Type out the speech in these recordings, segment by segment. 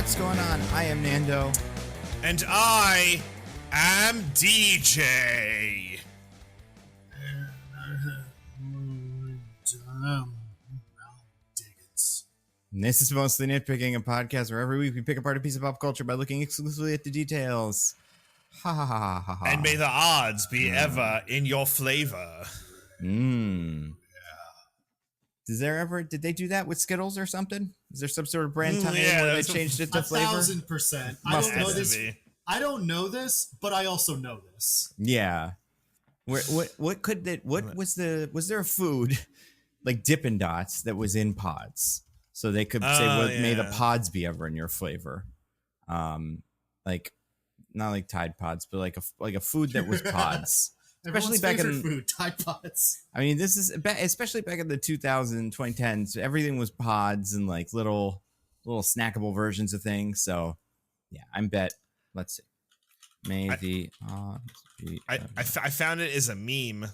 What's going on? I am Nando. And I am DJ. Diggins. And this is Mostly Nitpicking, a podcast where every week we pick apart a piece of pop culture by looking exclusively at the details. Ha ha ha ha ha. And may the odds be ever in your flavor. Did they do that with Skittles or something? Is there some sort of brand tie yeah, where they changed it to flavor? 1,000%. Must I don't know have this. I don't know this, but I also know this. Yeah. What could that? What was the? Was there a food like Dippin' Dots that was in pods, so they could say, "May the pods be ever in your flavor," like not like Tide Pods, but like a food that was pods. Especially back in food, Tide Pods. I mean, this is especially back in the 2010s. Everything was pods and like little snackable versions of things. So, yeah, I'm bet. Let's see. May the odds be. I found it as a meme.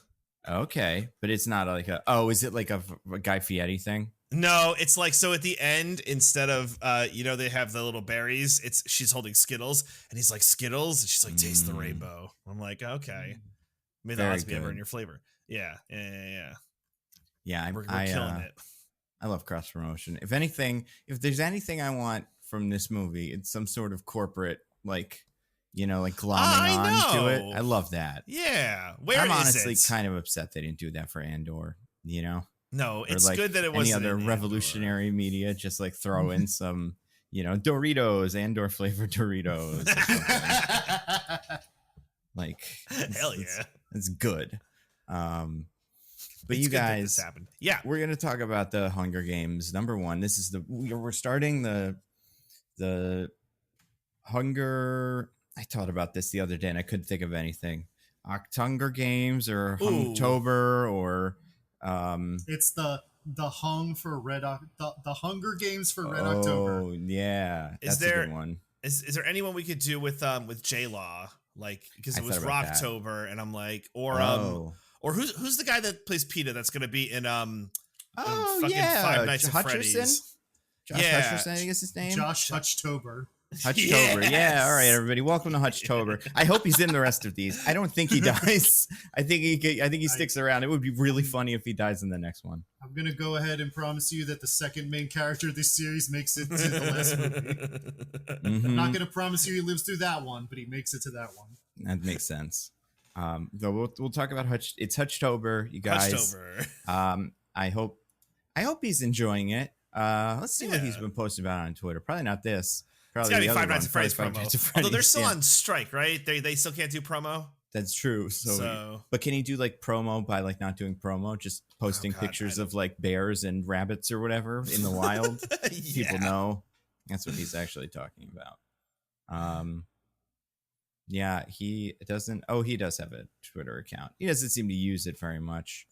Okay, but it's not like a. Oh, is it like a Guy Fieri thing? No, it's like, so at the end, instead of they have the little berries. She's holding Skittles, and he's like, Skittles, and she's like, taste the rainbow. I'm like, okay. May the odds be ever in your flavor. Yeah. Yeah, we're killing it. I love cross promotion. If there's anything I want from this movie, it's some sort of corporate, like glomming on to it. I love that. Yeah. I'm honestly kind of upset they didn't do that for Andor, No, it's like good that it wasn't any other revolutionary media, just like throw in some, Doritos, Andor flavored Doritos. Like, hell yeah. It's good. But it's you good that guys, this happened. Yeah, we're going to talk about the Hunger Games. Number one, this is we're starting the Hunger. I thought about this the other day and I couldn't think of anything. Hunger Games or Hungtober or it's the Hung for Red the Hunger Games for Red October. Oh yeah, that's a good one. Is there anyone we could do with J-Law? Like, because it was Rocktober, and I'm like, or who's the guy that plays PETA that's gonna be in Five Nights at Freddy's? Josh Hutcherson, I think is his name. Josh Hutchtober. Hutchtober, yeah. All right, everybody, welcome to Hutchtober. I hope he's in the rest of these. I don't think he dies. I think he sticks around. It would be really funny if he dies in the next one. I'm gonna go ahead and promise you that the second main character of this series makes it to the last movie. Mm-hmm. I'm not gonna promise you he lives through that one, but he makes it to that one. That makes sense. We'll talk about It's Hutchtober, you guys. Hutchtober. I hope he's enjoying it. Let's see what he's been posting about on Twitter. Probably not this. Probably it's the gotta other be Five Nights at Freddy's promo. Although they're still on strike, right? They still can't do promo. That's true. So, but can he do like promo by like not doing promo, just posting pictures of like bears and rabbits or whatever in the wild? People know. That's what he's actually talking about. Yeah, he doesn't. Oh, he does have a Twitter account. He doesn't seem to use it very much.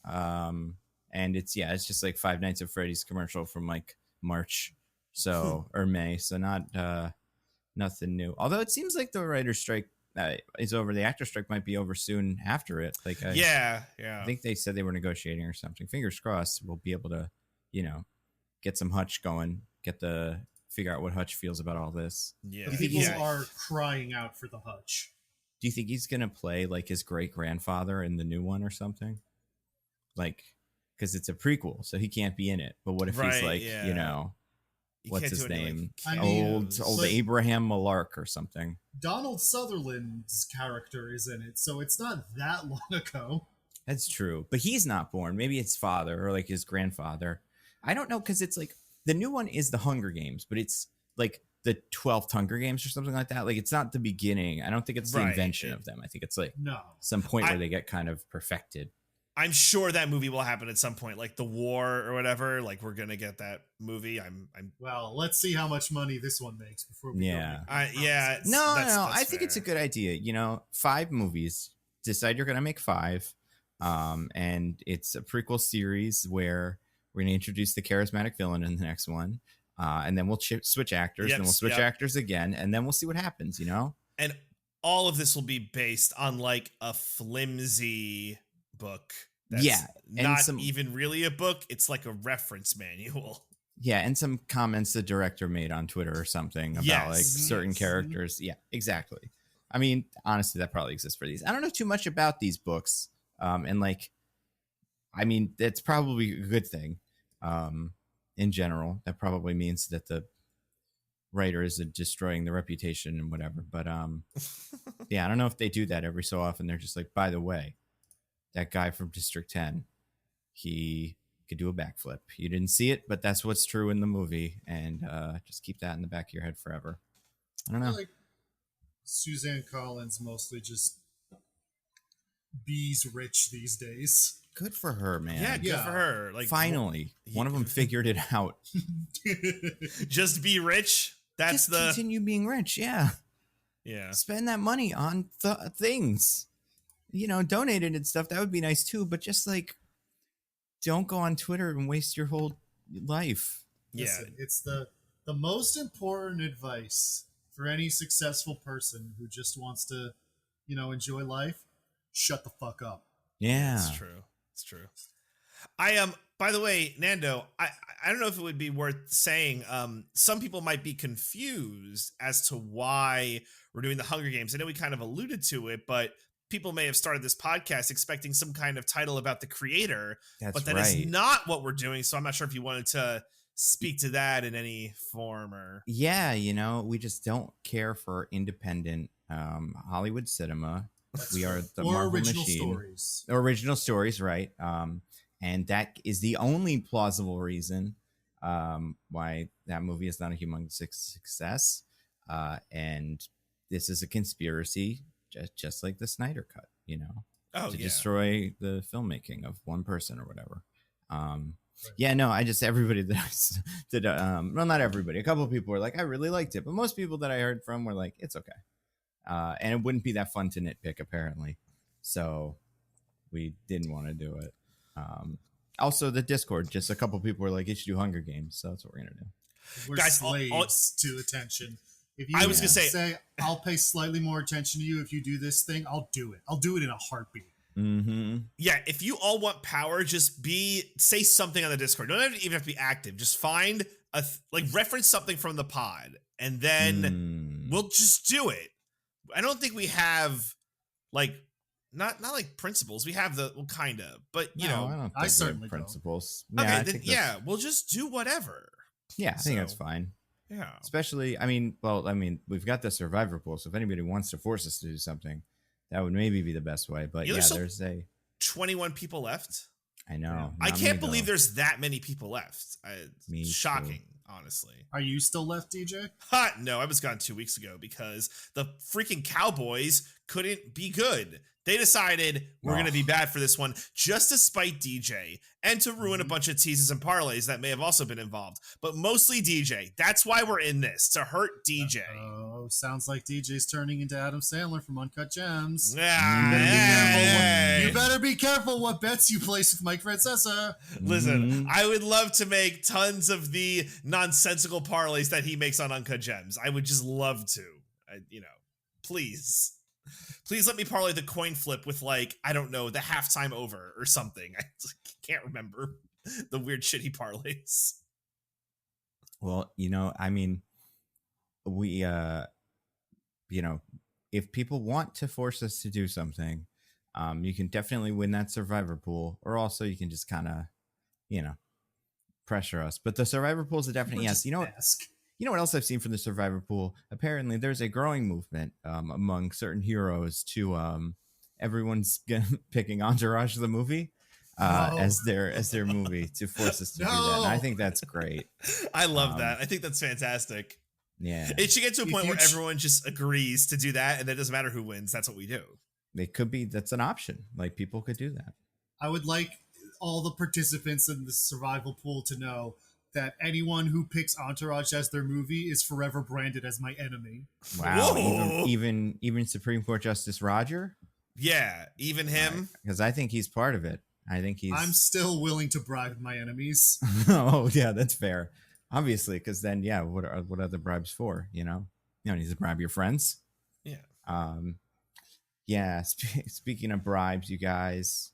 And it's just like Five Nights at Freddy's commercial from like March, or May. So not nothing new. Although it seems like the writer's strike is over. The actor strike might be over soon after it. Like, I think they said they were negotiating or something. Fingers crossed, we'll be able to, get some Hutch going. Figure out what Hutch feels about all this. Yeah, people are crying out for the Hutch. Do you think he's gonna play like his great grandfather in the new one or something? Like, because it's a prequel, so he can't be in it. But what if he's like, what's his name? Old Abraham Malark or something. Donald Sutherland's character is in it, so it's not that long ago. That's true, but he's not born. Maybe his father or like his grandfather. I don't know, because it's like the new one is the Hunger Games, but it's like the 12th Hunger Games or something like that. Like, it's not the beginning. I don't think it's the invention of them. I think it's like some point where they get kind of perfected. I'm sure that movie will happen at some point, like the war or whatever. Like, we're gonna get that movie. Well, let's see how much money this one makes before we No, I think it's a good idea. 5 movies. Decide you're gonna make 5, and it's a prequel series where we're gonna introduce the charismatic villain in the next one, and then we'll switch actors, and we'll switch actors again, and then we'll see what happens. And all of this will be based on like a flimsy book. That's not even really a book. It's like a reference manual. Yeah, and some comments the director made on Twitter or something about like certain characters. Yeah, exactly. I mean, honestly, that probably exists for these. I don't know too much about these books. And like, I mean, that's probably a good thing. In general, that probably means that the writer is destroying the reputation and whatever. But yeah, I don't know if they do that every so often. They're just like, by the way, that guy from District 10, he could do a backflip. You didn't see it, but that's what's true in the movie, and just keep that in the back of your head forever. I don't know. Like Suzanne Collins mostly just bees rich these days. Good for her, man. Yeah, good for her. Like finally, one of them figured it out. Just be rich. That's just continue being rich. Yeah. Spend that money on things. You know, donate it and stuff. That would be nice too. But just like, don't go on Twitter and waste your whole life. Listen, it's the most important advice for any successful person who just wants to, you know, enjoy life. Shut the fuck up. Yeah, it's true. It's true. By the way, Nando, I don't know if it would be worth saying. Some people might be confused as to why we're doing the Hunger Games. I know we kind of alluded to it, but people may have started this podcast expecting some kind of title about the creator, but that is not what we're doing. So I'm not sure if you wanted to speak to that in any form or. Yeah, you know, we just don't care for independent Hollywood cinema. We are the Marvel original machine. Stories. Original stories, right? And that is the only plausible reason why that movie is not a humongous success. And this is a conspiracy. Just like the Snyder Cut, you know, to destroy the filmmaking of one person or whatever. Yeah, no, everybody that I did, well, not everybody. A couple of people were like, I really liked it, but most people that I heard from were like, it's okay. And it wouldn't be that fun to nitpick, apparently. So we didn't want to do it. Also, the Discord, just a couple of people were like, you should do Hunger Games. So that's what we're going to do. We're slaves to attention. If you I was going to say, I'll pay slightly more attention to you if you do this thing, I'll do it. I'll do it in a heartbeat. Mm-hmm. Yeah, if you all want power, just say something on the Discord. Don't even have to be active. Just find reference something from the pod, and then we'll just do it. I don't think we have not like principles. We have kind of, but you know, I certainly principles. Yeah, okay, then we'll just do whatever. Yeah, I think that's fine. Yeah. Especially, we've got the survivor pool, so if anybody wants to force us to do something, that would maybe be the best way. But there's 21 people left. I know. I can't believe there's that many people left. It's shocking, honestly. Are you still left, DJ? No, I was gone 2 weeks ago because the freaking Cowboys couldn't be good. They decided we're going to be bad for this one just to spite DJ and to ruin a bunch of teases and parlays that may have also been involved. But mostly DJ. That's why we're in this, to hurt DJ. Oh, sounds like DJ's turning into Adam Sandler from Uncut Gems. You better be careful what bets you place with Mike Francesa. Listen, I would love to make tons of the nonsensical parlays that he makes on Uncut Gems. I would just love to. Please. Please let me parlay the coin flip with I don't know, the halftime over or something. I can't remember the weird shit he parlays. Well, we, if people want to force us to do something, you can definitely win that survivor pool, or also you can just kind of, pressure us. But the survivor pool is a definite yes. You know what else I've seen from the survivor pool? Apparently, there's a growing movement among certain heroes to everyone's picking Entourage the movie as their movie to force us to do that. And I think that's great. I love that. I think that's fantastic. Yeah, it should get to a point where everyone just agrees to do that, and it doesn't matter who wins. That's what we do. It could be that's an option. People could do that. I would like all the participants in the survival pool to know that anyone who picks Entourage as their movie is forever branded as my enemy. Wow. Even Supreme Court Justice Roger? Yeah, even him. Because I think he's part of it. I'm still willing to bribe my enemies. Oh, yeah, that's fair. Obviously, because then, what are the bribes for? You need to bribe your friends. Yeah. Speaking of bribes, you guys,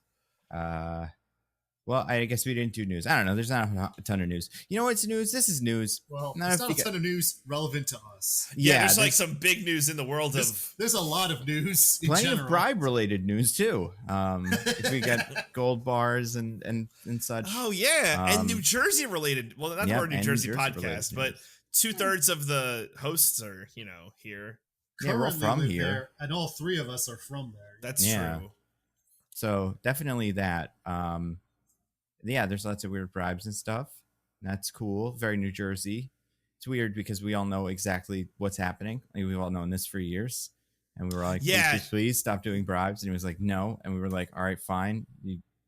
Well, I guess we didn't do news. I don't know. There's not a ton of news. You know what's news? This is news. Well, there's not a ton of news relevant to us. Yeah, there's like some big news in the world of... There's a lot of news in plenty general. of bribe-related news, too. If we get gold bars and such. Oh, yeah. And New Jersey-related. Well, not our New Jersey podcast, but 2/3 of the hosts are, here. Yeah, we're all from here. There, and all 3 of us are from there. That's true. So definitely that. There's lots of weird bribes and stuff. That's cool. Very New Jersey. It's weird because we all know exactly what's happening. Like, we've all known this for years. And we were like, please stop doing bribes. And he was like, no. And we were like, all right, fine.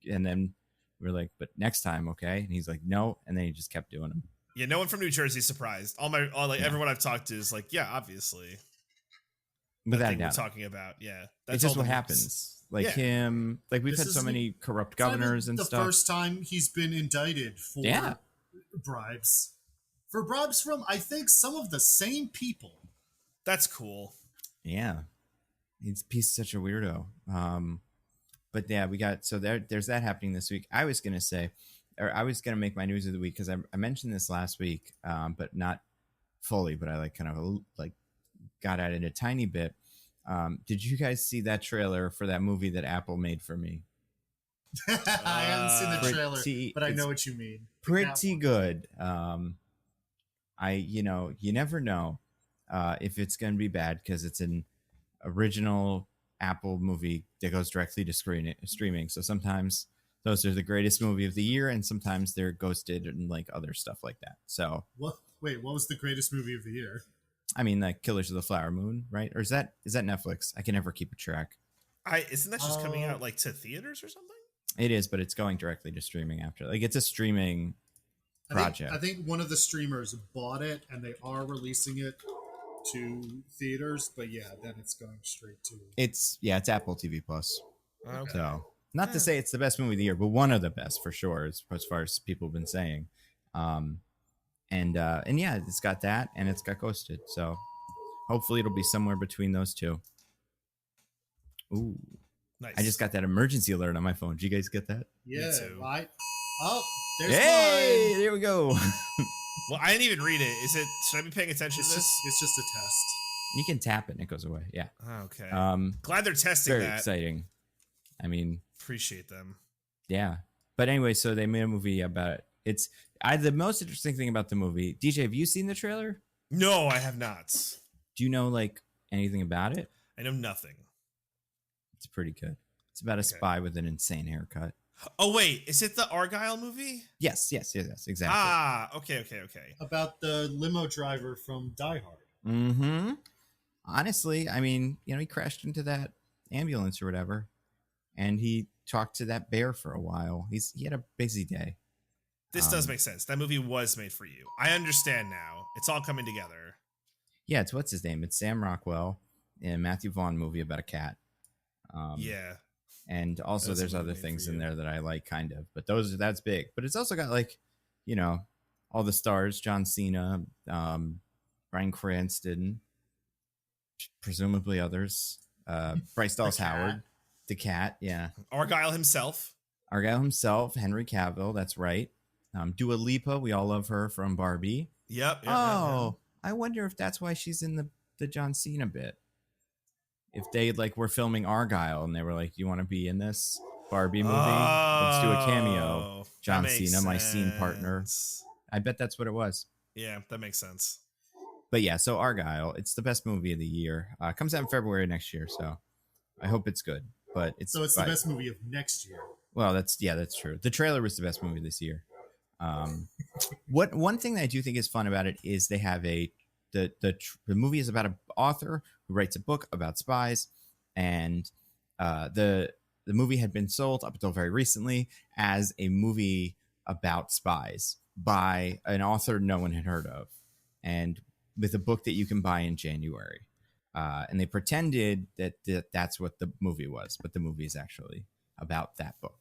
And then we were like, but next time, okay? And he's like, no. And then he just kept doing them. Yeah, no one from New Jersey is surprised. Everyone I've talked to is like, yeah, obviously. Without a doubt. We're talking about, yeah. That's just what happens. Like him, like we've had so many corrupt governors and stuff. The first time he's been indicted for bribes. For bribes from, I think, some of the same people. That's cool. Yeah. He's such a weirdo. But yeah, there's that happening this week. I was going to make my news of the week because I mentioned this last week, but not fully, but I got at it a tiny bit. Did you guys see that trailer for that movie that Apple made for me? I haven't seen the trailer, but I know what you mean. Pretty good. You never know if it's going to be bad because it's an original Apple movie that goes directly to streaming. So sometimes those are the greatest movie of the year, and sometimes they're ghosted and like other stuff like that. So what was the greatest movie of the year? I mean, like Killers of the Flower Moon, right? Or is that Netflix? I can never keep a track. Isn't that just coming out like to theaters or something? It is, but it's going directly to streaming after. Like, it's a streaming project. I think one of the streamers bought it, and they are releasing it to theaters. But yeah, then it's going straight to. It's Apple TV Plus. Okay. So not to say it's the best movie of the year, but one of the best for sure, as far as people have been saying. And yeah, it's got that, and it's got Ghosted. So hopefully it'll be somewhere between those two. Ooh, nice! I just got that emergency alert on my phone. Did you guys get that? Yeah. There's hey, mine. There we go. Well, I didn't even read it. Should I be paying attention to this? It's just a test. You can tap it and it goes away. Yeah. Okay. Glad they're testing very that. Very exciting. I mean, appreciate them. Yeah. But anyway, so they made a movie about it. The most interesting thing about the movie, DJ, have you seen the trailer? No, I have not. Do you know like anything about it? I know nothing. It's pretty good. It's about a spy with an insane haircut. Oh wait, is it the Argyle movie? Yes, exactly. Okay. About the limo driver from Die Hard. Mm-hmm. Honestly, I mean, he crashed into that ambulance or whatever, and he talked to that bear for a while. He had a busy day. This does make sense. That movie was made for you. I understand now. It's all coming together. Yeah, what's his name? It's Sam Rockwell in a Matthew Vaughn movie about a cat. Yeah. And also there's other things in there that I like kind of, but that's big. But it's also got like, all the stars, John Cena, Bryan Cranston, presumably others, Bryce Dallas Howard, the cat. Yeah. Argyle himself, Henry Cavill. That's right. Dua Lipa. We all love her from Barbie. Yep. I wonder if that's why she's in the John Cena bit. If they were filming Argyle and they were like, "You want to be in this Barbie movie? Let's do a cameo." John Cena, my scene partner. I bet that's what it was. Yeah, that makes sense. But yeah, so Argyle, it's the best movie of the year. Comes out in February next year, so I hope it's good. But it's the best movie of next year. Well, that's true. The trailer was the best movie this year. One thing that I do think is fun about it is they have the movie is about an author who writes a book about spies, and the movie had been sold up until very recently as a movie about spies by an author no one had heard of, and with a book that you can buy in January. And they pretended that that's what the movie was, but the movie is actually about that book.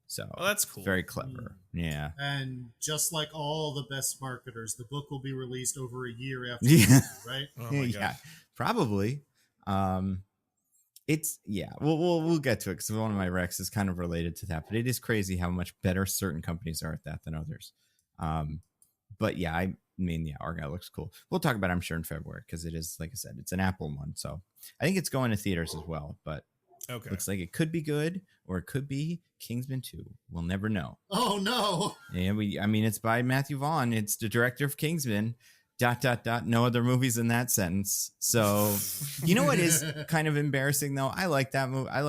So that's cool. Very clever. Yeah. And just like all the best marketers, the book will be released over a year after the movie, right? Oh my God. Yeah, probably. It's we'll get to it because one of my recs is kind of related to that, but it is crazy how much better certain companies are at that than others. But yeah, I mean, yeah, Argyle looks cool. We'll talk about it, I'm sure, in February because it is, like I said, it's an Apple one, so I think it's going to theaters as well. But okay, looks like it could be good or it could be Kingsman 2. We'll never know. Oh no! Yeah, I mean, it's by Matthew Vaughn. It's the director of Kingsman. ... No other movies in that sentence. So, you know what is kind of embarrassing though? I like that movie. I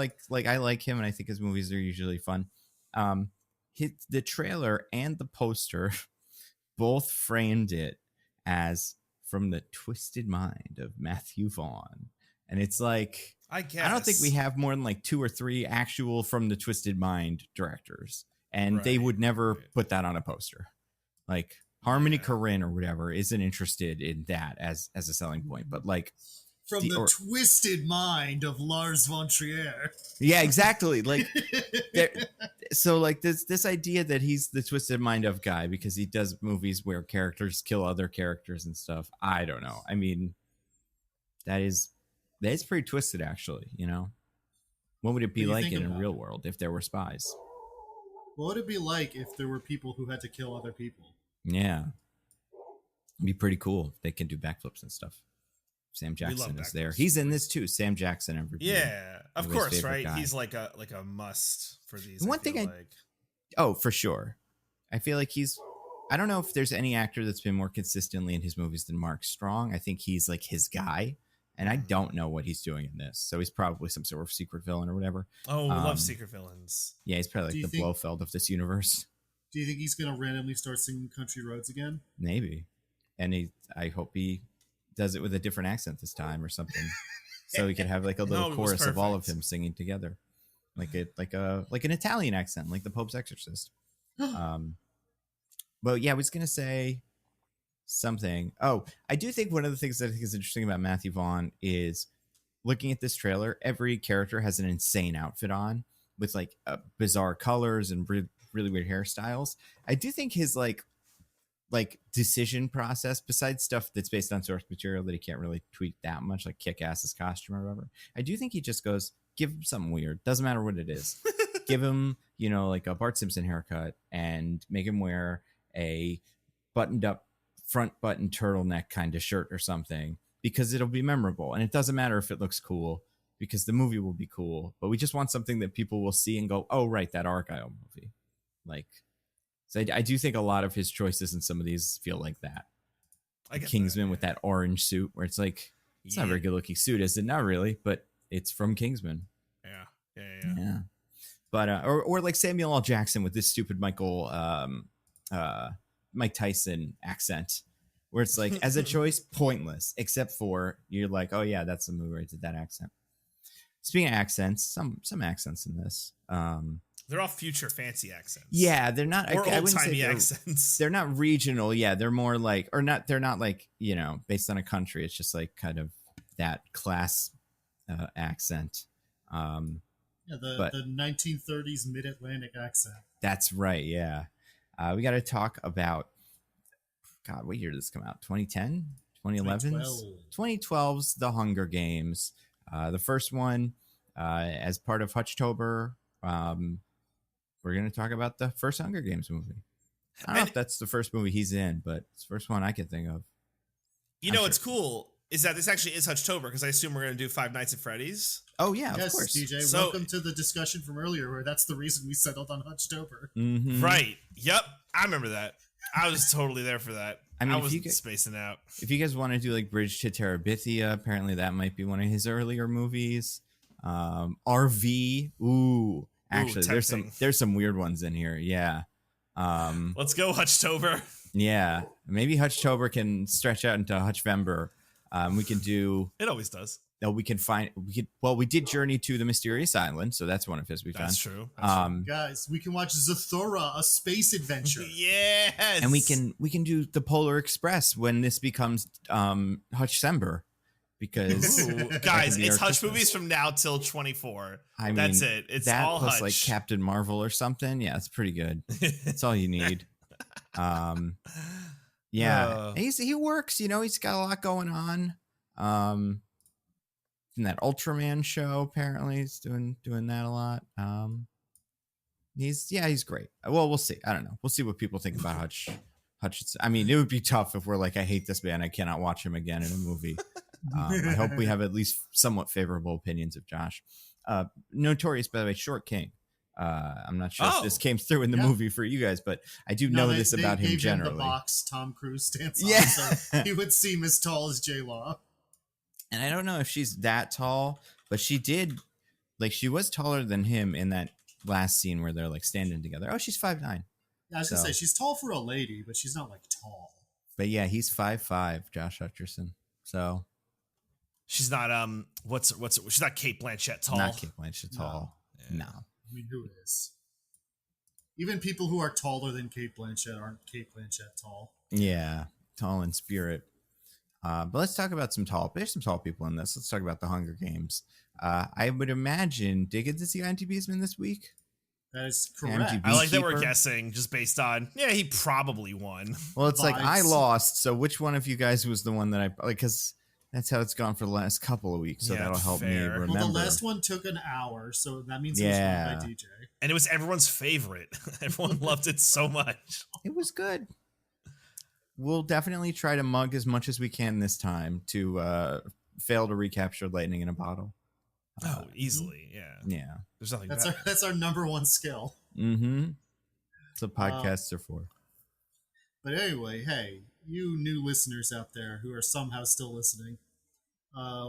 like him, and I think his movies are usually fun. The trailer and the poster both framed it as from the twisted mind of Matthew Vaughn, and it's like, I guess I don't think we have more than like 2 or 3 actual from the twisted mind directors, and they would never put that on a poster. Like Harmony Korine or whatever isn't interested in that as a selling point, but like from the twisted mind of Lars von Trier. Yeah, exactly. Like, so like this idea that he's the twisted mind of guy because he does movies where characters kill other characters and stuff. I don't know. I mean, that's pretty twisted, actually. You know, what would it be like in a real world if there were spies? What would it be like if there were people who had to kill other people? Yeah, it'd be pretty cool. They can do backflips and stuff. Sam Jackson is there. He's in this too. Sam Jackson, everybody. Yeah, of course, right? Guy. He's like a must for these. One thing oh, for sure. I feel like I don't know if there's any actor that's been more consistently in his movies than Mark Strong. I think he's like his guy, and I don't know what he's doing in this. So he's probably some sort of secret villain or whatever. Oh, we love secret villains. Yeah, he's probably like the Blofeld of this universe. Do you think he's going to randomly start singing Country Roads again? Maybe. And I hope he does it with a different accent this time or something. So we could have like a little chorus of all of him singing together. Like an Italian accent, like the Pope's Exorcist. But yeah, I was going to say something. Oh, I do think one of the things that I think is interesting about Matthew Vaughn is looking at this trailer, every character has an insane outfit on with like bizarre colors and really weird hairstyles. I do think his like decision process, besides stuff that's based on source material that he can't really tweak that much, like Kick-Ass's costume or whatever, I do think he just goes, give him something weird. Doesn't matter what it is. Give him, like a Bart Simpson haircut and make him wear a buttoned up front button turtleneck kind of shirt or something, because it'll be memorable. And it doesn't matter if it looks cool, because the movie will be cool. But we just want something that people will see and go, oh, right, that Argyle movie. Like, so I do think a lot of his choices in some of these feel like that. Kingsman with that orange suit, where it's like, it's not a very good looking suit, is it? Not really, but it's from Kingsman. Yeah. But or like Samuel L. Jackson with this stupid Mike Tyson accent, where it's like, as a choice, pointless, except for you're like, oh yeah, that's the movie where I did that accent. Speaking of accents, some accents in this. They're all future fancy accents. Yeah, they're not. Or old-timey accents. They're not regional. Yeah, they're more like, or not. They're not like, based on a country. It's just like kind of that class accent. The 1930s Mid-Atlantic accent. That's right. Yeah, we got to talk about. God, what year did this come out? 2010, 2011, 2012's The Hunger Games. The first one, as part of Hutchtober. We're going to talk about the first Hunger Games movie. I don't know if that's the first movie he's in, but it's the first one I can think of. What's cool is that this actually is Hutchtober, because I assume we're going to do Five Nights at Freddy's. Oh, yeah, yes, of course. DJ, so, welcome to the discussion from earlier, where that's the reason we settled on Hutchtober. Mm-hmm. Right. Yep. I remember that. I was totally there for that. I mean, I wasn't spacing out. If you guys want to do like Bridge to Terabithia, apparently that might be one of his earlier movies. RV. Ooh. Actually, there's some weird ones in here. Yeah. Let's go, Hutchtober. Yeah. Maybe Hutchtober can stretch out into Hutchvember. We can do. It always does. We did Journey to the Mysterious Island, so that's one of his we've done. That's true. Guys, we can watch Zathura, A Space Adventure. Yes. And we can do the Polar Express when this becomes Hutchsember. Because guys, it's Hutch movies from now till 24. That's it. It's that all plus Hutch. Like Captain Marvel or something. Yeah, it's pretty good. That's all you need. Yeah, he works. He's got a lot going on. in that Ultraman show. Apparently, he's doing that a lot. He's great. Well, we'll see. I don't know. We'll see what people think about Hutcherson. I mean, it would be tough if we're like, I hate this man, I cannot watch him again in a movie. I hope we have at least somewhat favorable opinions of Josh. Notorious, by the way, Short King. I'm not sure if this came through in the movie for you guys, but I do know this about him generally. Him the box Tom Cruise stands on, so he would seem as tall as J-Law. And I don't know if she's that tall, but she was taller than him in that last scene where they're like standing together. Oh, she's 5'9". Yeah, I was gonna say she's tall for a lady, but she's not like tall. But yeah, he's 5'5", Josh Hutcherson. So she's not she's not Cate Blanchett tall. Not Cate Blanchett tall. No. I mean, who is? Even people who are taller than Cate Blanchett aren't Cate Blanchett tall. Yeah, tall in spirit. But let's talk about there's some tall people in this. Let's talk about the Hunger Games. I would imagine Diggins is the IMDb'sman this week. That is correct. I like that we're guessing just based on, he probably won. Well, it's like I lost, so which one of you guys was the one that I like? Because that's how it's gone for the last couple of weeks, so that'll help me remember. Well, the last one took an hour, so that means it was won by DJ. And it was everyone's favorite. Everyone loved it so much. It was good. We'll definitely try to mug as much as we can this time to fail to recapture lightning in a bottle. Easily, yeah. There's nothing. That's our number one skill. Mm-hmm. That's what podcasts are for. But anyway, hey, you new listeners out there who are somehow still listening,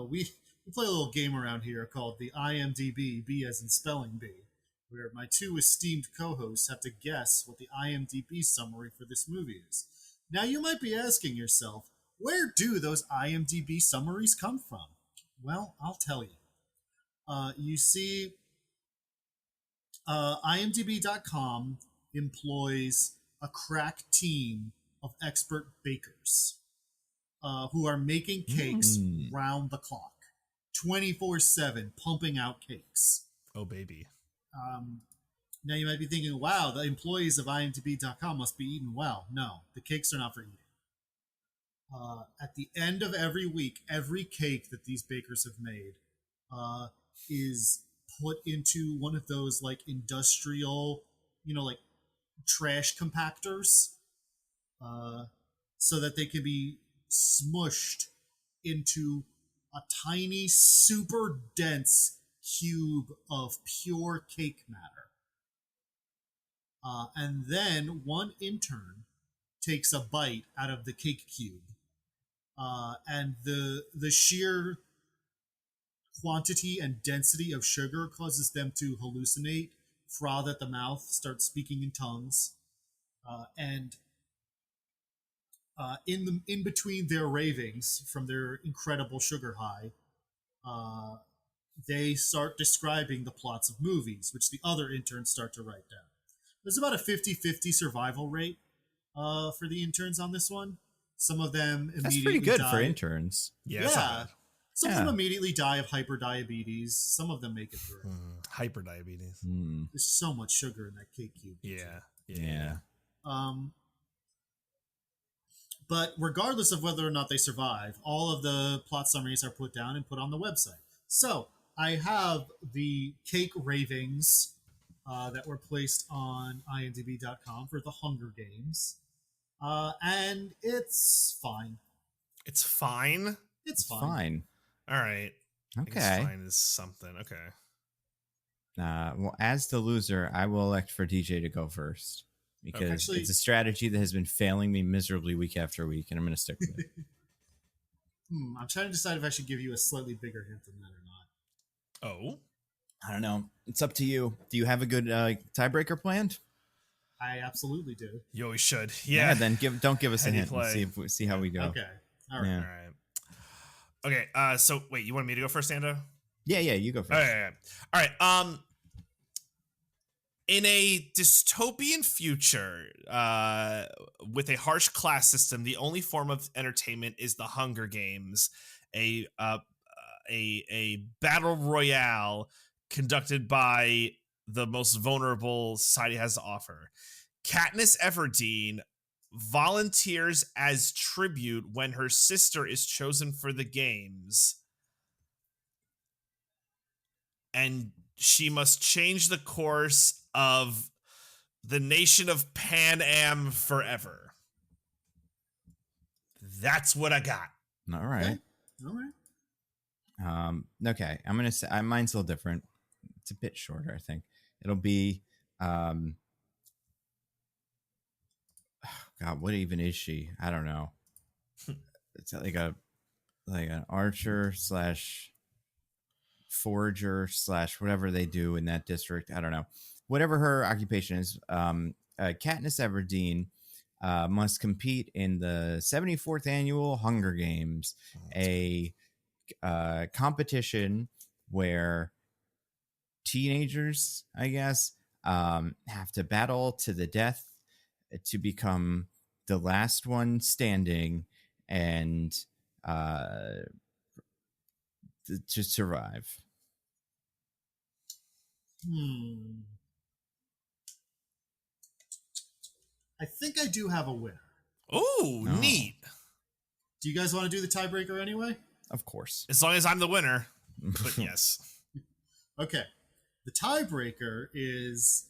we play a little game around here called the IMDb B as in spelling bee, where my two esteemed co-hosts have to guess what the IMDb summary for this movie is. Now you might be asking yourself, where do those IMDb summaries come from? Well, I'll tell you. You see, IMDb.com employs a crack team of expert bakers who are making cakes round the clock, 24/7, pumping out cakes. Oh, baby. Now you might be thinking, wow, the employees of IMDb.com must be eating well. No, the cakes are not for eating. At the end of every week, every cake that these bakers have made is put into one of those like industrial, like trash compactors, so that they can be smushed into a tiny, super dense cube of pure cake matter. And then one intern takes a bite out of the cake cube, and the sheer quantity and density of sugar causes them to hallucinate, froth at the mouth, start speaking in tongues, and in between their ravings from their incredible sugar high, they start describing the plots of movies, which the other interns start to write down. There's about a 50-50 survival rate for the interns on this one. Some of them immediately That's pretty good die. for interns. Yeah. Some of them immediately die of hyperdiabetes. Some of them make it through. Hyperdiabetes. There's so much sugar in that cake cube. Yeah. But regardless of whether or not they survive, all of the plot summaries are put down and put on the website. So I have the cake ravings that were placed on IMDb.com for the Hunger Games. And it's fine. It's fine? It's fine. All right. Okay. Fine is something. Okay. Well, as the loser, I will elect for DJ to go first because it's a strategy that has been failing me miserably week after week, and I'm going to stick with it. I'm trying to decide if I should give you a slightly bigger hint than that or not. Oh? I don't know. It's up to you. Do you have a good tiebreaker planned? I absolutely do. You always should. Yeah. Then don't give us a hint. And see how we go. Okay. All right. Yeah. All right. Okay. So wait, you want me to go first, Nando? Yeah. You go first. All right. In a dystopian future, with a harsh class system, the only form of entertainment is the Hunger Games, a battle royale conducted by the most vulnerable society has to offer. Katniss Everdeen volunteers as tribute when her sister is chosen for the games. and she must change the course of the nation of Pan Am forever. That's what I got. All right. Okay. I'm gonna say mine's a little different. It's a bit shorter, I think. It'll be God, what even is she? I don't know. It's like an archer / forager / whatever they do in that district. I don't know. Whatever her occupation is, Katniss Everdeen must compete in the 74th annual Hunger Games, a competition where teenagers, I guess, have to battle to the death to become the last one standing and to survive. I think I do have a winner. Oh, neat. Do you guys want to do the tiebreaker anyway? Of course. As long as I'm the winner. But yes. Okay. The tiebreaker is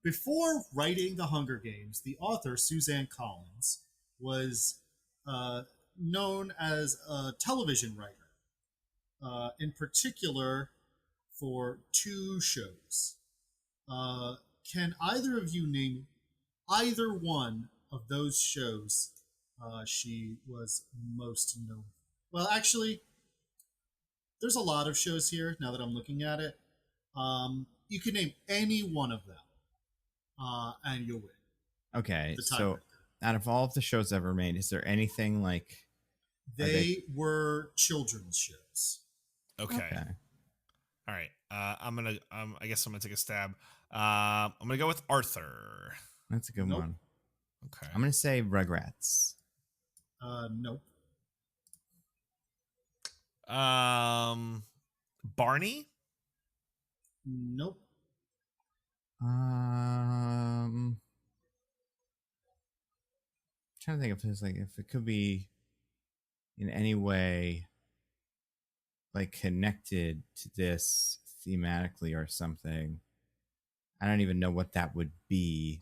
before writing The Hunger Games, the author, Suzanne Collins, was known as a television writer, in particular for 2 shows. Can either of you name either one of those shows she was most known for? Well, actually, there's a lot of shows here now that I'm looking at it. You can name any one of them, and you'll win. Okay, so out of all of the shows ever made, is there anything like... They were children's shows. Okay. All right. I'm gonna. I guess I'm gonna take a stab. I'm gonna go with Arthur. That's a good one. Okay. I'm gonna say Rugrats. Nope. Barney? Nope. Trying to think if it could be in any way like connected to this thematically or something. I don't even know what that would be.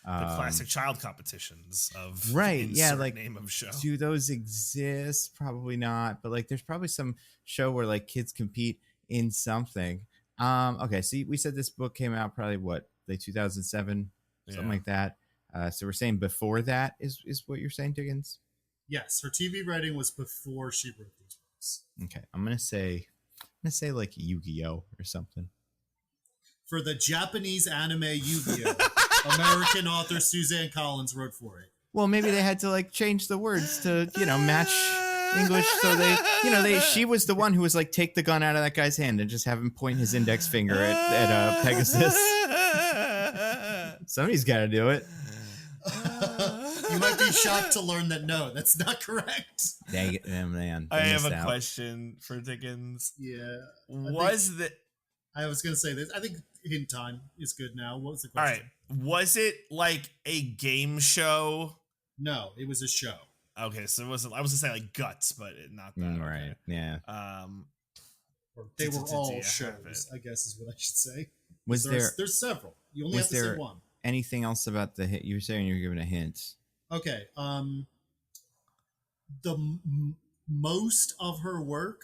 The classic child competitions of right, yeah, like name of show. Do those exist? Probably not, but like there's probably some show where like kids compete in something. Okay, so we said this book came out probably like 2007, something like that. So we're saying before that is what you're saying, Diggins? Yes, her TV writing was before she wrote these books. Okay, I'm gonna say like Yu-Gi-Oh or something. For the Japanese anime Yu-Gi-Oh, American author Suzanne Collins wrote for it. Well, maybe they had to like change the words to match English, so she was the one who was like, take the gun out of that guy's hand and just have him point his index finger at Pegasus. Somebody's got to do it. You might be shocked to learn that no, that's not correct. Dang it, man. I have a question for Dickens. Yeah. I was going to say this. I think hint time is good now. What was the question? All right. Was it like a game show? No, it was a show. Okay, so it wasn't. I was going to say like Guts, but not that. Right. Okay. Yeah. They were all shows, I guess is what I should say. There's several. You only have to say one. Anything else about the hit? You were saying you were giving a hint. Okay. The most of her work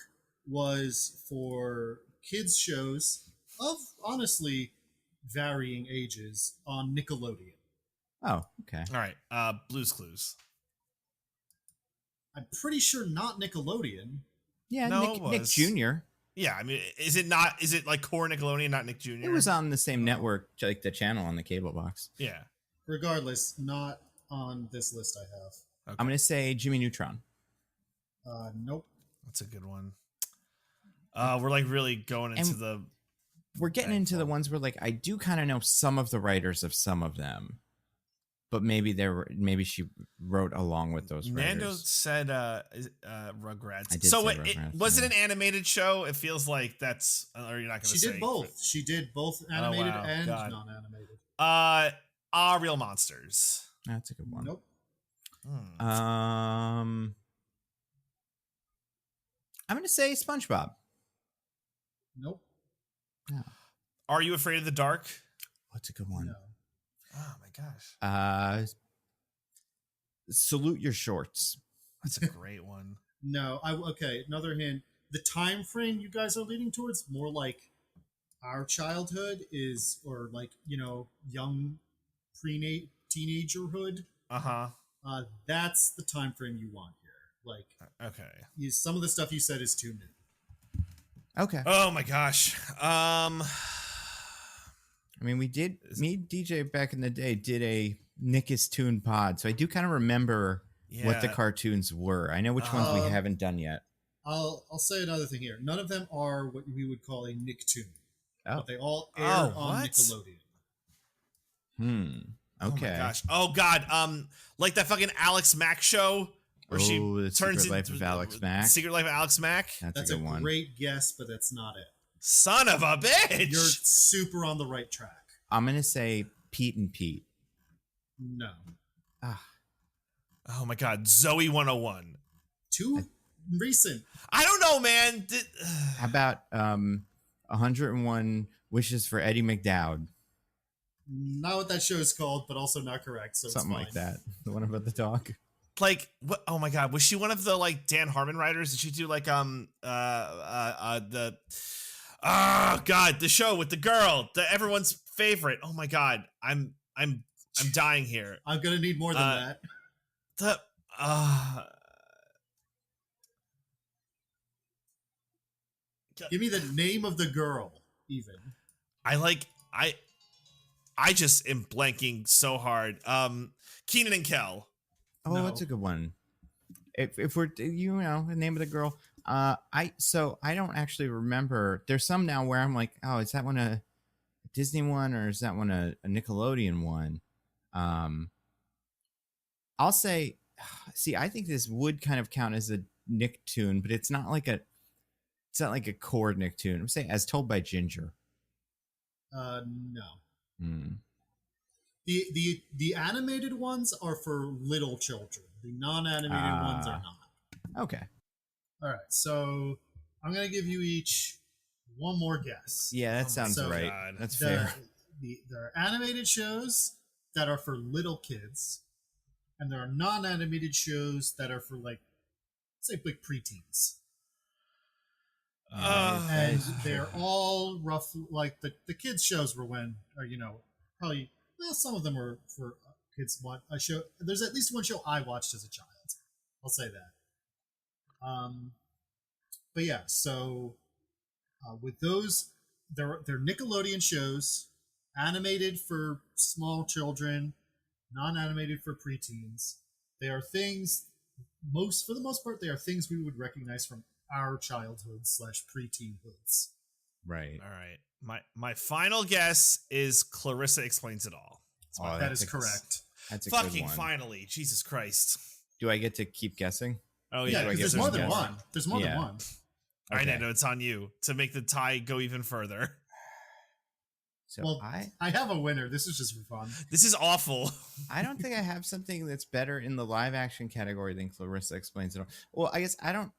was for kids shows of honestly varying ages on Nickelodeon. Oh, okay. All right. Blue's Clues. I'm pretty sure not Nickelodeon. Yeah, no, Nick Jr. Yeah, I mean, is it not? Is it like core Nickelodeon, not Nick Jr.? It was on the same network, like the channel on the cable box. Yeah. Regardless, not on this list I have. Okay. I'm gonna say Jimmy Neutron. Nope. That's a good one. We're like really going into we're getting into the ones where like I do kind of know some of the writers of some of them, but maybe she wrote along with those writers. Nando said Rugrats. I did say Rugrats, was it an animated show? It feels like that's. Or you're not going to say. She did both. She did both animated and non-animated. Real Monsters. That's a good one. Nope. I'm going to say SpongeBob. Nope. No. Are You Afraid of the Dark? What's a good one? No. Oh my gosh. Salute Your Shorts. That's a great one. No. Okay. Another hint. The time frame you guys are leading towards, more like our childhood is, or like, young teenagerhood. That's the time frame you want here. Like, okay. Some of the stuff you said is too new. Okay. Oh my gosh. I mean, me and DJ back in the day did a Nick's Toon pod, so I do kind of remember what the cartoons were. I know which ones we haven't done yet. I'll say another thing here. None of them are what we would call a Nicktoon. Oh. But they all air on Nickelodeon. Okay. Oh my gosh. Oh god. Like that fucking Alex Mack show where she turns Secret Life of Alex Mack. Secret Life of Alex Mack. That's a good one. Great guess, but that's not it. Son of a bitch. You're super on the right track. I'm gonna say Pete and Pete. No. Oh my god. Zoe 101. Too recent. I don't know, man. How about 101 Wishes for Eddie McDowd? Not what that show is called, but also not correct. So something like that. The one about the dog. Like what? Oh my god, was she one of the like Dan Harmon writers? Did she do like the the show with the girl, everyone's favorite? Oh my god, I'm dying here. I'm gonna need more than that. Give me the name of the girl, even. I just am blanking so hard. Keenan and Kel. Oh, no. That's a good one. If we're the name of the girl. I don't actually remember. There's some now where I'm like, oh, is that one a Disney one or is that one a Nickelodeon one? I'll say, see, I think this would kind of count as a Nicktoon, but it's not like a core Nicktoon. I'm saying As Told by Ginger. No. The animated ones are for little children. The non-animated ones are not. Okay. All right. So I'm gonna give you each one more guess. Yeah, that sounds right. God. That's fair. There are animated shows that are for little kids, and there are non-animated shows that are for like preteens. And they're all rough. Like the kids shows were when, probably some of them were for kids. A show. There's at least one show I watched as a child. I'll say that. But yeah, so with those, they're Nickelodeon shows, animated for small children, non-animated for preteens. They are things. For the most part, they are things we would recognize from our childhood / preteen hoods. Right. All right. My final guess is Clarissa Explains It All. That is correct. That's a fucking good one. Finally. Jesus Christ. Do I get to keep guessing? Oh yeah. There's more than one. There's more than one. All right, Nando, it's on you to make the tie go even further. So I have a winner. This is just for fun. This is awful. I don't think I have something that's better in the live action category than Clarissa Explains It All. Well, I guess I don't.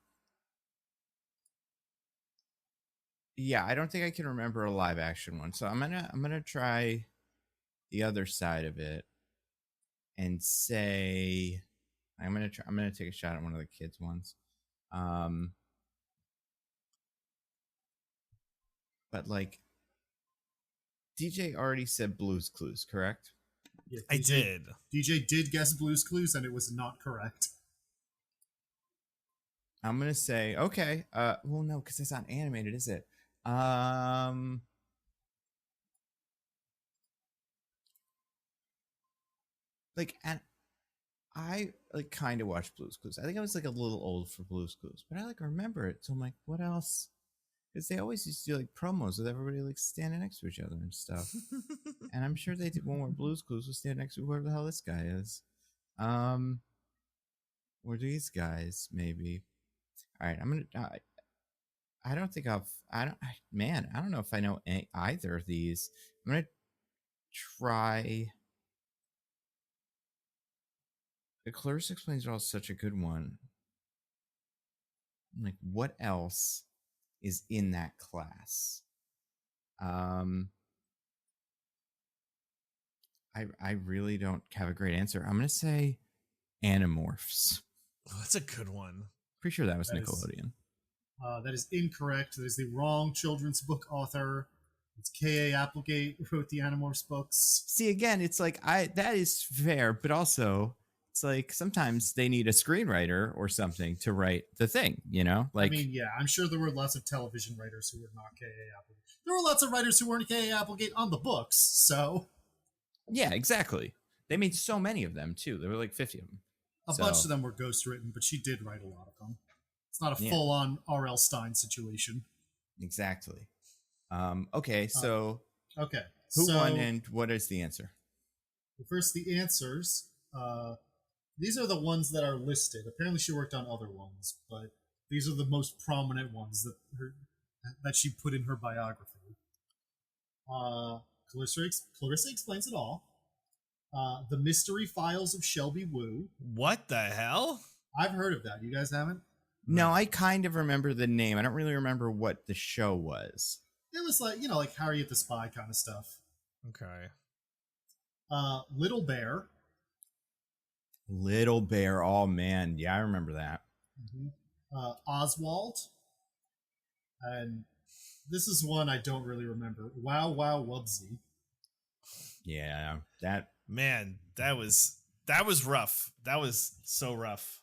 Yeah, I don't think I can remember a live action one. So I'm gonna try the other side of it and say I'm gonna take a shot at one of the kids' ones. But like DJ already said Blue's Clues, correct? Yeah, I did. DJ did guess Blue's Clues and it was not correct. I'm gonna say okay. Well, no, because it's not animated, is it? And I kind of watched Blue's Clues. I think I was a little old for Blue's Clues, but I remember it. So I'm like, what else? Because they always used to do promos with everybody standing next to each other and stuff. And I'm sure they did one where Blue's Clues was standing next to whoever the hell this guy is. Or these guys maybe. All right, I'm gonna. I don't think I don't know if I know either of these. I'm gonna try. The Clarissa Explains It All is such a good one. What else is in that class. I really don't have a great answer. I'm gonna say Animorphs. Oh, that's a good one. Pretty sure that was Nickelodeon. That is incorrect. That is the wrong children's book author. It's K.A. Applegate who wrote the Animorphs books. See, again, it's like that is fair, but also it's like sometimes they need a screenwriter or something to write the thing, you know? Like, I mean, yeah, I'm sure there were lots of television writers who were not K.A. Applegate. There were lots of writers who weren't K.A. Applegate on the books, so... Yeah, exactly. They made so many of them, too. There were like 50 of them. A bunch of them were ghostwritten, but she did write a lot of them. It's not a full-on R.L. Stine situation. Exactly. Okay, so... Okay. Who won and what is the answer? First, the answers. These are the ones that are listed. Apparently she worked on other ones, but these are the most prominent ones that she put in her biography. Clarissa Explains It All. The Mystery Files of Shelby Woo. What the hell? I've heard of that. You guys haven't? No, I kind of remember the name. I don't really remember what the show was. It was like, like Harriet the Spy kind of stuff. Okay. Little Bear. Little Bear. Oh, man. Yeah, I remember that. Mm-hmm. Oswald. And this is one I don't really remember. Wow Wow Wubsy. Yeah, that... Man, that was rough. That was so rough.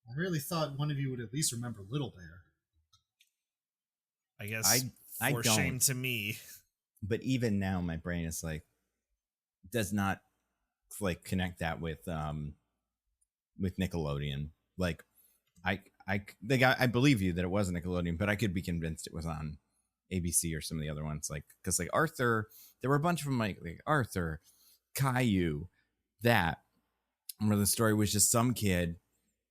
I really thought one of you would at least remember Little Bear. I guess I for don't. shame to me. But even now, my brain is like, does not like connect that with Nickelodeon. Like, I believe you that it was Nickelodeon, but I could be convinced it was on ABC or some of the other ones. Like, because like Arthur, there were a bunch of them like Arthur, Caillou, that where the story was just some kid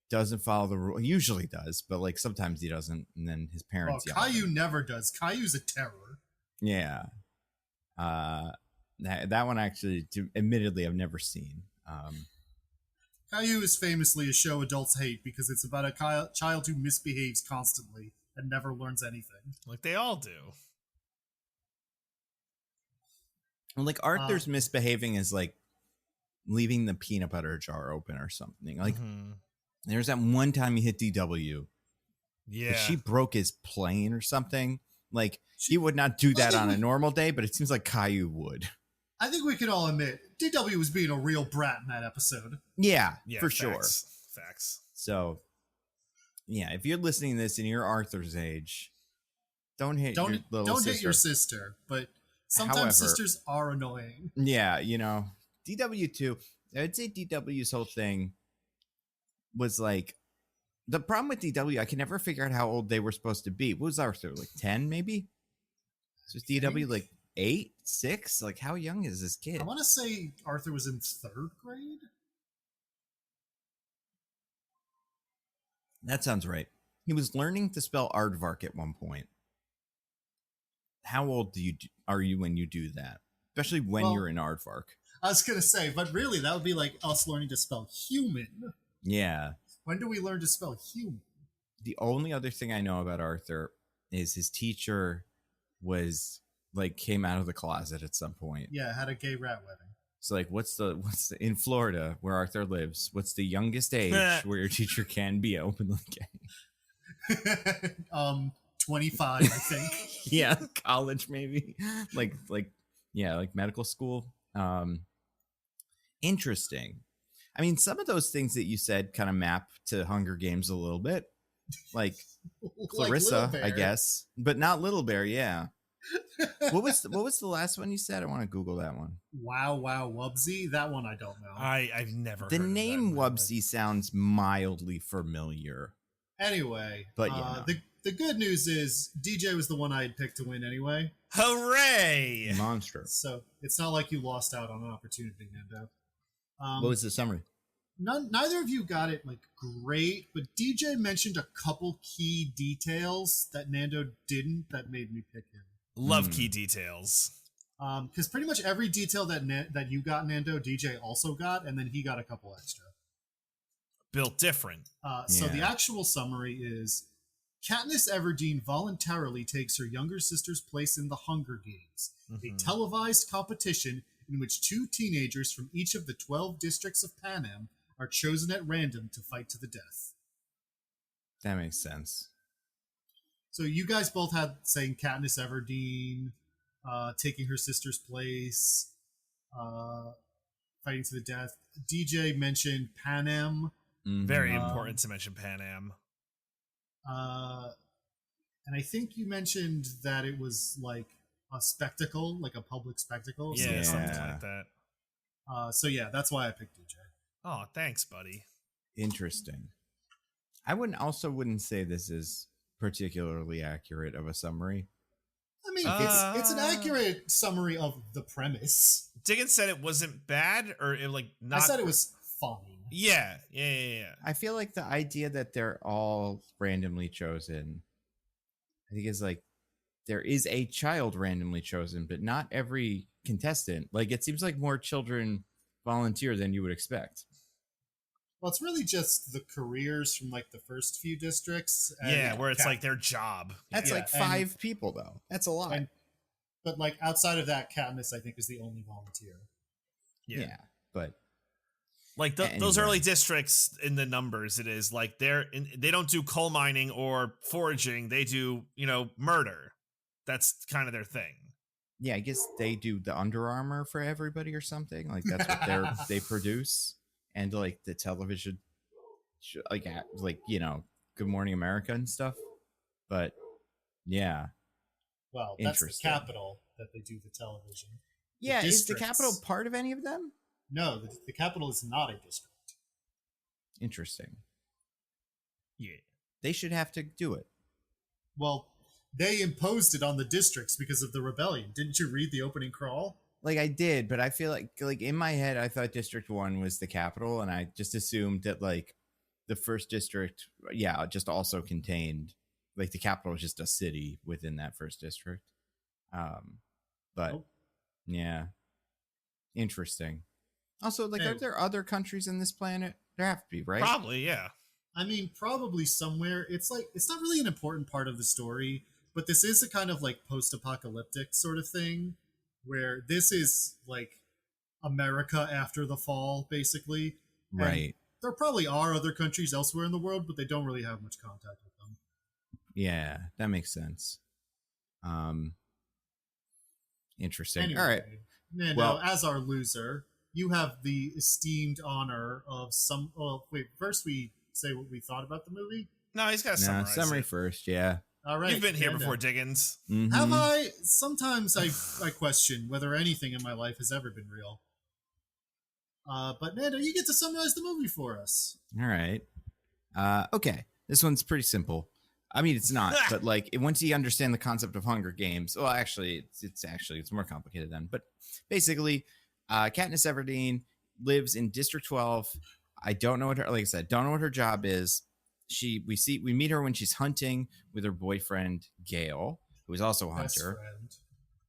doesn't follow the rule. He usually does, but like sometimes he doesn't, and then his parents. Oh, Caillou never does. Caillou's a terror. Yeah. That one actually, admittedly, I've never seen. Caillou is famously a show adults hate because it's about a child who misbehaves constantly and never learns anything. Like they all do. Well, like Arthur's misbehaving is like leaving the peanut butter jar open or something. Like there's that one time he hit DW. Yeah. She broke his plane or something. Like he would not do that on a normal day, but it seems like Caillou would. I think we can all admit DW was being a real brat in that episode. Yeah, for facts, sure. Facts. So, yeah, if you're listening to this and you're Arthur's age, don't hit your little sister. Don't hit your sister, but sometimes sisters are annoying. Yeah, DW2, I'd say DW's whole thing was like, the problem with DW, I can never figure out how old they were supposed to be. What was Arthur, like 10 maybe? So DW like 8, 6? Like how young is this kid? I want to say Arthur was in 3rd grade. That sounds right. He was learning to spell aardvark at one point. How old are you when you do that? Especially when you're in aardvark. I was going to say, but really that would be like us learning to spell human. Yeah. When do we learn to spell human? The only other thing I know about Arthur is his teacher was like came out of the closet at some point. Yeah, had a gay rat wedding. So like what's the in Florida where Arthur lives, what's the youngest age where your teacher can be openly gay? 25, I think. Yeah, college maybe. Like medical school. Interesting. I mean, some of those things that you said kind of map to Hunger Games a little bit. Like Clarissa, I guess. But not Little Bear, yeah. What was the last one you said? I want to Google that one. Wow Wow Wubsy? That one I don't know. I've never heard the name Wubsy sounds mildly familiar. Anyway, but the good news is DJ was the one I had picked to win anyway. Hooray! Monster. So it's not like you lost out on an opportunity, Nando. What was the summary? Neither of you got it like great, but DJ mentioned a couple key details that Nando didn't that made me pick him. Love key details. Because pretty much every detail that you got, Nando, DJ also got, and then he got a couple extra. Built different. So the actual summary is Katniss Everdeen voluntarily takes her younger sister's place in the Hunger Games, a televised competition in which 2 teenagers from each of the 12 districts of Panem are chosen at random to fight to the death. That makes sense. So you guys both had saying Katniss Everdeen, taking her sister's place, fighting to the death. DJ mentioned Panem. Very important to mention Panem. And I think you mentioned that it was like a spectacle, like a public spectacle. Yeah, something like that. So yeah, that's why I picked DJ. Oh, thanks, buddy. Interesting. I wouldn't say this is particularly accurate of a summary. I mean, it's an accurate summary of the premise. Diggins said it wasn't bad, or it not. I said it was fine. Yeah. I feel like the idea that they're all randomly chosen, I think is like there is a child randomly chosen, but not every contestant. Like it seems like more children volunteer than you would expect. Well, it's really just the careers from like the first few districts. Where it's like their job. That's like 5 people though. That's a lot. But like outside of that, Katniss I think is the only volunteer. Yeah, but like those early districts in the numbers, it is like they don't do coal mining or foraging. They do murder. That's kind of their thing. Yeah, I guess they do the Under Armour for everybody or something. Like that's what they produce. And like the television, like Good Morning America and stuff. But yeah, well, that's the Capitol that they do the television. Yeah, is the Capitol part of any of them? No, the Capitol is not a district. Interesting. Yeah, they should have to do it. Well, they imposed it on the districts because of the rebellion. Didn't you read the opening crawl? Like I did, but I feel like in my head, I thought District 1 was the capital, and I just assumed that like the first district, just also contained like the capital was just a city within that first district. Yeah, interesting. Also, like, are there other countries in this planet? There have to be, right? Probably, yeah. I mean, probably somewhere. It's like it's not really an important part of the story, but this is a kind of like post-apocalyptic sort of thing. Where this is like America after the fall, basically. Right. And there probably are other countries elsewhere in the world, but they don't really have much contact with them. Yeah, that makes sense. Interesting. Anyway, all right. Now, as our loser, you have the esteemed honor of some. Oh, wait. First, we say what we thought about the movie. No, he's got to summary first. Yeah. All right. You've been here before, Diggins. Mm-hmm. Have I? Sometimes I question whether anything in my life has ever been real. But Nando, you get to summarize the movie for us. All right. Okay. This one's pretty simple. I mean, it's not, but like once you understand the concept of Hunger Games, well, actually, it's more complicated then. But basically, Katniss Everdeen lives in District 12. I don't know what her, like I said, don't know what her job is. We meet her when she's hunting with her boyfriend Gale, who is also a hunter.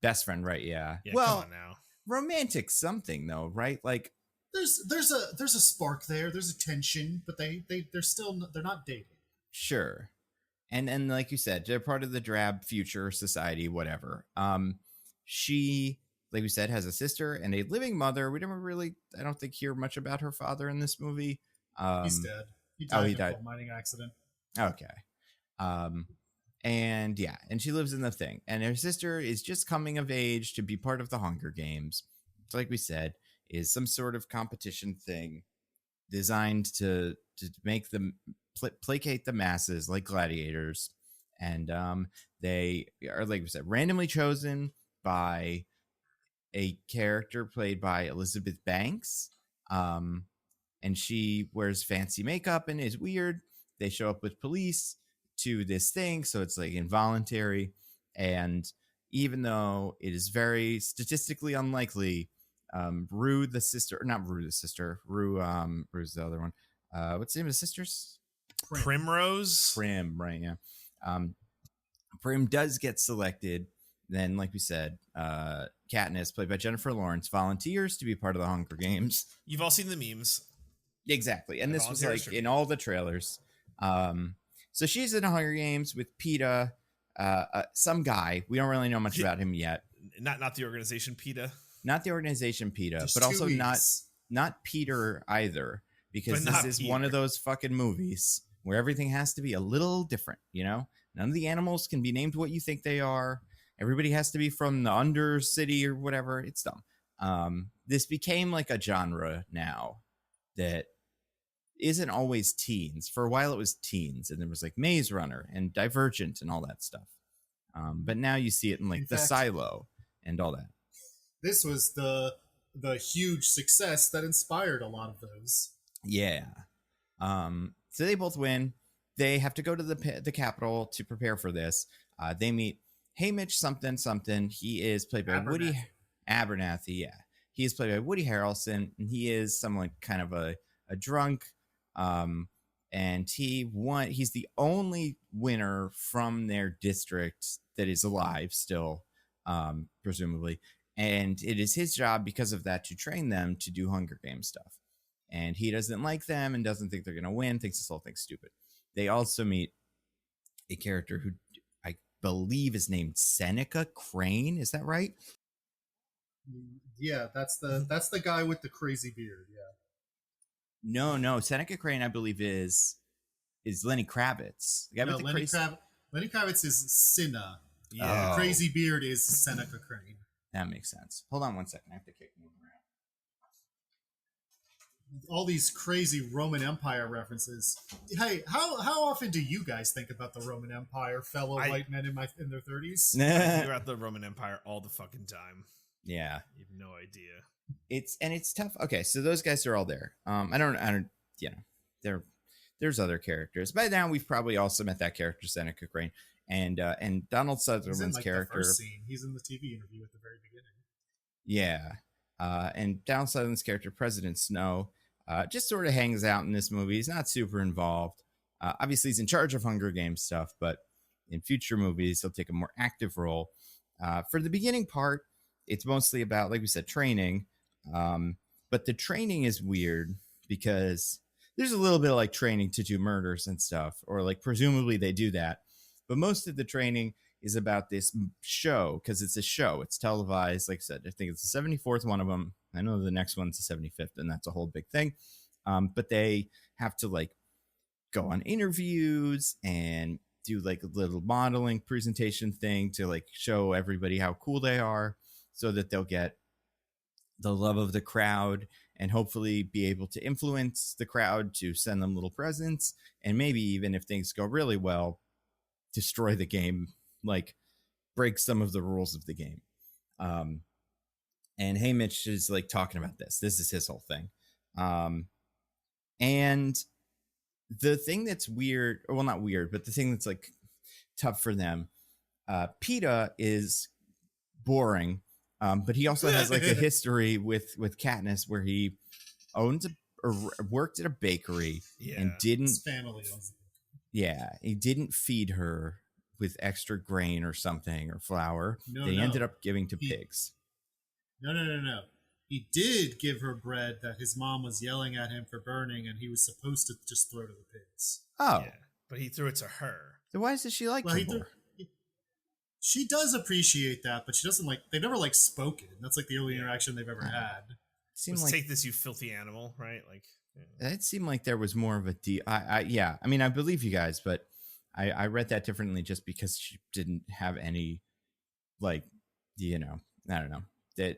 Best friend, right? Yeah. Well, come on now. Romantic something though, right? Like there's a spark there. There's a tension, but they're not dating. Sure. And like you said, they're part of the drab future society, whatever. She, like we said, has a sister and a living mother. We never really, I don't think, hear much about her father in this movie. He's dead. He died in a coal mining accident. Okay. And she lives in the thing. And her sister is just coming of age to be part of the Hunger Games. So like we said, is some sort of competition thing designed to make them placate the masses like gladiators. And they are, like we said, randomly chosen by a character played by Elizabeth Banks. And she wears fancy makeup and is weird. They show up with police to this thing, so it's like involuntary. And even though it is very statistically unlikely, Rue's the other one. What's the name of the sisters? Primrose? Prim, right, yeah. Prim does get selected. Then, like we said, Katniss, played by Jennifer Lawrence, volunteers to be part of the Hunger Games. You've all seen the memes. Exactly. And this was like in all the trailers. So she's in Hunger Games with PETA, some guy. We don't really know much about him yet. Not the organization PETA. Not the organization PETA, Just but also weeks. not Peter either, because this is one of those fucking movies where everything has to be a little different, you know? None of the animals can be named what you think they are. Everybody has to be from the Undercity or whatever. It's dumb. This became like a genre now that isn't always teens. For a while it was teens, and there was like Maze Runner and Divergent and all that stuff. But now you see it in like The Silo and all that. This was the huge success that inspired a lot of those. Yeah. So they both win. They have to go to the Capitol to prepare for this. They meet Haymitch something. He is played by Woody Abernathy. Yeah. He is played by Woody Harrelson, and he is someone kind of a drunk. And he's the only winner from their district that is alive still, presumably. And it is his job because of that to train them to do Hunger Games stuff. And he doesn't like them and doesn't think they're going to win, thinks this whole thing's stupid. They also meet a character who I believe is named Seneca Crane. Is that right? Yeah, that's the guy with the crazy beard. Yeah. No. Seneca Crane, I believe, is Lenny Kravitz. The guy with the Lenny Kravitz is Cinna. Yeah. The crazy beard is Seneca Crane. That makes sense. Hold on one second. I have to kick him around. All these crazy Roman Empire references. Hey, how often do you guys think about the Roman Empire, fellow white men in their 30s? I think about the Roman Empire all the fucking time. Yeah. You have no idea. It's tough. Okay, so those guys are all there. I don't you know, there's other characters. By now we've probably also met that character, Seneca Crane. And Donald Sutherland's character. The first scene. He's in the TV interview at the very beginning. Yeah. And Donald Sutherland's character, President Snow, just sort of hangs out in this movie. He's not super involved. Obviously, he's in charge of Hunger Games stuff, but in future movies, he'll take a more active role. For the beginning part, it's mostly about, like we said, training. But the training is weird because there's a little bit of like training to do murders and stuff, or like presumably they do that. But most of the training is about this show because it's a show. It's televised. Like I said, I think it's the 74th one of them. I know the next one's the 75th, and that's a whole big thing. But they have to like go on interviews and do like a little modeling presentation thing to like show everybody how cool they are so that they'll get the love of the crowd and hopefully be able to influence the crowd to send them little presents. And maybe even if things go really well, destroy the game, like break some of the rules of the game. And Haymitch is like talking about this. This is his whole thing. And the thing that's weird, or well, not weird, but the thing that's like tough for them, PETA is boring. But he also has like a history with Katniss where he owns or worked at a bakery and didn't. His family owns it. Yeah, he didn't feed her with extra grain or something or flour. They ended up giving to pigs. No. He did give her bread that his mom was yelling at him for burning, and he was supposed to just throw to the pigs. Oh. Yeah, but he threw it to her. So why does she like him more? She does appreciate that, but she doesn't like. They never like spoken. That's like the only interaction they've ever had. Seems like, take this, you filthy animal, right? Like it seemed like there was more of a yeah. I mean, I believe you guys, but I read that differently just because she didn't have any, like, you know, I don't know.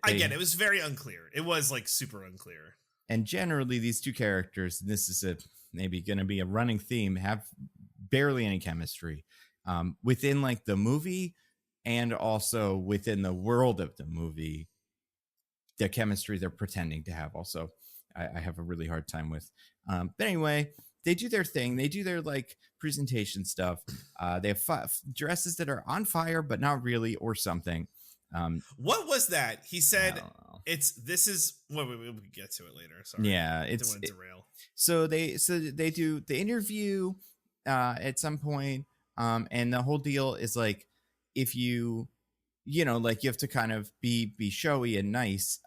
Again, it was very unclear. It was like super unclear. And generally, these two characters, this is maybe going to be a running theme, have barely any chemistry within like the movie and also within the world of the movie. The chemistry they're pretending to have also, I have a really hard time with. But anyway, they do their thing. They do their like presentation stuff. They have dresses that are on fire, but not really, or something. What was that? He said we'll get to it later. Sorry. Yeah, I don't want to derail. So they do the interview at some point, and the whole deal is like, if you know, like you have to kind of be showy and nice.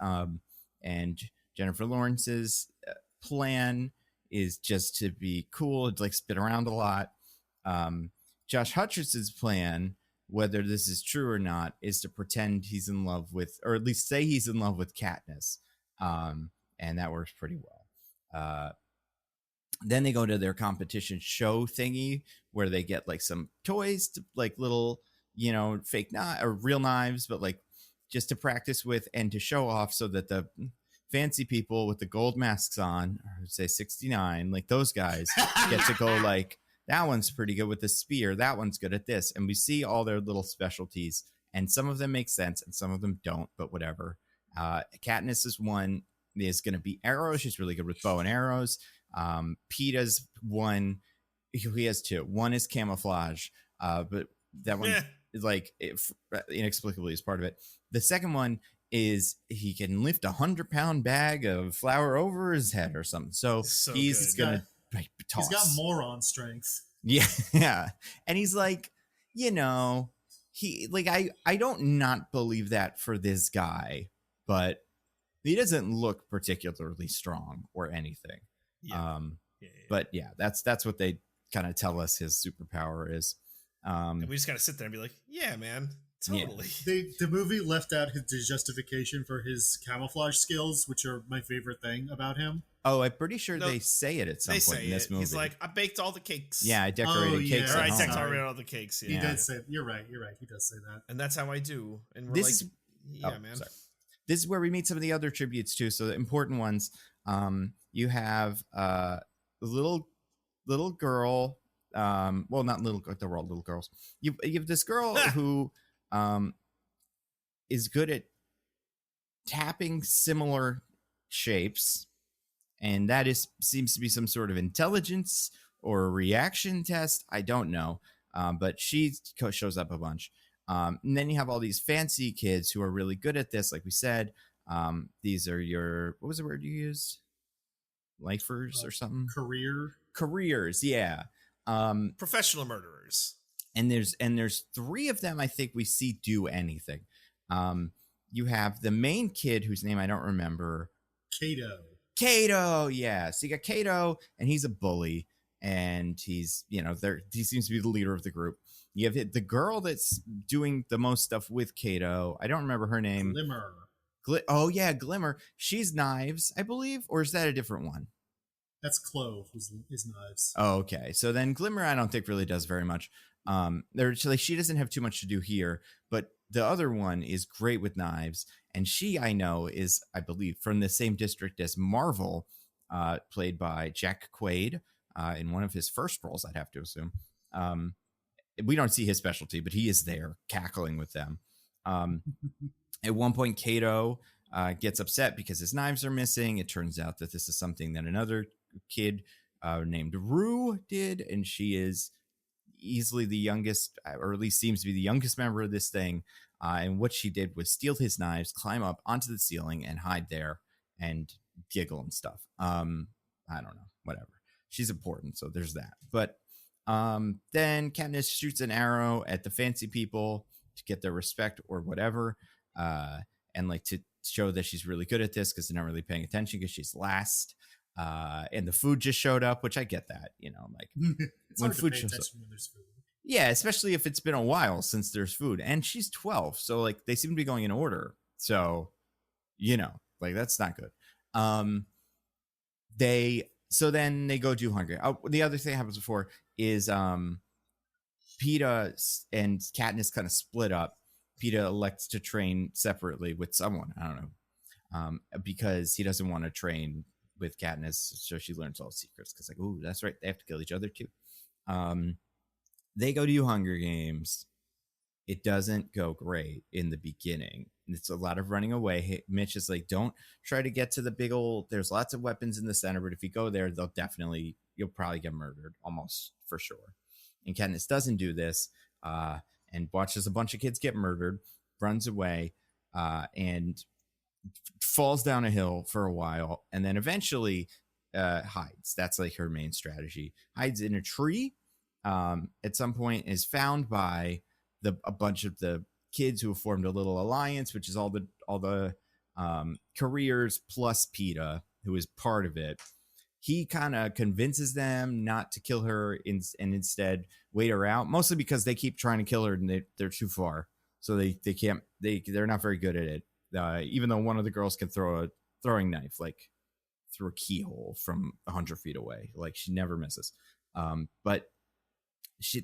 And Jennifer Lawrence's plan is just to be cool, to like spit around a lot. Josh Hutcherson's plan, whether this is true or not, is to pretend he's in love with, or at least say he's in love with Katniss. And that works pretty well. Then they go to their competition show thingy where they get like some toys, to, like little, fake or real knives, but like just to practice with and to show off so that the fancy people with the gold masks on, or say 69, like those guys get to go like, that one's pretty good with the spear. That one's good at this. And we see all their little specialties, and some of them make sense and some of them don't, but whatever. Katniss's one is going to be arrows. She's really good with bow and arrows. Peeta's one, he has two. One is camouflage, but that one is like inexplicably is part of it. The second one is he can lift 100-pound bag of flour over his head or something. So he's going to toss. He's got moron strength. Yeah. And he's like, he like, I don't not believe that for this guy, but he doesn't look particularly strong or anything. Yeah. But yeah, that's what they kind of tell us his superpower is. And we just gotta sit there and be like, yeah, man, totally. Yeah. The movie left out his justification for his camouflage skills, which are my favorite thing about him. Oh, I'm pretty sure they say it at some point in this movie. He's like, I baked all the cakes. Yeah, I decorated cakes. Or I decorated all the cakes. Yeah. He did say, you're right. He does say that. And that's how I do. And we're man. Sorry. This is where we meet some of the other tributes too. So the important ones, you have the little girl. Well, not little. They're all little girls. You have this girl who is good at tapping similar shapes, and that seems to be some sort of intelligence or a reaction test. I don't know, but she shows up a bunch. And then you have all these fancy kids who are really good at this. Like we said, these are your, what was the word you used? Lifers or something? Careers. Yeah. Professional murderers. And there's three of them I think we see do anything. You have the main kid whose name I don't remember. Cato, yeah. So you got Cato, and he's a bully, and he's, he seems to be the leader of the group. You have the girl that's doing the most stuff with Cato. I don't remember her name. Glimmer. Glimmer. She's knives, I believe, or is that a different one? That's Clove, who's his knives. Oh, okay. So then Glimmer, I don't think really does very much. She doesn't have too much to do here, but the other one is great with knives, and she, I know, is, I believe, from the same district as Marvel, played by Jack Quaid in one of his first roles, I'd have to assume. We don't see his specialty, but he is there cackling with them. At one point, Cato gets upset because his knives are missing. It turns out that this is something that another kid named Rue did, and she is easily the youngest, or at least seems to be the youngest member of this thing. And what she did was steal his knives, climb up onto the ceiling, and hide there and giggle and stuff. I don't know, whatever. She's important, so there's that. But then Katniss shoots an arrow at the fancy people to get their respect or whatever, and like to show that she's really good at this because they're not really paying attention because she's last. And the food just showed up, which I get that, like it's when food shows up. When there's food. Yeah, especially if it's been a while since there's food, and she's 12, so like they seem to be going in order. So, like that's not good. So then they go do Hunger. Oh, the other thing that happens before is Peeta and Katniss kind of split up. Peeta elects to train separately with someone. I don't know, because he doesn't want to train with Katniss, so she learns all the secrets. Because like, ooh, that's right, they have to kill each other too. They go to Hunger Games. It doesn't go great in the beginning. It's a lot of running away. Mitch is like, don't try to get to the big old, there's lots of weapons in the center, but if you go there, you'll probably get murdered almost for sure. And Katniss doesn't do this, and watches a bunch of kids get murdered, runs away, and falls down a hill for a while, and then eventually hides. That's like her main strategy. Hides in a tree. At some point is found by a bunch of the kids who have formed a little alliance, which is all the careers plus Peeta, who is part of it. he kind of convinces them not to kill her and instead wait her out, mostly because they keep trying to kill her and they're too far. So they're not very good at it. Even though one of the girls can throw a throwing knife, like through a keyhole from 100 feet away. Like she never misses. But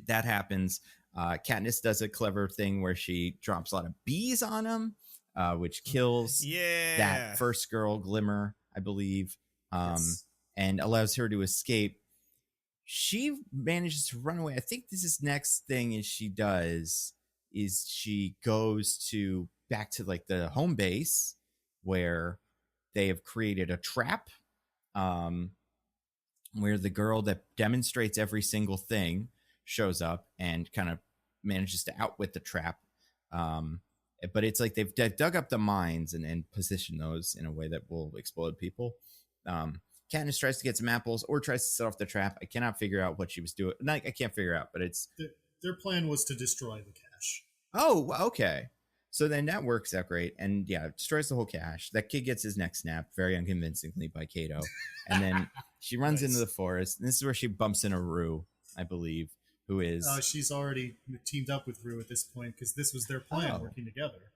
that happens. Katniss does a clever thing where she drops a lot of bees on him, which kills that first girl, Glimmer, I believe, and allows her to escape. She manages to run away. I think this is next thing she does is she goes back to like the home base where they have created a trap, where the girl that demonstrates every single thing shows up and kind of manages to outwit the trap. But it's like they've dug up the mines and positioned those in a way that will explode people. Katniss tries to get some apples or tries to set off the trap. I cannot figure out what she was doing. I can't figure out, but it's... Their plan was to destroy the cache. Oh, okay. So then that works out great. And yeah, it destroys the whole cache. That kid gets his neck snapped very unconvincingly by Cato. And then she runs into the forest. And this is where she bumps into Rue, I believe, who is... she's already teamed up with Rue at this point because this was their plan, working together.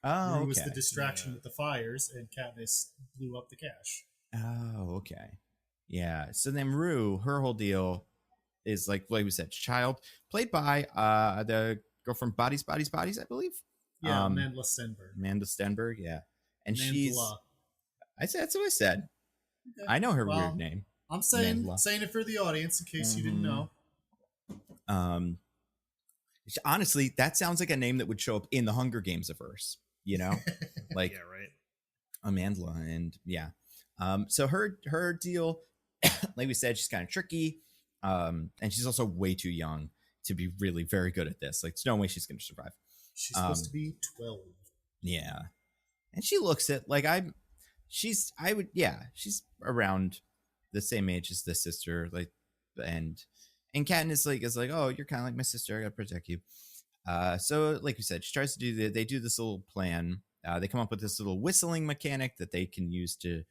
Oh, Rue was the distraction with the fires, and Katniss blew up the cache. Oh, okay. Yeah. So then Rue, her whole deal is like we said, child, played by the girl from Bodies, I believe. Yeah, Amanda Stenberg. Amanda Stenberg, yeah. And Mandela. she's... that's what I said. Okay. I know her weird name. I'm saying it for the audience in case you didn't know. Honestly, that sounds like a name that would show up in the Hunger Games verse, you know? Like, yeah, right. Amandla, and yeah. So her deal, like we said, she's kind of tricky. And she's also way too young to be really very good at this. Like, there's no way she's going to survive. She's supposed to be 12. Yeah. And she looks it like she's around the same age as the sister. Like, and Katniss is like, oh, you're kind of like my sister. I got to protect you. So like you said, she tries to they do this little plan. They come up with this little whistling mechanic that they can use to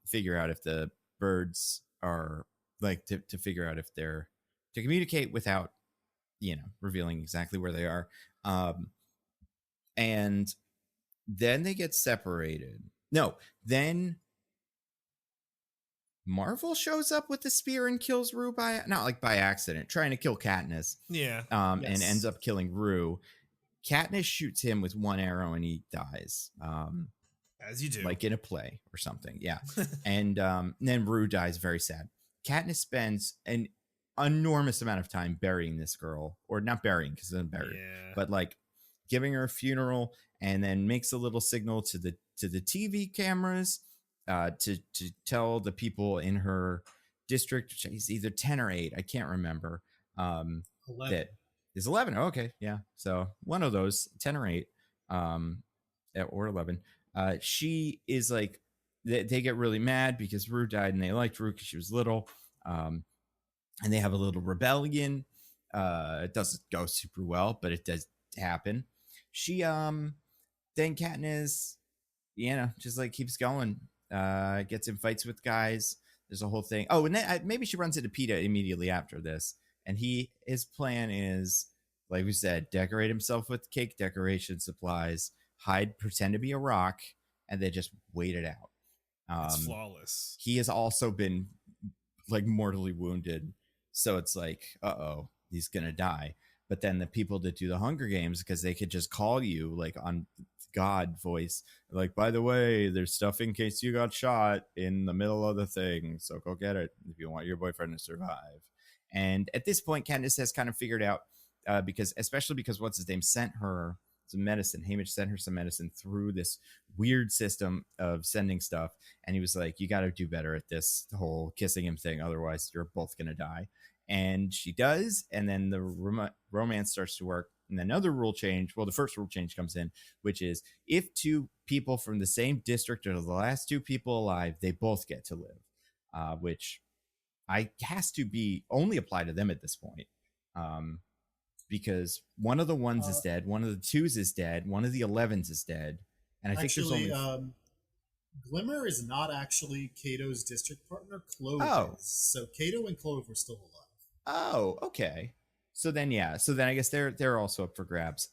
figure out if the birds are like to figure out if they're to communicate without, revealing exactly where they are. And then they get separated. No, then Marvel shows up with the spear and kills Rue not like by accident, trying to kill Katniss. Yeah. And ends up killing Rue. Katniss shoots him with one arrow and he dies. As you do. Like in a play or something. Yeah. And then Rue dies very sad. Katniss spends an enormous amount of time burying this girl, or not burying because it's unburied, but like giving her a funeral, and then makes a little signal to the TV cameras to tell the people in her district, which is either 10 or 8, I can't remember. 11. That is 11. Oh, okay, yeah. So one of those, 10 or 8, or 11. She is like, they get really mad because Rue died, and they liked Rue because she was little. And they have a little rebellion. It doesn't go super well, but it does happen. She then Katniss, just like keeps going. Gets in fights with guys. There's a whole thing. Oh, and then maybe she runs into Peeta immediately after this, and his plan is, like we said, decorate himself with cake decoration supplies, pretend to be a rock, and then just wait it out. It's flawless. He has also been like mortally wounded, so it's like, uh-oh, he's gonna die. But then the people that do the Hunger Games, because they could just call you like on God voice, like, by the way, there's stuff in case you got shot in the middle of the thing, so go get it if you want your boyfriend to survive. And at this point, Candace has kind of figured out, especially because what's his name sent her some medicine. Haymitch sent her some medicine through this weird system of sending stuff, and he was like, you got to do better at this whole kissing him thing, otherwise you're both gonna die. And she does, and then the romance starts to work. And another rule change, the first rule change comes in, which is if 2 people from the same district are the last 2 people alive, they both get to live, which has to be only applied to them at this point, because one of the ones is dead, one of the 2s is dead, one of the 11s is dead, and I think there's only... Glimmer is not actually Cato's district partner. partner Clove is. So Kato and Clove were still alive. Oh, okay. So then I guess they're also up for grabs.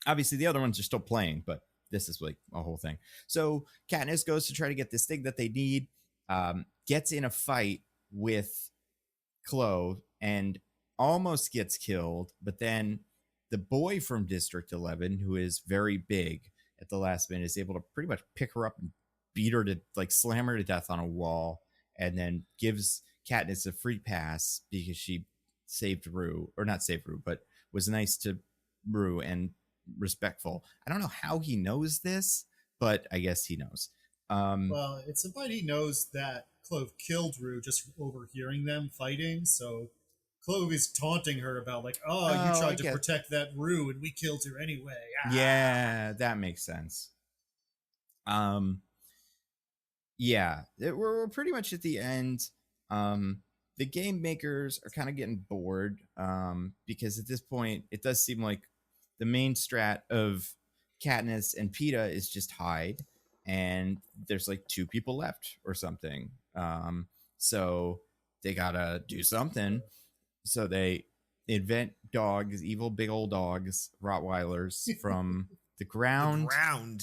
Obviously the other ones are still playing, but this is like a whole thing. So Katniss goes to try to get this thing that they need, gets in a fight with Clove and almost gets killed, but then the boy from District 11, who is very big, at the last minute is able to pretty much pick her up and beat her to, like, slam her to death on a wall, and then gives Katniss a free pass because she saved Rue, or not saved Rue, but was nice to Rue and respectful. I don't know how he knows this, but I guess he knows. Well, it's implied he knows that Clove killed Rue just overhearing them fighting, so Clove is taunting her about, like, you tried to protect that Rue and we killed her anyway. Yeah, that makes sense. Yeah, we're pretty much at the end. The game makers are kind of getting bored, because at this point it does seem like the main strat of Katniss and Peeta is just hide, and there's like 2 people left or something. So they gotta do something. So they invent dogs, evil big old dogs, Rottweilers from the ground.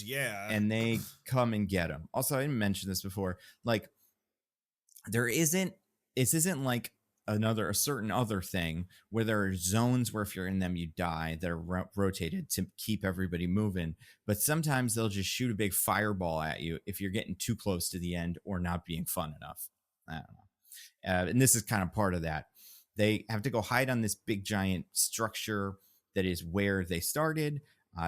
Yeah. And they come and get them. Also, I didn't mention this before. Like, this isn't like a certain other thing where there are zones where if you're in them, you die. They're rotated to keep everybody moving. But sometimes they'll just shoot a big fireball at you if you're getting too close to the end or not being fun enough. I don't know. And this is kind of part of that. They have to go hide on this big giant structure that is where they started.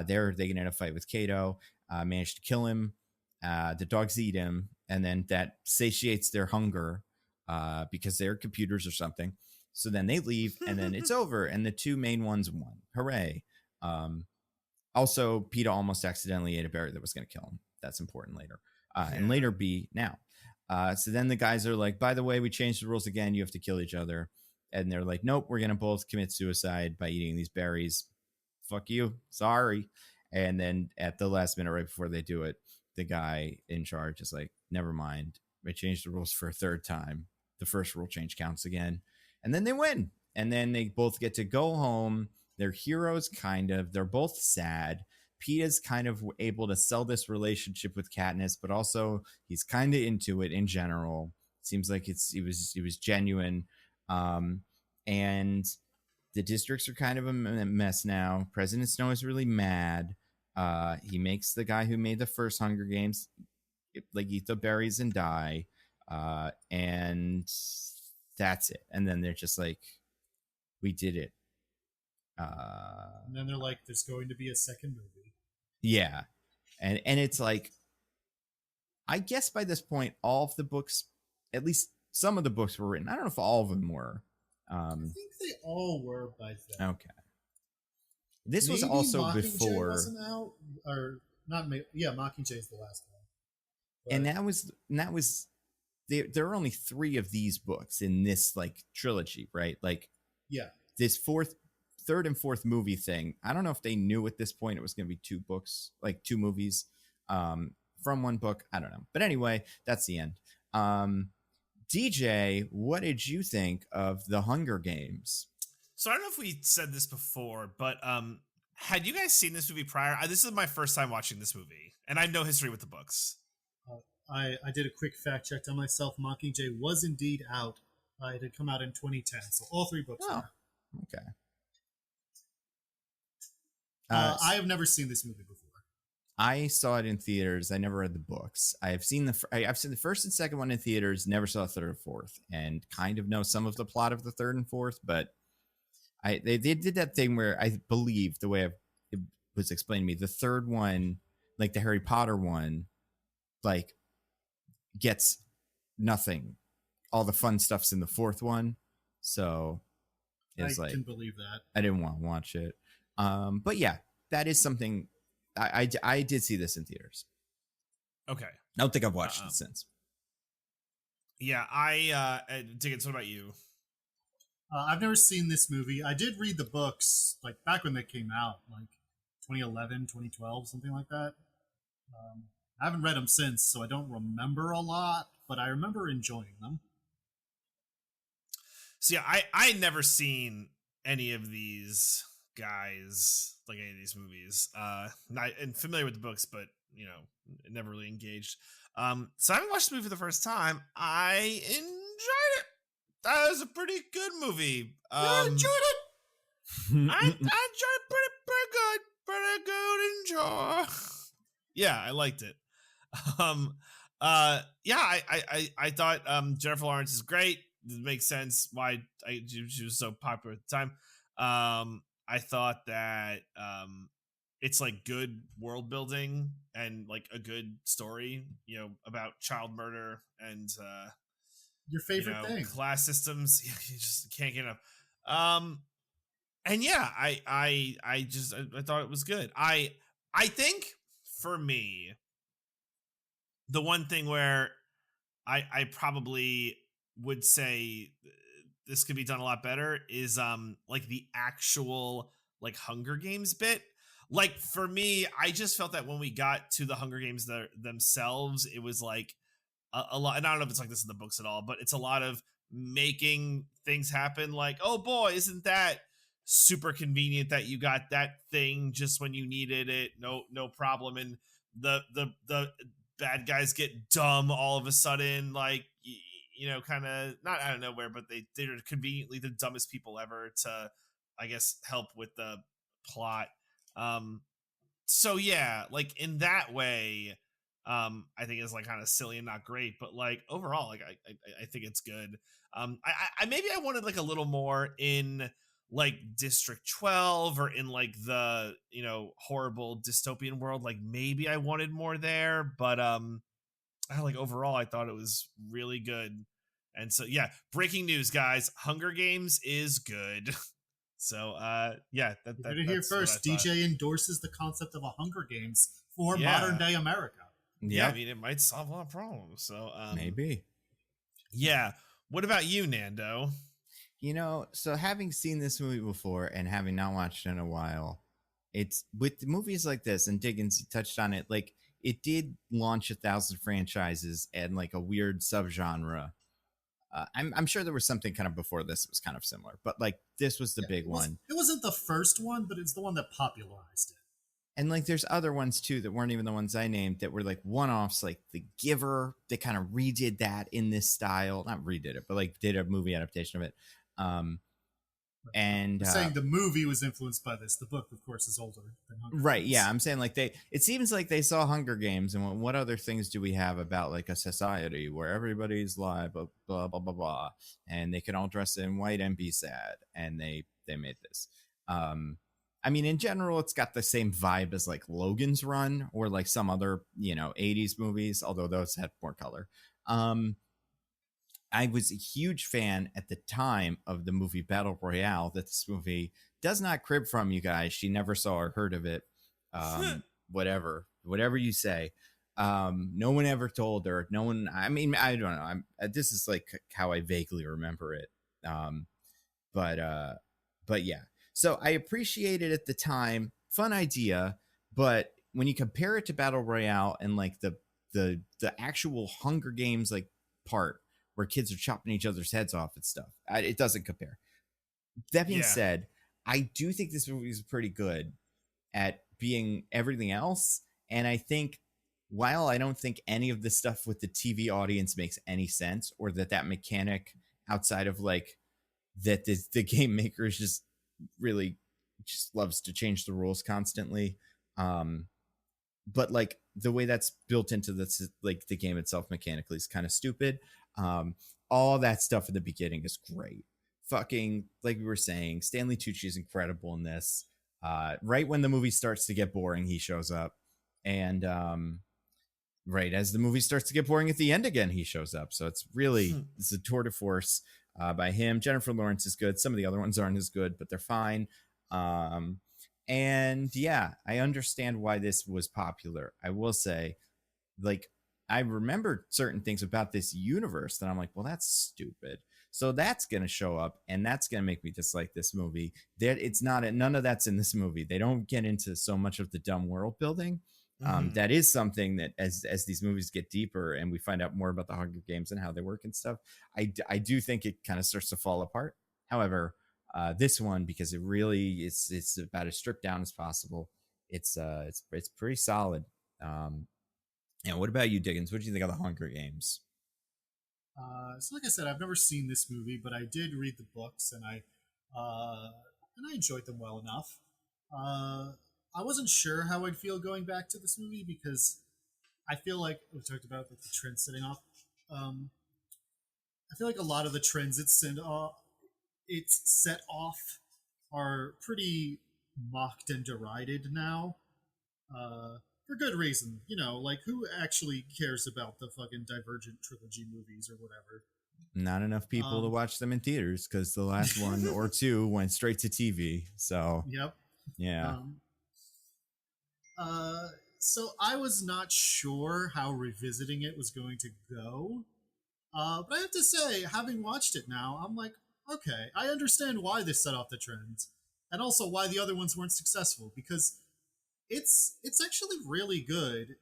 There they get in a fight with Kato, manage to kill him. The dogs eat him, and then that satiates their hunger because they're computers or something. So then they leave, and then it's over, and the 2 main ones won. Hooray. Also, Peeta almost accidentally ate a berry that was going to kill him. That's important later. And later be now. So then the guys are like, by the way, we changed the rules again. You have to kill each other. And they're like, nope, we're going to both commit suicide by eating these berries. Fuck you. Sorry. And then at the last minute, right before they do it, the guy in charge is like, never mind. I changed the rules for a 3rd time. The first rule change counts again. And then they win. And then they both get to go home. They're heroes, kind of. They're both sad. Peeta's kind of able to sell this relationship with Katniss, but also he's kind of into it in general. Seems like it was genuine. And the districts are kind of a mess now. President Snow is really mad. He makes the guy who made the first Hunger Games like eat the berries and die. And that's it. And then they're just like, we did it. And then they're like, there's going to be a second movie. Yeah. And it's like, I guess by this point, all of the books, at least some of the books were written. I don't know if all of them were. I think they all were by then. Okay. This Maybe was also Mockingjay before. Wasn't out, or not? Yeah, Mockingjay is the last one. But And that was there are only 3 of these books in this like trilogy, right? Like, yeah, this 3rd and 4th movie thing. I don't know if they knew at this point it was going to be 2 books, like 2 movies from 1 book. I don't know. But anyway, that's the end. DJ, what did you think of the Hunger Games? So I don't know if we said this before, but had you guys seen this movie prior? This is my first time watching this movie, and I have no history with the books. I did a quick fact check on myself. Mockingjay was indeed out. It had come out in 2010, so all 3 books were out. Okay. I have never seen this movie before. I saw it in theaters. I never read the books. I've seen the first and second one in theaters. Never saw the 3rd or 4th, and kind of know some of the plot of the 3rd and 4th. But they did that thing where I believe the way it was explained to me, the 3rd one, like the Harry Potter one, like gets nothing. All the fun stuff's in the 4th one. So it's I like, can believe that. I didn't want to watch it. But yeah, that is something. I did see this in theaters. Okay. I don't think I've watched it since. Yeah, Diggins, what about you? I've never seen this movie. I did read the books, like, back when they came out, like 2011, 2012, something like that. I haven't read them since, so I don't remember a lot, but I remember enjoying them. So yeah, I never seen any of these guys, like any of these movies. Not and familiar with the books, but never really engaged. So I haven't watched the movie for the first time. I enjoyed it. That was a pretty good movie. I enjoyed it. I enjoyed it pretty good. Enjoy. Yeah, I liked it. I thought Jennifer Lawrence is great. It makes sense why she was so popular at the time. I thought that it's like good world building and like a good story, about child murder and your favorite thing, class systems. You just can't get enough. And yeah, I thought it was good. I think for me, the one thing where I probably would say this could be done a lot better is like the actual like Hunger Games bit. Like for me, I just felt that when we got to the Hunger Games themselves, it was like a lot. And I don't know if it's like this in the books at all, but it's a lot of making things happen. Like, oh boy, isn't that super convenient that you got that thing just when you needed it? No problem. And the bad guys get dumb all of a sudden, like, kind of not out of nowhere, but they're conveniently the dumbest people ever to, I guess, help with the plot. So yeah, like in that way, I think it's like kind of silly and not great, but like overall, like I think it's good. I maybe I wanted like a little more in like District 12 or in like the horrible dystopian world. Like maybe I wanted more there, but like overall I thought it was really good. And so yeah, breaking news, guys, Hunger Games is good. So yeah, you heard it here first. DJ endorses the concept of a Hunger Games for modern day America. Yeah, I mean it might solve a lot of problems. So maybe. Yeah. What about you, Nando? So having seen this movie before and having not watched it in a while, it's with movies like this, and Diggins, you touched on it, like it did launch 1,000 franchises and like a weird subgenre. I'm sure there was something kind of before this that was kind of similar, but like this was the big one. It wasn't the first one, but it's the one that popularized it. And like there's other ones too that weren't even the ones I named that were like one-offs, like The Giver. They kind of redid that in this style. Not redid it, but like did a movie adaptation of it. And saying the movie was influenced by this. The book, of course, is older than Hunger Games. Right. Yeah, I'm saying like it seems like they saw Hunger Games and what other things do we have about like a society where everybody's live, blah blah blah blah blah, and they can all dress in white and be sad, and they made this. I mean, in general, it's got the same vibe as like Logan's Run or like some other 80s movies, although those had more color. I was a huge fan at the time of the movie Battle Royale that this movie does not crib from, you guys. She never saw or heard of it. Whatever you say. No one ever told her. No one. I mean, I don't know. This is like how I vaguely remember it. But yeah. So I appreciate it at the time. Fun idea. But when you compare it to Battle Royale and like the actual Hunger Games like part, where kids are chopping each other's heads off and stuff, it doesn't compare. That being said, I do think this movie is pretty good at being everything else. And I think while I don't think any of the stuff with the TV audience makes any sense, or that mechanic outside of like that the game makers just really just loves to change the rules constantly. But like the way that's built into this, like the game itself mechanically is kind of stupid. All that stuff at the beginning is great. Fucking, like we were saying, Stanley Tucci is incredible in this. Right when the movie starts to get boring, he shows up. And right as the movie starts to get boring at the end again, he shows up. So it's really, it's a tour de force by him. Jennifer Lawrence is good. Some of the other ones aren't as good, but they're fine. And yeah, I understand why this was popular. I will say, like, I remember certain things about this universe that I'm like, well, that's stupid. So that's going to show up, and that's going to make me dislike this movie. That it's not, none of that's in this movie. They don't get into so much of the dumb world building. That is something that as these movies get deeper and we find out more about the Hunger Games and how they work and stuff, I do think it kind of starts to fall apart. However, this one, because it really it's about as stripped down as possible. It's pretty solid. And what about you, Diggins? What do you think of the Hunger Games? So like I said, I've never seen this movie, but I did read the books, and I enjoyed them well enough. I wasn't sure how I'd feel going back to this movie because I feel like we talked about the trends setting off. I feel like a lot of the trends it's set off are pretty mocked and derided now. For good reason, like who actually cares about the fucking Divergent trilogy movies or whatever? Not enough people to watch them in theaters because the last one or two went straight to TV. So yep, yeah. So I was not sure how revisiting it was going to go, but I have to say, having watched it now, I'm like, okay, I understand why this set off the trend, and also why the other ones weren't successful, because it's actually really good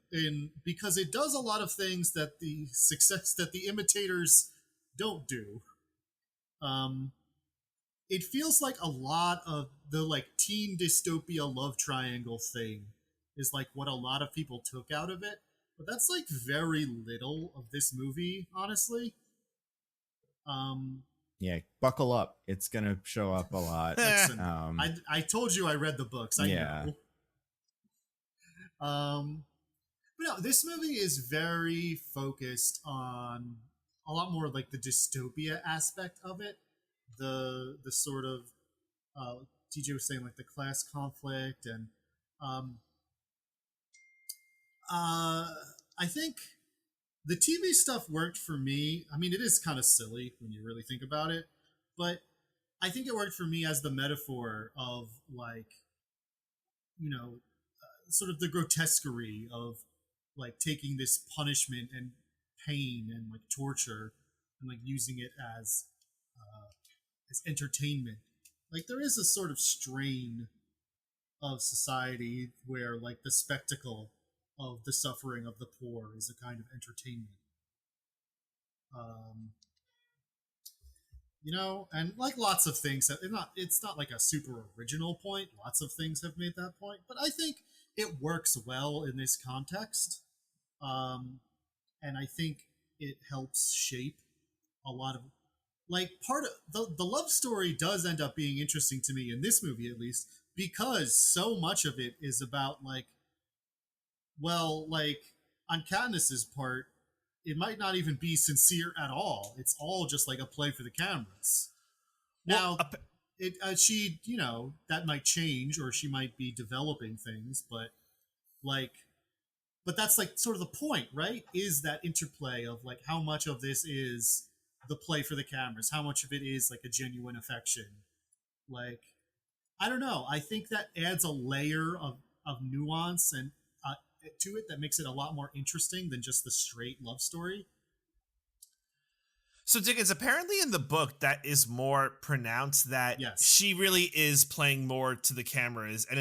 because it does a lot of things that the imitators don't do. It feels like a lot of the like teen dystopia love triangle thing is like what a lot of people took out of it, but that's like very little of this movie, honestly. Yeah, buckle up. It's gonna show up a lot. Listen, I told you I read the books. I know. But no, this movie is very focused on a lot more like the dystopia aspect of it. The sort of TJ was saying, like the class conflict, and I think the TV stuff worked for me. I mean, it is kind of silly when you really think about it, but I think it worked for me as the metaphor of like, sort of the grotesquerie of like taking this punishment and pain and like torture and like using it as entertainment. Like there is a sort of strain of society where like the spectacle of the suffering of the poor is a kind of entertainment. And like lots of things, it's not like a super original point. Lots of things have made that point, but I think it works well in this context. And I think it helps shape a lot of, like, part of the love story does end up being interesting to me in this movie, at least, because so much of it is about like, well, like on Katniss's part, it might not even be sincere at all. It's all just like a play for the cameras. Now, she, that might change, or she might be developing things, but that's like sort of the point, right? Is that interplay of like how much of this is the play for the cameras, how much of it is like a genuine affection. Like, I don't know. I think that adds a layer of nuance and to it that makes it a lot more interesting than just the straight love story. So Dickens, apparently in the book that is more pronounced, that she really is playing more to the cameras, and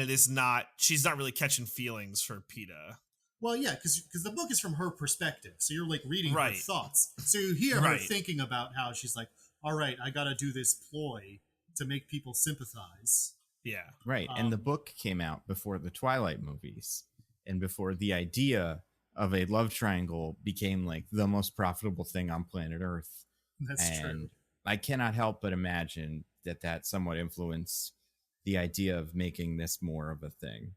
she's not really catching feelings for PETA. Well, yeah, because the book is from her perspective, so you're like reading her thoughts. So you hear her thinking about how she's like, all right, I gotta do this ploy to make people sympathize. Yeah. Right, and the book came out before the Twilight movies, and before the idea of a love triangle became like the most profitable thing on planet Earth. That's true. I cannot help but imagine that somewhat influenced the idea of making this more of a thing.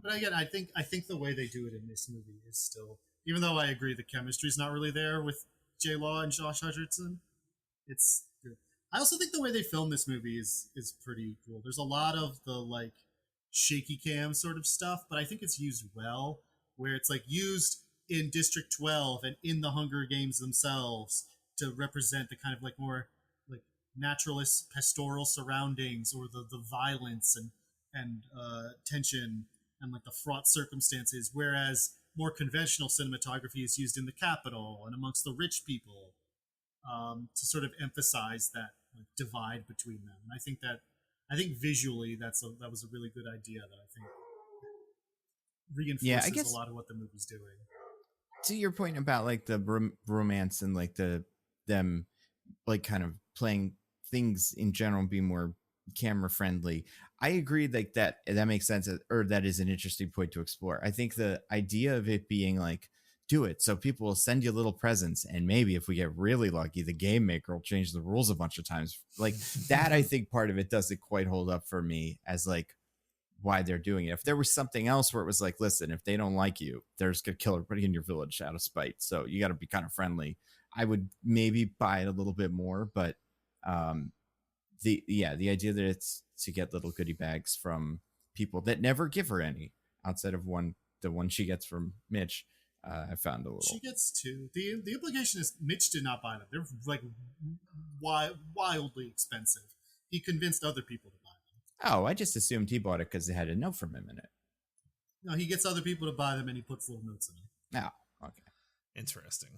But again, I think the way they do it in this movie is still, even though I agree the chemistry's not really there with J. Law and Josh Hutcherson, it's good. I also think the way they film this movie is pretty cool. There's a lot of the like shaky cam sort of stuff, but I think it's used well, where it's like used in District 12 and in the Hunger Games themselves to represent the kind of like more like naturalist pastoral surroundings, or the violence and tension and like the fraught circumstances, whereas more conventional cinematography is used in the capital and amongst the rich people, to sort of emphasize that like divide between them. And I think visually that was a really good idea that I think reinforces a lot of what the movie's doing. To your point about like the romance and like them like kind of playing things in general being more camera friendly, I agree like that makes sense, or that is an interesting point to explore. I think the idea of it being like, do it so people will send you little presents, and maybe if we get really lucky the game maker will change the rules a bunch of times, like that. I think part of it doesn't quite hold up for me as like why they're doing it. If there was something else where it was like, listen, if they don't like you, they're just gonna kill everybody in your village out of spite, so you got to be kind of friendly, I would maybe buy it a little bit more. But the idea that it's to get little goodie bags from people that never give her any outside of the one she gets from Mitch, I found a little. She gets two. The implication is Mitch did not buy them. They're like wildly expensive. He convinced other people to buy them. Oh, I just assumed he bought it because it had a note from him in it. No, he gets other people to buy them, and he puts little notes in them. Oh, okay. Interesting.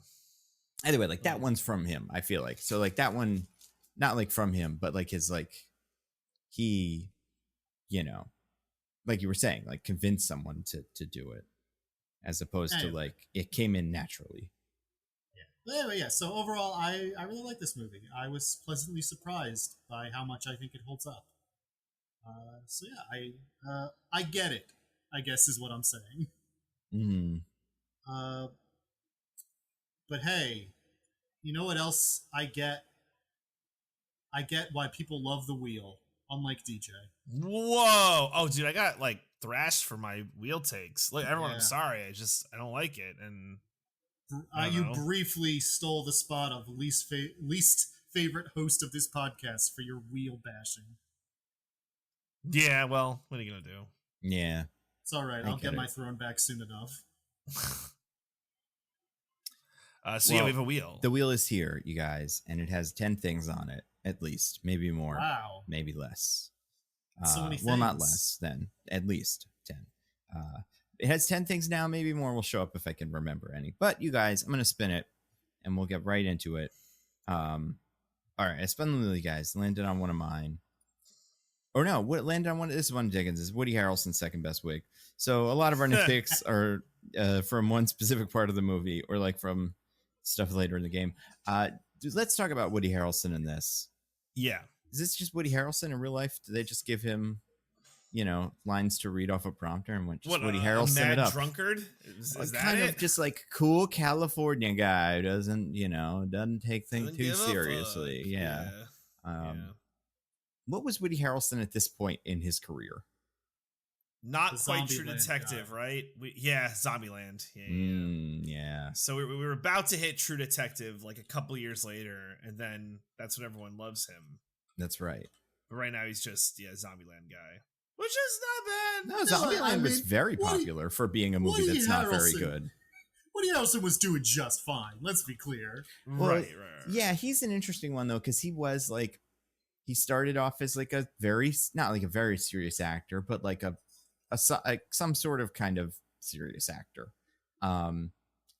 Either way, like that one's from him, I feel like. So like that one, not like from him, but like his like he, like you were saying, like convinced someone to do it, as opposed to like it came in naturally. Yeah. But anyway, yeah. So overall, I really like this movie. I was pleasantly surprised by how much I think it holds up. So yeah, I get it, I guess is what I'm saying. But hey, you know what else I get? I get why people love the wheel, unlike DJ. Whoa! Oh, dude, I got like thrashed for my wheel takes. Like everyone, I'm sorry. I don't like it, and you briefly stole the spot of least favorite host of this podcast for your wheel bashing. Yeah, well, what are you gonna do? Yeah, it's all right. I'll get my throne back soon enough. So yeah, we have a wheel. The wheel is here, you guys, and it has 10 things on it, at least, maybe more. Wow, maybe less. So many things. Well, not less than, at least 10. It has 10 things now, maybe more will show up if I can remember any. But you guys, I'm gonna spin it, and we'll get right into it. All right, I spun the wheel, you guys. Landed on one of mine. Or no, what landed on one? This is one of Diggins. Is Woody Harrelson's second best wig. So a lot of our nitpicks are from one specific part of the movie, or like from stuff later in the game. Let's talk about Woody Harrelson in this. Yeah, is this just Woody Harrelson in real life? Do they just give him, lines to read off a prompter and Woody Harrelson mad it up? Drunkard? Is that kind it? of just like cool California guy who doesn't take things too seriously. Yeah. What was Woody Harrelson at this point in his career? Not quite True Detective, right? Zombieland. Yeah. So we were about to hit True Detective like a couple years later, and then that's when everyone loves him. That's right. But right now he's just Zombieland guy, which is not bad. No, Zombieland was very popular for being a movie that's not very good. Woody Harrelson was doing just fine. Let's be clear. Right. Yeah, he's an interesting one though, because he was like, he started off as like a not like a very serious actor, but like some sort of kind of serious actor. And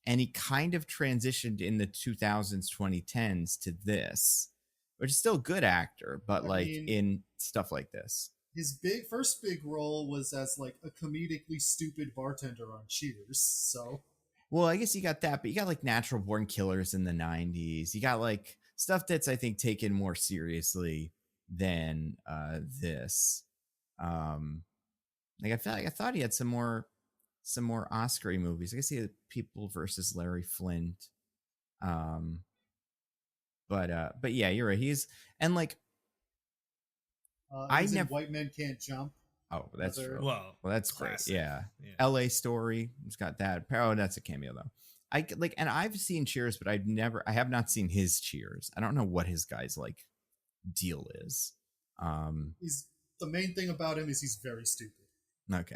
he kind of transitioned in the 2000s, 2010s to this, which is still a good actor, but in stuff like this. His first big role was as like a comedically stupid bartender on Cheers. So, well, I guess you got that, but you got like Natural Born Killers in the 90s. You got like stuff that's, I think, taken more seriously than this. I thought he had some more Oscar-y movies. I guess he had People versus Larry Flint. But yeah, you're right. He's and like I never White Men Can't Jump. Oh, that's true. Well, that's classic. Great. Yeah. L.A. Story. It's got that. Oh, that's a cameo though. And I've seen Cheers, but I have not seen his Cheers. I don't know what his guy's like deal is. The main thing about him is he's very stupid. Okay.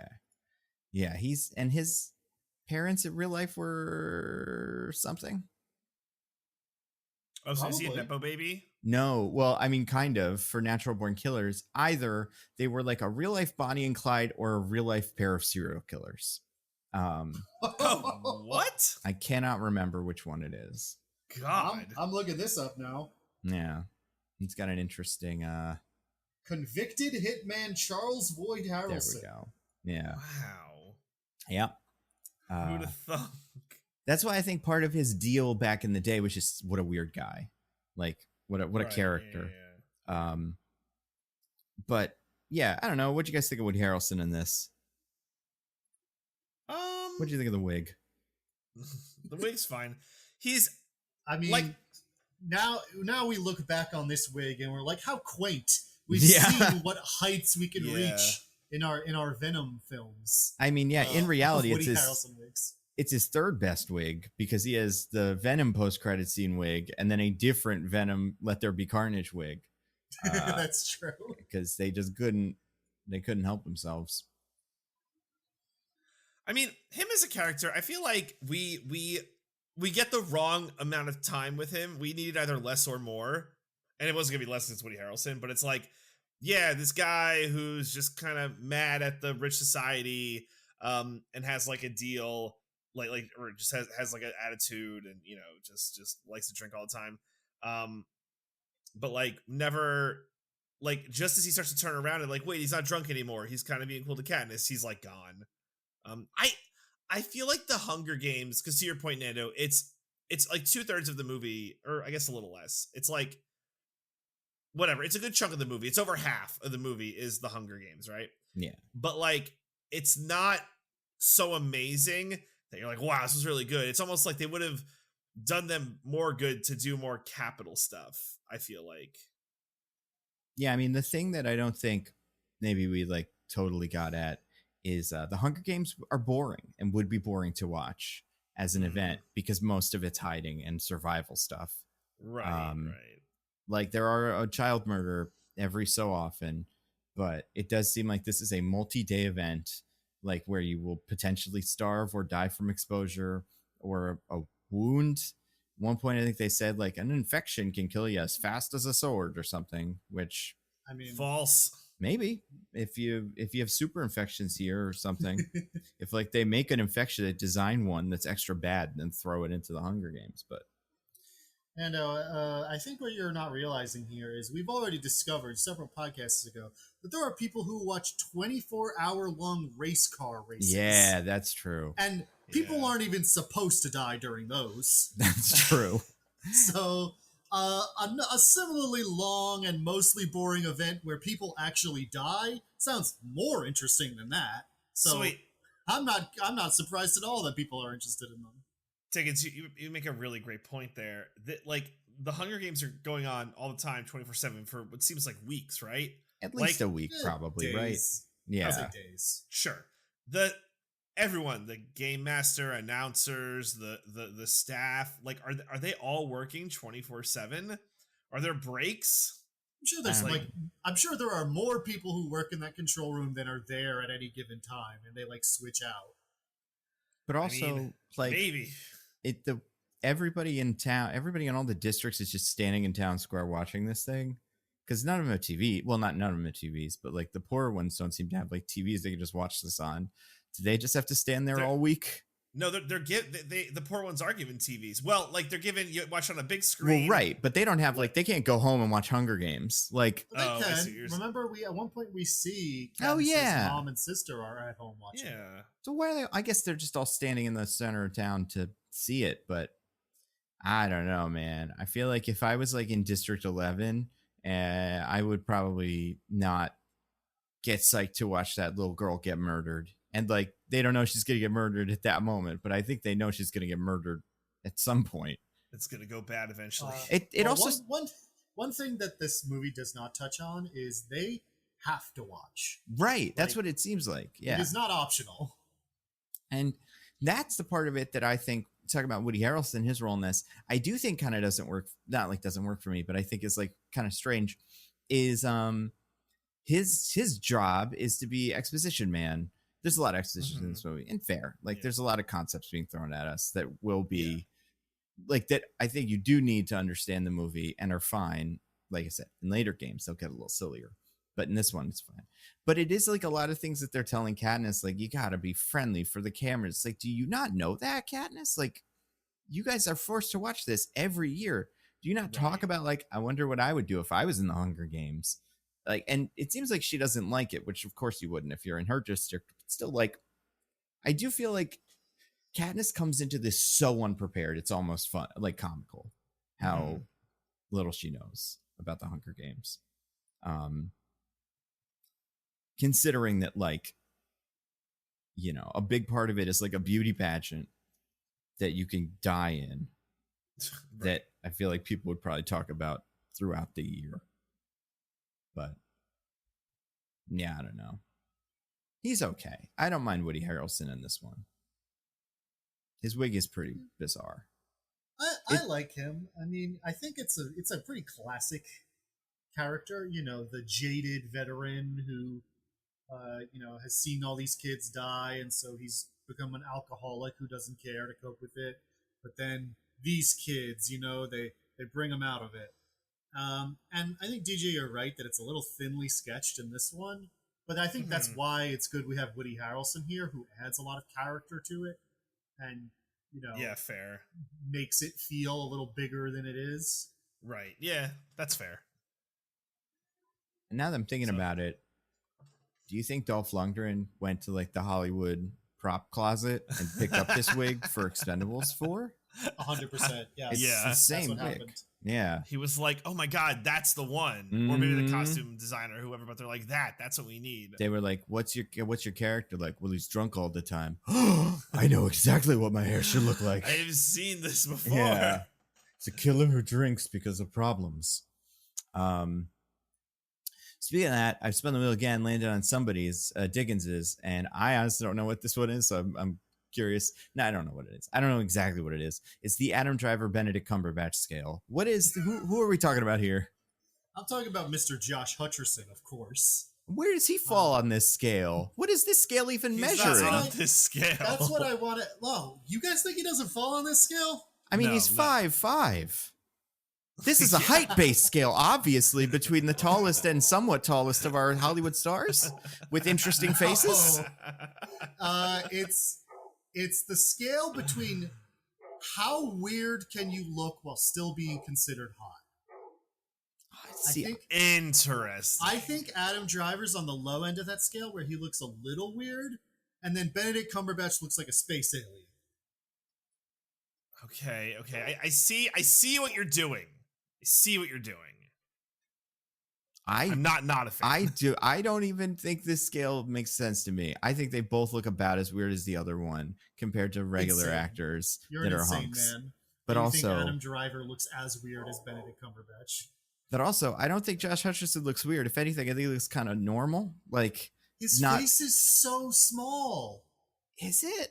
Yeah, his parents in real life were something. Oh, so is he a Nepo baby? No. Well, I mean, kind of, for Natural Born Killers. Either they were like a real life Bonnie and Clyde or a real life pair of serial killers. What? I cannot remember which one it is. God. I'm looking this up now. Yeah. He's got an interesting convicted hitman Charles Boyd Harrelson. There we go. Yeah. Wow. Yeah. Who'd have thunk? That's why I think part of his deal back in the day was just what a weird guy. Like what a character. Yeah. But yeah, I don't know. What'd you guys think of Woody Harrelson in this? What'd you think of the wig? The wig's fine. I mean, like, now we look back on this wig and we're like, how quaint. We've seen what heights we can reach in our Venom films. I mean, in reality, it's his third best wig because he has the Venom post-credit scene wig and then a different Venom Let There Be Carnage wig. That's true. Because they just couldn't help themselves. I mean, him as a character, I feel like we get the wrong amount of time with him. We needed either less or more. And it wasn't going to be less than it's Woody Harrelson, but it's like, yeah, this guy who's just kind of mad at the rich society and has like a deal, like or just has like an attitude and, you know, just likes to drink all the time. But like never, like just as he starts to turn around and like, wait, he's not drunk anymore. He's kind of being cool to Katniss. He's like gone. I feel like the Hunger Games, because to your point, Nando, it's like 2/3 of the movie, or I guess a little less. It's like whatever. It's a good chunk of the movie. It's over half of the movie is the Hunger Games, right? Yeah. But like, it's not so amazing that you're like, wow, this was really good. It's almost like they would have done them more good to do more capital stuff, I feel like. Yeah, I mean, the thing that I don't think maybe we like totally got at is the Hunger Games are boring and would be boring to watch as an event because most of it's hiding and survival stuff. Right. Like there are a child murder every so often, but it does seem like this is a multi-day event, like where you will potentially starve or die from exposure or a wound. At one point, I think they said like an infection can kill you as fast as a sword or something, which I mean, false. Maybe if you have super infections here or something, if like they make an infection, they design one that's extra bad and then throw it into the Hunger Games. But I think what you're not realizing here is we've already discovered several podcasts ago that there are people who watch 24-hour-long race car races. Yeah, that's true. And people aren't even supposed to die during those. That's true. So a similarly long and mostly boring event where people actually die sounds more interesting than that. So Sweet. I'm not surprised at all that people are interested in them. Diggins, you make a really great point there. That like the Hunger Games are going on all the time, 24/7 for what seems like weeks, right? At least a week, probably, days. Right? Yeah, I'll say days. Sure. Everyone, the game master, announcers, the staff, like are they all working 24/7? Are there breaks? I'm sure there are more people who work in that control room than are there at any given time, and they like switch out. But also, maybe everybody in town, everybody in all the districts is just standing in town square watching this thing because none of them have TV. Well, not none of them have TVs, but like the poorer ones don't seem to have like TVs they can just watch this on. Do they just have to stand there all week? No, the poor ones are given TVs. Well, like they're given you watch on a big screen. Well, right, but they don't have like they can't go home and watch Hunger Games. Like, remember at one point we see mom and sister are at home watching. Yeah. So why are they? I guess they're just all standing in the center of town to see it. But I don't know, man. I feel like if I was like in District 11, I would probably not get psyched to watch that little girl get murdered. And like they don't know she's gonna get murdered at that moment, but I think they know she's gonna get murdered at some point. It's gonna go bad eventually. One thing that this movie does not touch on is they have to watch. Right, that's what it seems like. Yeah, it is not optional. And that's the part of it that I think, talking about Woody Harrelson, his role in this, I do think kind of doesn't work. Not like doesn't work for me, but I think is like kind of strange. Is his job is to be exposition man. There's a lot of exposition in this movie, and fair. Like there's a lot of concepts being thrown at us that will be like that. I think you do need to understand the movie and are fine. Like I said, in later games they'll get a little sillier, but in this one it's fine. But it is like a lot of things that they're telling Katniss, like you gotta be friendly for the cameras. It's like, do you not know that, Katniss? Like you guys are forced to watch this every year. Do you not talk about like, I wonder what I would do if I was in the Hunger Games? Like, and it seems like she doesn't like it, which of course you wouldn't if you're in her district. Still, like, I do feel like Katniss comes into this so unprepared. It's almost fun, like comical, how little she knows about the Hunger Games. Considering that, like, you know, a big part of it is like a beauty pageant that you can die in. Right. That I feel like people would probably talk about throughout the year. But yeah, I don't know. He's okay. I don't mind Woody Harrelson in this one. His wig is pretty bizarre. I like him. I mean, I think it's a pretty classic character. You know, the jaded veteran who, you know, has seen all these kids die, and so he's become an alcoholic who doesn't care to cope with it. But then these kids, you know, they bring him out of it. And I think DJ, you're right that it's a little thinly sketched in this one. But I think that's why it's good we have Woody Harrelson here, who adds a lot of character to it, and, you know, yeah, fair, makes it feel a little bigger than it is. Right. Yeah, that's fair. And now that I'm thinking about it, do you think Dolph Lundgren went to like the Hollywood prop closet and picked up this wig for Expendables 4? 100%. Yeah. It's the same wig. Happened. Yeah. He was like, "Oh my God, that's the one," or maybe the costume designer, whoever. But they're like, "That's what we need." They were like, "What's your character like?" "Well, he's drunk all the time." I know exactly what my hair should look like. I've seen this before. Yeah. It's a killer who drinks because of problems. Speaking of that, I've spun the wheel again, landed on somebody's, Diggins's, and I honestly don't know what this one is, so I'm curious. No, I don't know what it is. I don't know exactly what it is. It's the Adam Driver Benedict Cumberbatch scale. What is who are we talking about here? I'm talking about Mr. Josh Hutcherson, of course. Where does he fall on this scale? What is this scale even measuring? Not on this scale. That's what I want to. Whoa, you guys think he doesn't fall on this scale? I mean, he's 5'5". This is a height-based scale, obviously, between the tallest and somewhat tallest of our Hollywood stars with interesting faces. It's the scale between how weird can you look while still being considered hot. Interesting. I think Adam Driver's on the low end of that scale, where he looks a little weird, and then Benedict Cumberbatch looks like a space alien. Okay. I see what you're doing. I'm not a fan. I don't even think this scale makes sense to me. I think they both look about as weird as the other one compared to regular actors that are hunks. Man. But also, think Adam Driver looks as weird as Benedict Cumberbatch. But also, I don't think Josh Hutcherson looks weird. If anything, I think he looks kind of normal. Like, his face is so small. Is it?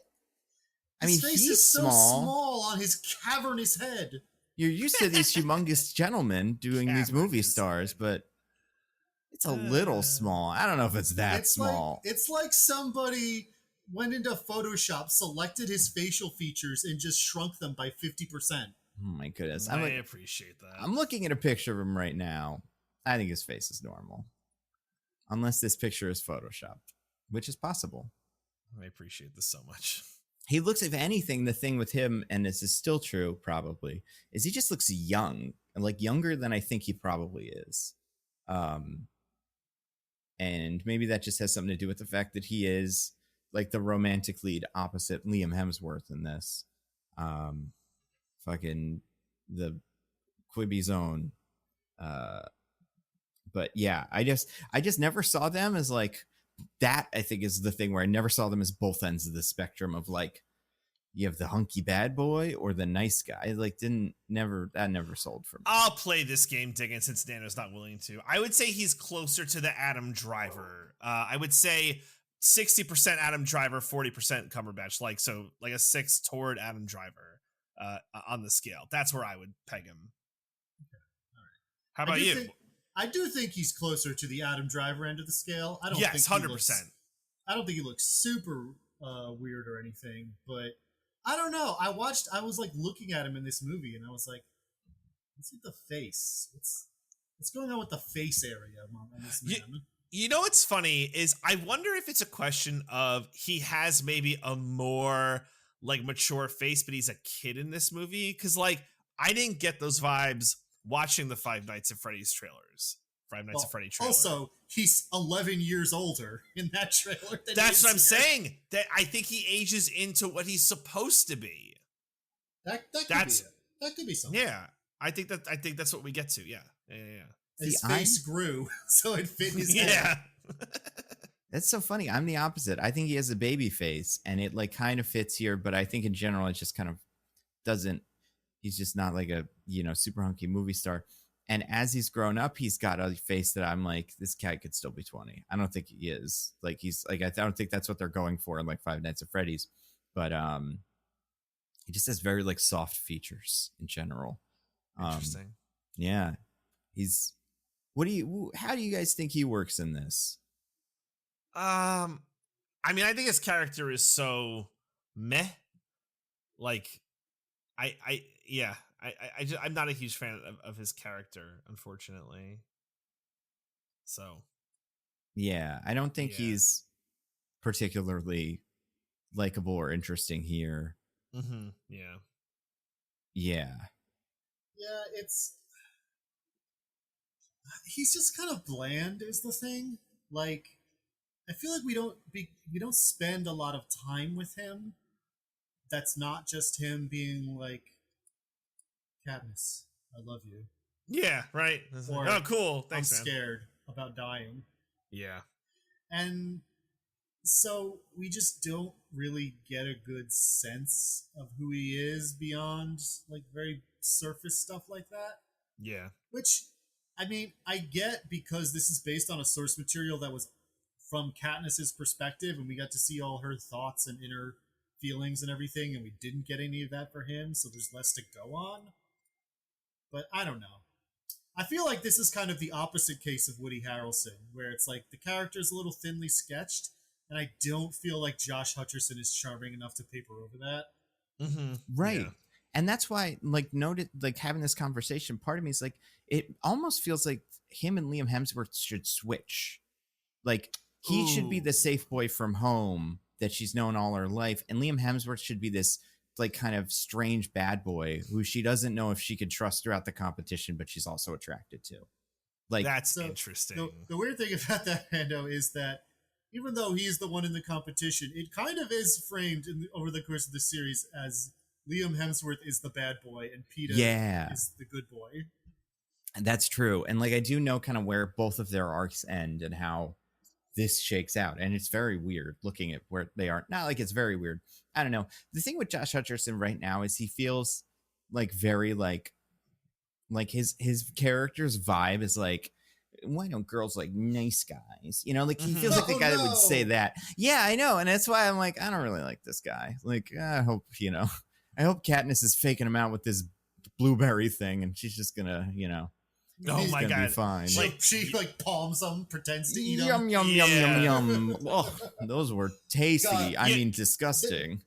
His face is so small on his cavernous head. You're used to these humongous gentlemen doing these movie stars, but it's a little small. I don't know if it's that small. It's like somebody went into Photoshop, selected his facial features, and just shrunk them by 50%. Oh my goodness. I appreciate that. I'm looking at a picture of him right now. I think his face is normal. Unless this picture is Photoshopped, which is possible. I appreciate this so much. He looks, if anything, the thing with him, and this is still true probably, is he just looks young, and like younger than I think he probably is. And maybe that just has something to do with the fact that he is like the romantic lead opposite Liam Hemsworth in this. Fucking the Quibi Zone. But yeah, I just never saw them as like that. I think is the thing where I never saw them as both ends of the spectrum of like, you have the hunky bad boy or the nice guy. Like that never sold for me. I'll play this game, Diggins, since Nano's not willing to. I would say he's closer to the Adam Driver. I would say 60% Adam Driver, 40% Cumberbatch. Like a 6 toward Adam Driver on the scale. That's where I would peg him. Okay. All right. How about you? I do think he's closer to the Adam Driver end of the scale. I don't think 100%. I don't think he looks super weird or anything, but I don't know. I was like looking at him in this movie, and I was like, "What's with the face? What's going on with the face area on this man?" You know what's funny is I wonder if it's a question of he has maybe a more like mature face, but he's a kid in this movie, because like I didn't get those vibes watching the Five Nights at Freddy's trailers. Five Nights at Freddy trailer. Also, he's 11 years older in that trailer. That's what I'm saying. That I think he ages into what he's supposed to be. That could be something. Yeah, I think that's what we get to. Yeah. His face grew, so it fit his head. Yeah. That's so funny. I'm the opposite. I think he has a baby face, and it like kind of fits here, but I think in general it just kind of doesn't. He's just not like a super hunky movie star. And as he's grown up, he's got a face that I'm like, this cat could still be 20. I don't think he is. Like he's like I don't think that's what they're going for in like Five Nights at Freddy's, but he just has very like soft features in general. Interesting. Yeah, how do you guys think he works in this? I mean, I think his character is so meh. Like, I'm not a huge fan of his character, unfortunately. So, yeah, I don't think he's particularly likable or interesting here. Mm-hmm. Yeah. Yeah, he's just kind of bland is the thing. Like, I feel like we don't spend a lot of time with him. That's not just him being like, Katniss, I love you. Yeah, right. Or, oh, cool. Thanks, I'm scared about dying. Yeah. And so we just don't really get a good sense of who he is beyond like very surface stuff like that. Yeah. Which, I mean, I get because this is based on a source material that was from Katniss's perspective, and we got to see all her thoughts and inner feelings and everything, and we didn't get any of that for him, so there's less to go on. But I don't know. I feel like this is kind of the opposite case of Woody Harrelson, where it's like the character's a little thinly sketched, and I don't feel like Josh Hutcherson is charming enough to paper over that. Mm-hmm. Right. Yeah. And that's why, like, having this conversation, part of me is like, it almost feels like him and Liam Hemsworth should switch. Like, he should be the safe boy from home that she's known all her life, and Liam Hemsworth should be this like kind of strange bad boy who she doesn't know if she could trust throughout the competition, but she's also attracted to. Like, that's interesting. The weird thing about that, Hendo, is that even though he's the one in the competition, it kind of is framed over the course of the series as Liam Hemsworth is the bad boy and Peeta is the good boy. And that's true. And like, I do know kind of where both of their arcs end and how this shakes out, and it's very weird looking at where they are. Not like it's very weird. I don't know. The thing with Josh Hutcherson right now is he feels like very like his character's vibe is like, why don't girls like nice guys? Like he feels like the guy that would say that. Yeah, I know, and that's why I'm like, I don't really like this guy. Like, I hope Katniss is faking him out with this blueberry thing, and she's just gonna, oh my God! Be fine. She palms them, pretends to eat them. Yum yum yum. Oh, those were tasty. God, I mean, disgusting.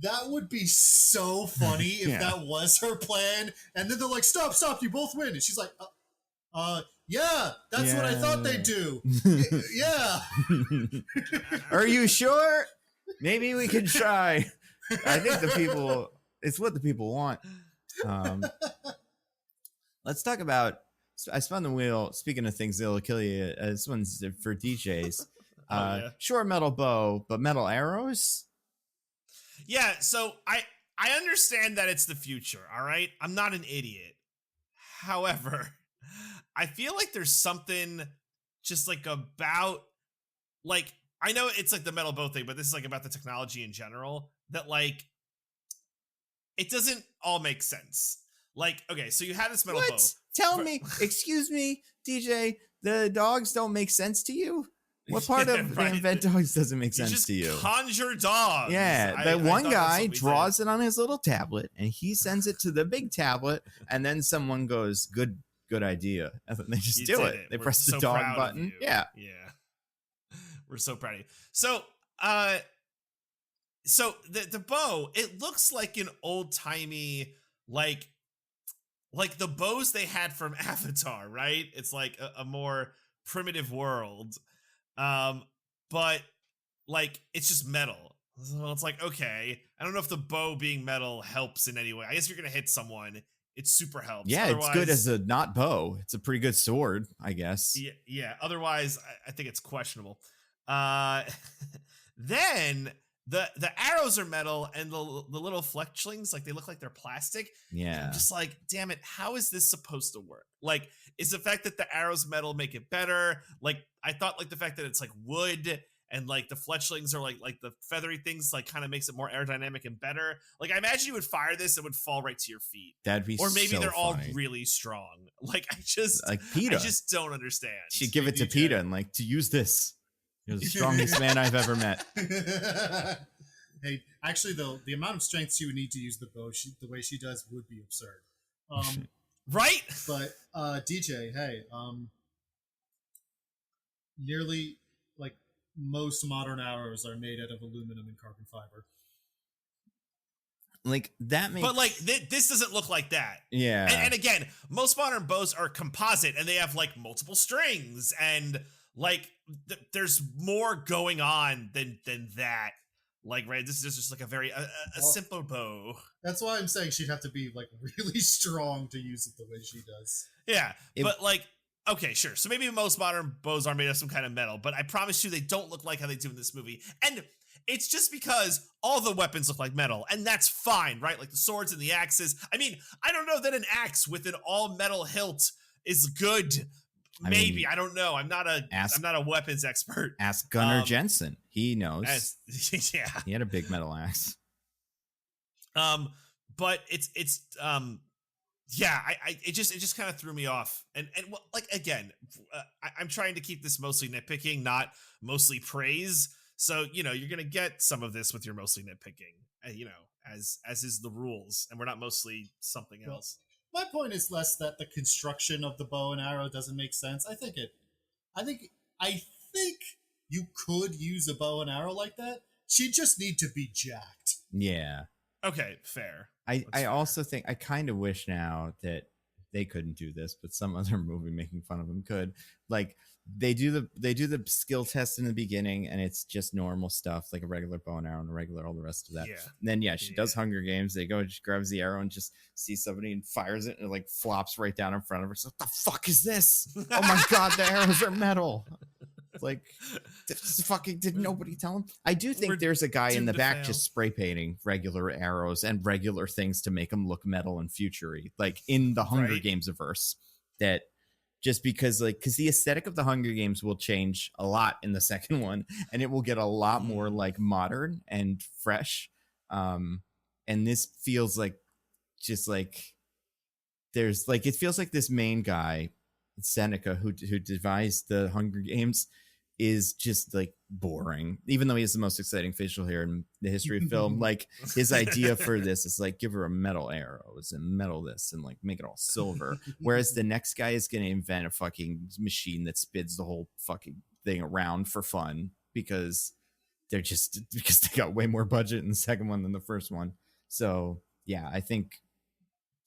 That would be so funny if that was her plan. And then they're like, "Stop! You both win." And she's like, yeah, that's what I thought they'd do. Yeah. Are you sure? Maybe we could try. I think it's what the people want. Let's talk about. I spun the wheel. Speaking of things that'll kill you, this one's for DJs. Sure, metal bow, but metal arrows. Yeah, so I understand that it's the future. All right, I'm not an idiot. However, I feel like there's something just like about like I know it's like the metal bow thing, but this is like about the technology in general that like it doesn't all make sense. Like, okay, so you had this metal bow. Tell me, excuse me, DJ, the dogs don't make sense to you? What part of the invent dogs doesn't make sense to you? Conjure dogs. Yeah, the one guy draws it on his little tablet, and he sends it to the big tablet, and then someone goes, good idea. And then they just do it. They press the dog button. Yeah. We're so proud of you. So, the bow, it looks like an old-timey, like the bows they had from Avatar, right? It's like a more primitive world. But like it's just metal. So it's like, okay, I don't know if the bow being metal helps in any way. I guess you're gonna hit someone, it super helps. Yeah, it's good as a not bow. It's a pretty good sword, I guess. Yeah. Otherwise, I think it's questionable. Then the arrows are metal, and the little fletchlings, like they look like they're plastic. Yeah. I'm just like, damn it, how is this supposed to work? Like, is the fact that the arrows metal make it better? Like, I thought like the fact that it's like wood and like the fletchlings are like the feathery things, like kind of makes it more aerodynamic and better. Like, I imagine you would fire this, it would fall right to your feet. That'd be, or maybe so they're funny. all really strong. Like, I just don't understand. She'd give it to PETA and like, to use this. You're the strongest man I've ever met. Hey, actually, though, the amount of strength she would need to use the bow, the way she does, would be absurd. Right? But DJ, hey, nearly like most modern arrows are made out of aluminum and carbon fiber. Like that makes, but like this doesn't look like that. Yeah. And again, most modern bows are composite, and they have like multiple strings, and like there's more going on than that. Like, right, this is just like a very simple bow. That's why I'm saying she'd have to be like really strong to use it the way she does. Yeah, but like, okay, sure. So maybe most modern bows are made of some kind of metal, but I promise you they don't look like how they do in this movie. And it's just because all the weapons look like metal, and that's fine, right? Like the swords and the axes. I mean, I don't know that an axe with an all metal hilt is good. Maybe, I don't know. I'm not a weapons expert. Ask Gunnar Jensen. He knows. Yeah. He had a big metal axe. But it's yeah, it just kind of threw me off. And well, like again, I'm trying to keep this mostly nitpicking, not mostly praise. So, you know, you're going to get some of this with your mostly nitpicking, you know, as is the rules, and we're not mostly something else. My point is less that the construction of the bow and arrow doesn't make sense. I think you could use a bow and arrow like that. She'd just need to be jacked. Yeah. Okay, fair. I also think, I kind of wish now that they couldn't do this, but some other movie making fun of them could. Like, they do the skill test in the beginning, and it's just normal stuff, like a regular bow and arrow and a regular all the rest of that. Yeah. And then she does Hunger Games. They go, she grabs the arrow and just sees somebody and fires it, and it like flops right down in front of her. So what the fuck is this? Oh my god, the arrows are metal. Like, did nobody tell him? I do think there's a guy in the back just spray painting regular arrows and regular things to make them look metal and futury, like in the Hunger Games verse. That just because the aesthetic of the Hunger Games will change a lot in the second one, and it will get a lot more like modern and fresh. And this feels like just like there's like, it feels like this main guy, Seneca, who devised the Hunger Games, is just like boring, even though he has the most exciting facial hair in the history of film. Like, his idea for this is like, give her a metal arrows and metal this and like make it all silver. Whereas the next guy is going to invent a fucking machine that spins the whole fucking thing around for fun because they got way more budget in the second one than the first one. So yeah,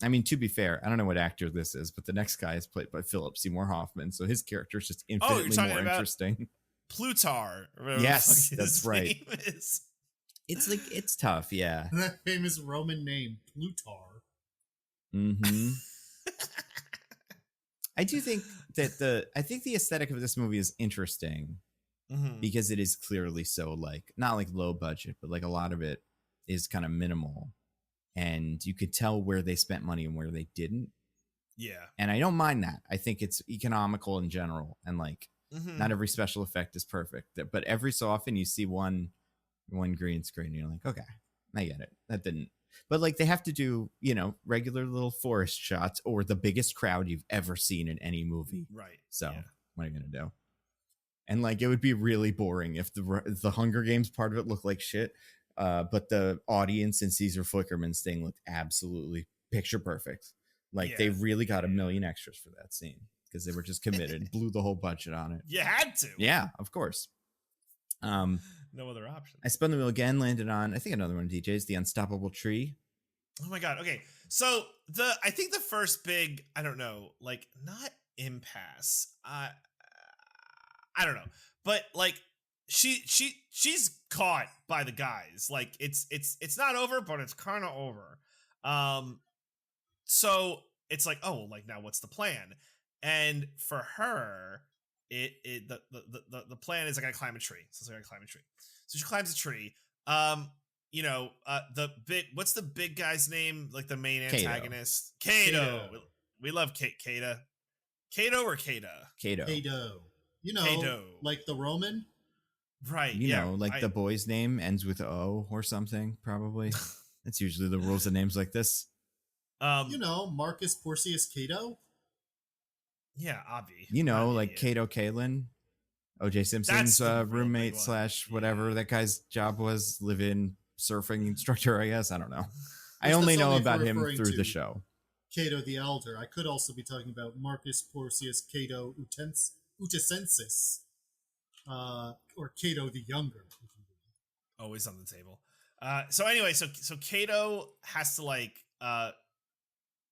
I mean, to be fair, I don't know what actor this is, but the next guy is played by Philip Seymour Hoffman, so his character is just infinitely more interesting. Plutar. Yes, that's right. It's like, it's tough, yeah. That famous Roman name, Plutar. Mm-hmm. I do think that the aesthetic of this movie is interesting because it is clearly so like, not like low budget, but like a lot of it is kind of minimal. And you could tell where they spent money and where they didn't. Yeah. And I don't mind that. I think it's economical in general. And like, not every special effect is perfect. But every so often you see one green screen and you're like, okay, I get it. That didn't. But like, they have to do, you know, regular little forest shots or the biggest crowd you've ever seen in any movie. Right. So what are you going to do? And like, it would be really boring if the Hunger Games part of it looked like shit. But the audience and Caesar Flickerman's thing looked absolutely picture perfect. Like, they really got $1 million extras for that scene because they were just committed, blew the whole budget on it. You had to. Yeah, of course. No other option. I spun the wheel again, landed on, I think, another one of DJ's, The Unstoppable Tree. Oh my god. Okay, so I think the first big, I don't know, like, not impasse. I don't know, but like, she's caught by the guys. Like, it's not over, but it's kind of over. So it's like, oh, like now what's the plan? And for her, the plan is I gotta climb a tree. So I gotta climb a tree. So she climbs a tree. What's the big guy's name? Like the main antagonist? Kato. We love Kato. Kato or Kata? Kato. Kato. Like the Roman? Right. The boy's name ends with O or something, probably. That's usually the rules of names like this. Marcus Porcius Cato? Yeah, Avi. Kato Kalin, O.J. Simpson's roommate / whatever that guy's job was, live-in surfing instructor, I guess. I don't know. I only know about him through the show. Cato the Elder. I could also be talking about Marcus Porcius Cato Uticensis, or Cato the Younger. Always on the table. So anyway, so Cato has to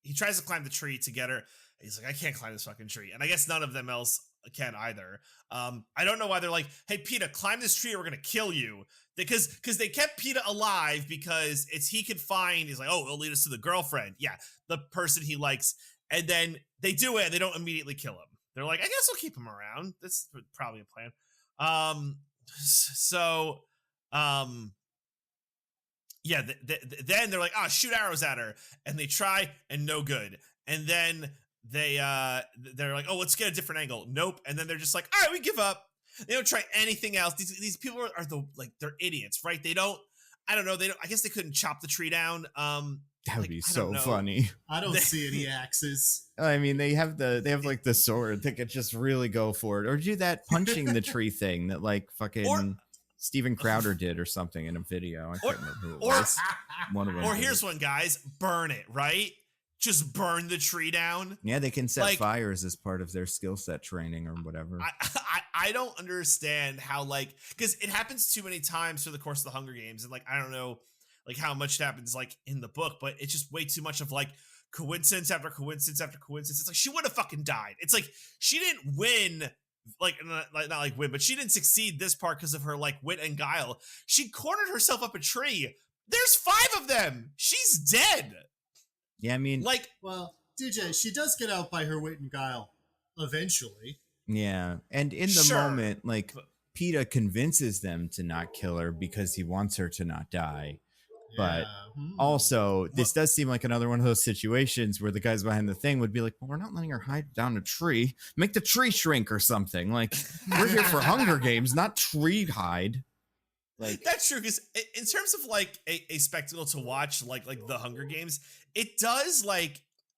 he tries to climb the tree to get her. He's like, I can't climb this fucking tree. And I guess none of them else can either. I don't know why they're like, hey, PETA, climb this tree or we're going to kill you. Because they kept PETA alive because he could find, he's like, oh, it'll lead us to the girlfriend. Yeah, the person he likes. And then they do it and they don't immediately kill him. They're like, I guess we'll keep him around. That's probably a plan. Then they're like, shoot arrows at her. And they try and no good. And then they're like, oh, let's get a different angle. Nope. And then they're just like, all right, we give up. They don't try anything else. These people are they're idiots, right? I guess they couldn't chop the tree down. That would be so funny. I don't see any axes. I mean, they have the sword. They could just really go for it, or do that punching the tree thing that fucking Steven Crowder did or something in a video. I can't remember who it was. One of them. Or here's one, guys. Burn it, right? Just burn the tree down. Yeah, they can set fires as part of their skill set training or whatever. I don't understand how because it happens too many times through the course of the Hunger Games, and I don't know how much it happens in the book, but it's just way too much of coincidence after coincidence after coincidence. It's she would have fucking died. It's she didn't win. Not win, but she didn't succeed this part because of her wit and guile. She cornered herself up a tree. There's 5 of them. She's dead. Yeah, I mean, well, DJ, she does get out by her wit and guile eventually. Yeah, and in the moment, PETA convinces them to not kill her because he wants her to not die. But also, this does seem like another one of those situations where the guys behind the thing would be like, well, we're not letting her hide down a tree. Make the tree shrink or something. We're here for Hunger Games, not tree hide. That's true, because in terms of a spectacle to watch, like the Hunger Games, it does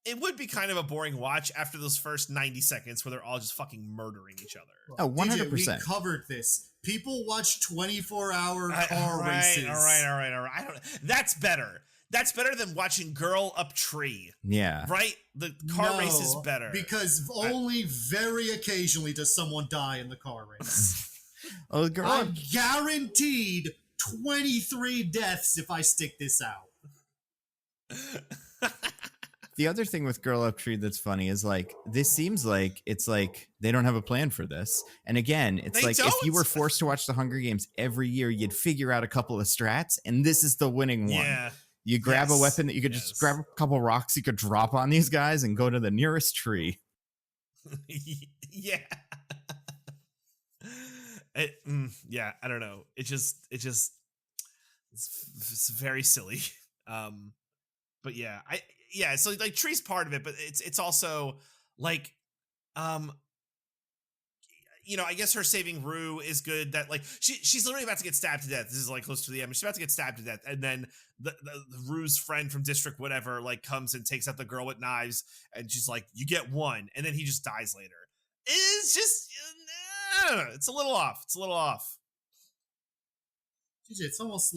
it would be kind of a boring watch after those first 90 seconds where they're all just fucking murdering each other. Oh, 100%. DJ, we covered this. People watch 24-hour car races. All right. That's better. That's better than watching Girl Up Tree. Yeah. Right? The car race is better. Because only very occasionally does someone die in the car race. Oh, I'm guaranteed 23 deaths if I stick this out. The other thing with Girl Up Tree that's funny is this seems it's they don't have a plan for this. And again, it's if you were forced to watch the Hunger Games every year, you'd figure out a couple of strats, and this is the winning one. Yeah. You grab a weapon that you could just grab a couple rocks you could drop on these guys and go to the nearest tree. Yeah. Yeah, I don't know. It's very silly. But yeah, so tree's part of it, but it's also I guess her saving Rue is good. That she's literally about to get stabbed to death. This is close to the end. She's about to get stabbed to death, and then the Rue's friend from District whatever comes and takes out the girl with knives, and she's like, "You get one," and then he just dies later. It's just I don't know. It's a little off. DJ, it's almost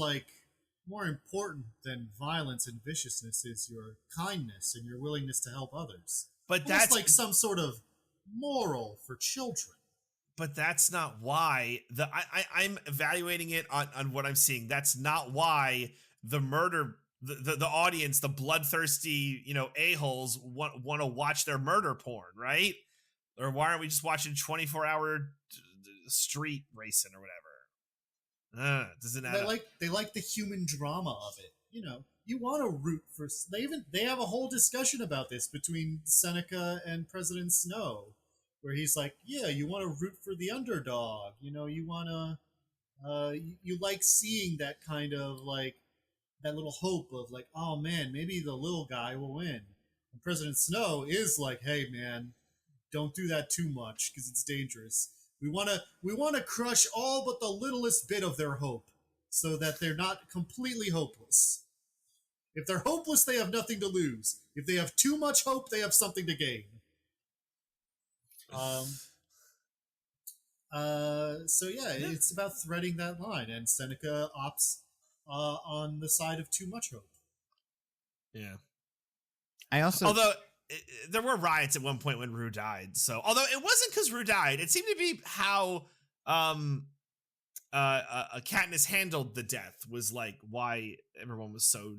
more important than violence and viciousness is your kindness and your willingness to help others. But almost that's some sort of moral for children. But that's not why I'm evaluating it on what I'm seeing. That's not why the audience, the bloodthirsty, a-holes want to watch their murder porn, right? Or why aren't we just watching 24-hour street racing or whatever? Doesn't matter. They like the human drama of it. you want to root for. They have a whole discussion about this between Seneca and President Snow, where he's like, yeah, you want to root for the underdog. You want to. You like seeing that kind of like that little hope of like, oh man, maybe the little guy will win. And President Snow is like, hey man, don't do that too much because it's dangerous. We want to crush all but the littlest bit of their hope, so that they're not completely hopeless. If they're hopeless, they have nothing to lose. If they have too much hope, they have something to gain. So yeah, it's about threading that line, and Seneca opts on the side of too much hope. Yeah. Although there were riots at one point when Rue died. So although it wasn't because Rue died, it seemed to be how Katniss handled the death was like why everyone was so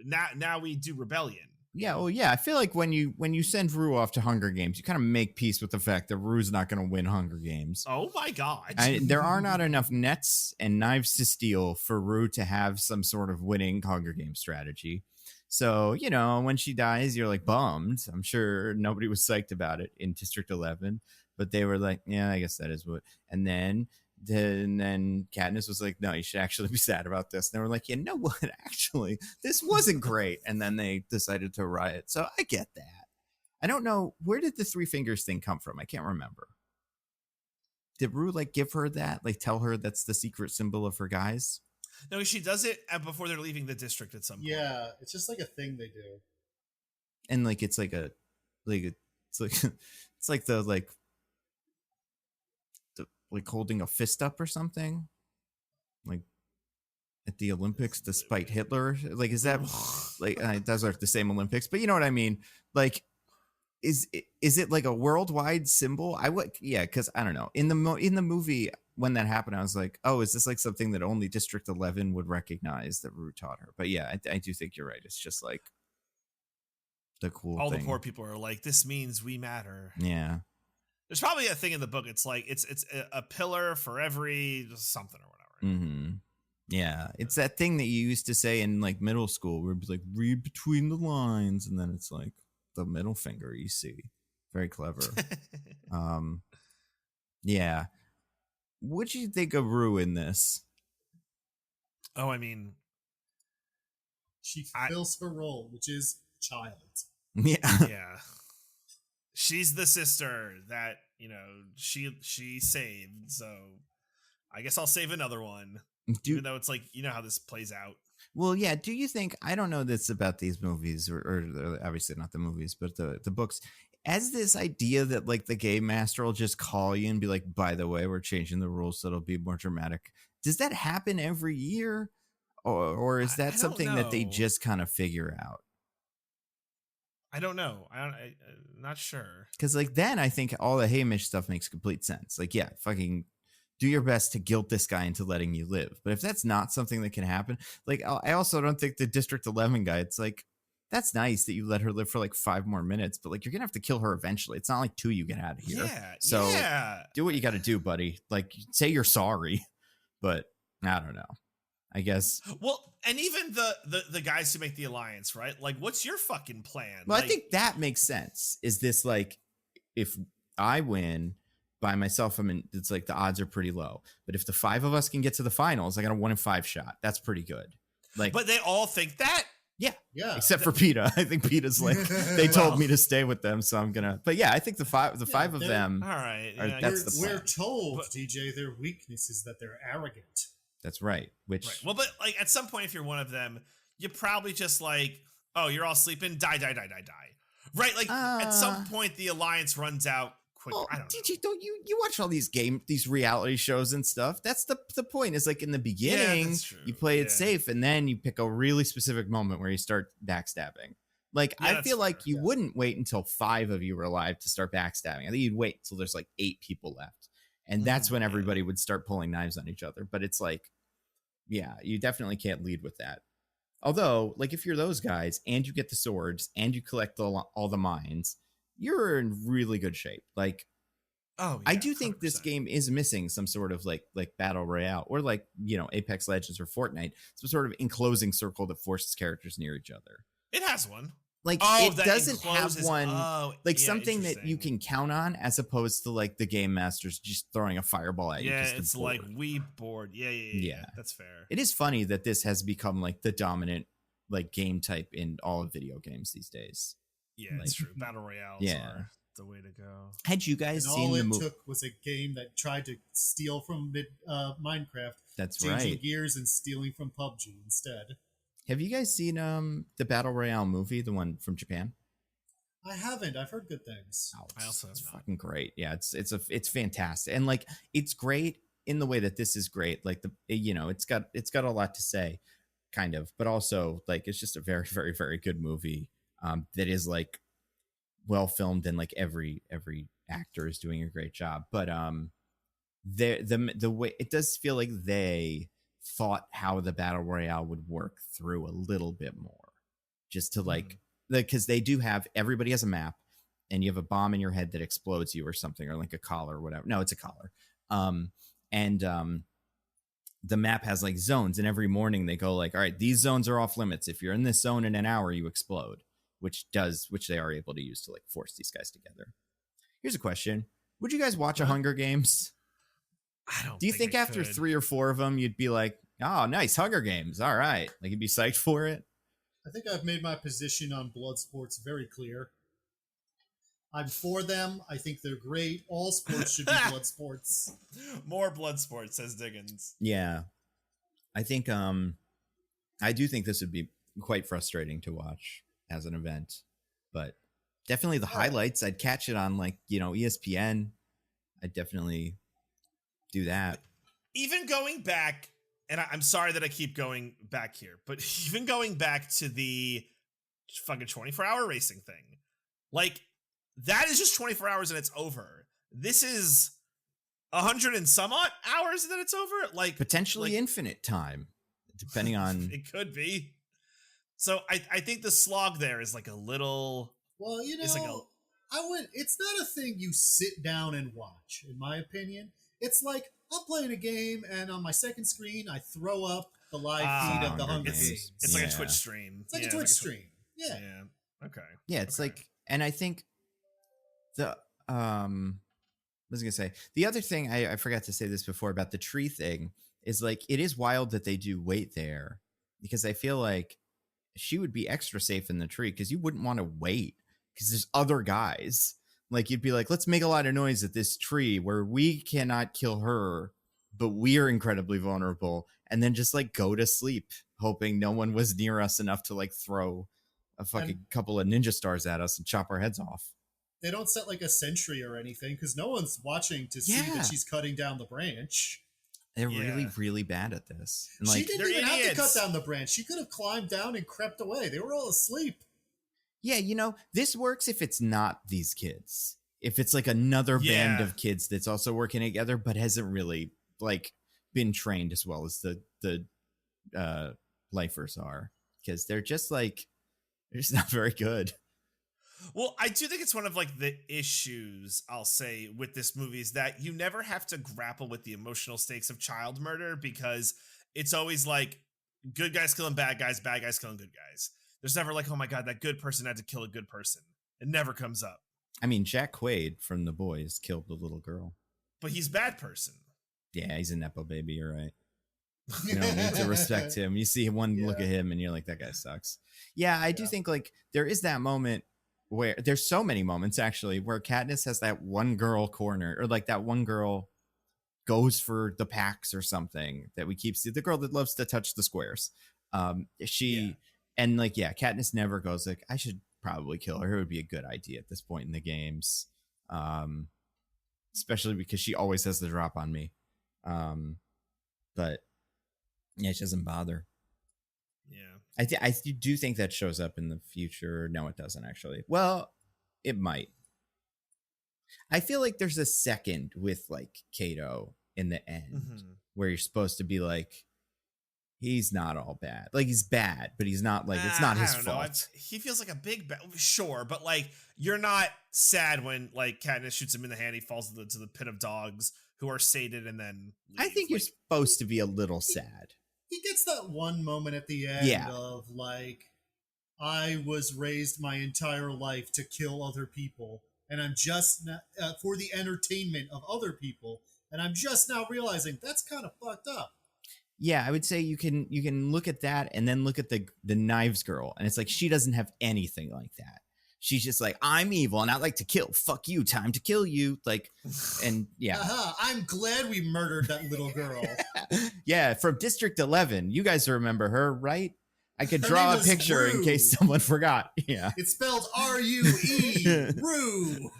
now we do rebellion. Yeah, well, yeah. I feel like when you send Rue off to Hunger Games, you kind of make peace with the fact that Rue's not going to win Hunger Games. Oh my god! There are not enough nets and knives to steal for Rue to have some sort of winning Hunger Games strategy. So when she dies, you're like bummed. I'm sure nobody was psyched about it in District 11, but they were like, yeah, I guess that is what. And then Katniss was like, no, you should actually be sad about this. And they were like, you know what? Actually, this wasn't great. And then they decided to riot. So I get that. I don't know. Where did the 3 fingers thing come from? I can't remember. Did Rue give her that? Tell her that's the secret symbol of her guys? No, she does it before they're leaving the district at some point. Yeah, it's just like a thing they do. And it's like holding a fist up or something, like at the Olympics despite Hitler. Is that those are the same Olympics, but you know what I mean? Is it like a worldwide symbol? Because I don't know. In the movie when that happened, I was like, oh, is this something that only District 11 would recognize that Rue taught her? But yeah, I do think you're right. It's just the cool all thing. The poor people are like, this means we matter. Yeah. There's probably a thing in the book. It's it's a pillar for every something or whatever. Mm-hmm. Yeah, it's that thing that you used to say in middle school, where it'd be read between the lines, and then it's the middle finger you see. Very clever. Yeah. What'd you think of Rue in this? Oh, I mean, she fulfills her role, which is child. Yeah. Yeah. She's the sister that, she saved. So I guess I'll save another one. Even though it's how this plays out. Well, yeah. Do you think, I don't know this about these movies or obviously not the movies, but the books, as this idea that the game master will just call you and be like, by the way, we're changing the rules so it'll be more dramatic. Does that happen every year? Or is that something that they just kind of figure out? I don't know. I'm not sure. Because then I think all the Haymitch stuff makes complete sense. Yeah, fucking do your best to guilt this guy into letting you live. But if that's not something that can happen, I also don't think the District 11 guy, it's that's nice that you let her live for 5 more minutes, but you're gonna have to kill her eventually. It's not 2 you get out of here. Yeah. So do what you got to do, buddy. Say you're sorry, but I don't know. I guess. Well, and even the guys who make the alliance, right? What's your fucking plan? Well, I think that makes sense. Is this if I win by myself, it's the odds are pretty low. But if the 5 of us can get to the finals, I got a 1 in 5 shot. That's pretty good. But they all think that. Yeah. Yeah. Except for PETA. I think PETA's they told me to stay with them, so I'm gonna. But yeah, I think the five of them. All right. That's the plan. We're told, DJ, their weakness is that they're arrogant. That's right. Which well, but at some point, if you're one of them, you probably just oh, you're all sleeping, die. Right? At some point, the alliance runs out quick. Well, I don't know. DJ, don't you watch all these reality shows and stuff? That's the point. Is in the beginning, you play it safe, and then you pick a really specific moment where you start backstabbing. I feel you wouldn't wait until 5 of you were alive to start backstabbing. I think you'd wait until there's 8 people left. And that's when everybody would start pulling knives on each other. But it's yeah, you definitely can't lead with that. Although, if you're those guys and you get the swords and you collect all the mines, you're in really good shape. Oh, I do think 100%. This game is missing some sort of like battle royale or like, Apex Legends or Fortnite, some sort of enclosing circle that forces characters near each other. It has one. Like it doesn't have one something that you can count on, as opposed to like the game masters just throwing a fireball at you. Yeah, it's like we board. Yeah. That's fair. It is funny that this has become like the dominant like game type in all of video games these days. Yeah, it's true. Battle royales are the way to go. Had you guys seen the movie? All it took was a game that tried to steal from Minecraft. That's changing gears and stealing from PUBG instead. Have you guys seen the Battle Royale movie, the one from Japan? I haven't. I've heard good things. Oh, I also it's fucking great. Yeah, it's fantastic, and like it's great in the way that this is great. Like it's got a lot to say, kind of, but also like it's just a very very very good movie. That is like well filmed, and like every actor is doing a great job. But the way it does feel like they thought how the battle royale would work through a little bit more, just to like because they do have, everybody has a map, and you have a bomb in your head that explodes you or something, or like a collar or whatever. No, it's a collar. The map has like zones, and every morning they go like, all right, these zones are off limits. If you're in this zone in an hour, you explode, which they are able to use to like force these guys together. Here's a question: would you guys watch a Hunger Games? I don't. Do you think after 3 or 4 of them, you'd be like, oh, nice, Hunger Games, all right, like you'd be psyched for it? I think I've made my position on blood sports very clear. I'm for them. I think they're great. All sports should be blood sports. More blood sports, says Diggins. Yeah. I think I do think this would be quite frustrating to watch as an event, but definitely the highlights. I'd catch it on like, ESPN. I'd definitely do that. Even going back, and I'm sorry that I keep going back here, but even going back to the fucking 24-hour racing thing, like that is just 24 hours and it's over. This is 100 and some odd hours and then it's over. Like potentially infinite time, depending on. It could be. So I think the slog there is like a little. Well, it's not a thing you sit down and watch, in my opinion. It's like I'm playing a game, and on my second screen, I throw up the live feed of the Hunger Games. It's like a Twitch stream. It's like a Twitch stream. Yeah. Okay. Yeah, it's like, and I think what was I gonna say? The other thing I forgot to say this before about the tree thing is like it is wild that they do wait there, because I feel like she would be extra safe in the tree because you wouldn't want to wait because there's other guys. Like you'd be like, let's make a lot of noise at this tree where we cannot kill her, but we are incredibly vulnerable, and then just like go to sleep, hoping no one was near us enough to like throw a fucking couple of ninja stars at us and chop our heads off. They don't set like a sentry or anything because no one's watching to see that she's cutting down the branch. They're really, really bad at this. And like, she didn't even have to cut down the branch. She could have climbed down and crept away. They were all asleep. Yeah, this works if it's not these kids. If it's like another band of kids that's also working together, but hasn't really like been trained as well as the lifers are, because they're just not very good. Well, I do think it's one of like the issues, I'll say, with this movie is that you never have to grapple with the emotional stakes of child murder, because it's always like good guys killing bad guys killing good guys. There's never like, oh my God, that good person had to kill a good person. It never comes up. I mean, Jack Quaid from The Boys killed the little girl. But he's a bad person. Yeah, he's a Nepo baby, you're right. You don't need to respect him. You see one look at him and you're like, that guy sucks. Yeah, I do think like there is that moment where there's so many moments actually where Katniss has that one girl corner, or like that one girl goes for the packs or something that we keep seeing. The girl that loves to touch the squares. And like, Katniss never goes like, I should probably kill her. It would be a good idea at this point in the games. Especially because she always has the drop on me. But yeah, she doesn't bother. Yeah. I do think that shows up in the future. No, it doesn't actually. Well, it might. I feel like there's a second with like Kato in the end where you're supposed to be like, He's not all bad. Like, he's bad, but he's not like, it's not his fault. He feels like a big bad. Sure, but like, you're not sad when like Katniss shoots him in the hand. He falls to the pit of dogs who are sated and then leave. I think you're supposed to be a little sad. He gets that one moment at the end of like, I was raised my entire life to kill other people, and I'm just for the entertainment of other people, and I'm just now realizing that's kind of fucked up. Yeah, I would say you can look at that and then look at the Knives girl, and it's like she doesn't have anything like that. She's just like, I'm evil and I like to kill. Fuck you, time to kill you. Like, and yeah. I'm glad we murdered that little girl. Yeah, from District 11. You guys remember her, right? I could draw a picture Rue. In case someone forgot. Yeah. It's spelled R-U-E. Rue.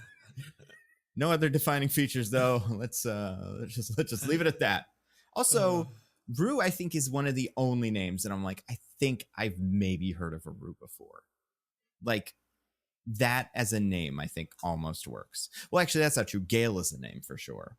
No other defining features though. Let's just leave it at that. Also, Rue, I think, is one of the only names that I'm like, I think I've maybe heard of a Rue before. Like, that as a name, I think almost works. Well, actually, that's not true. Gale is a name for sure.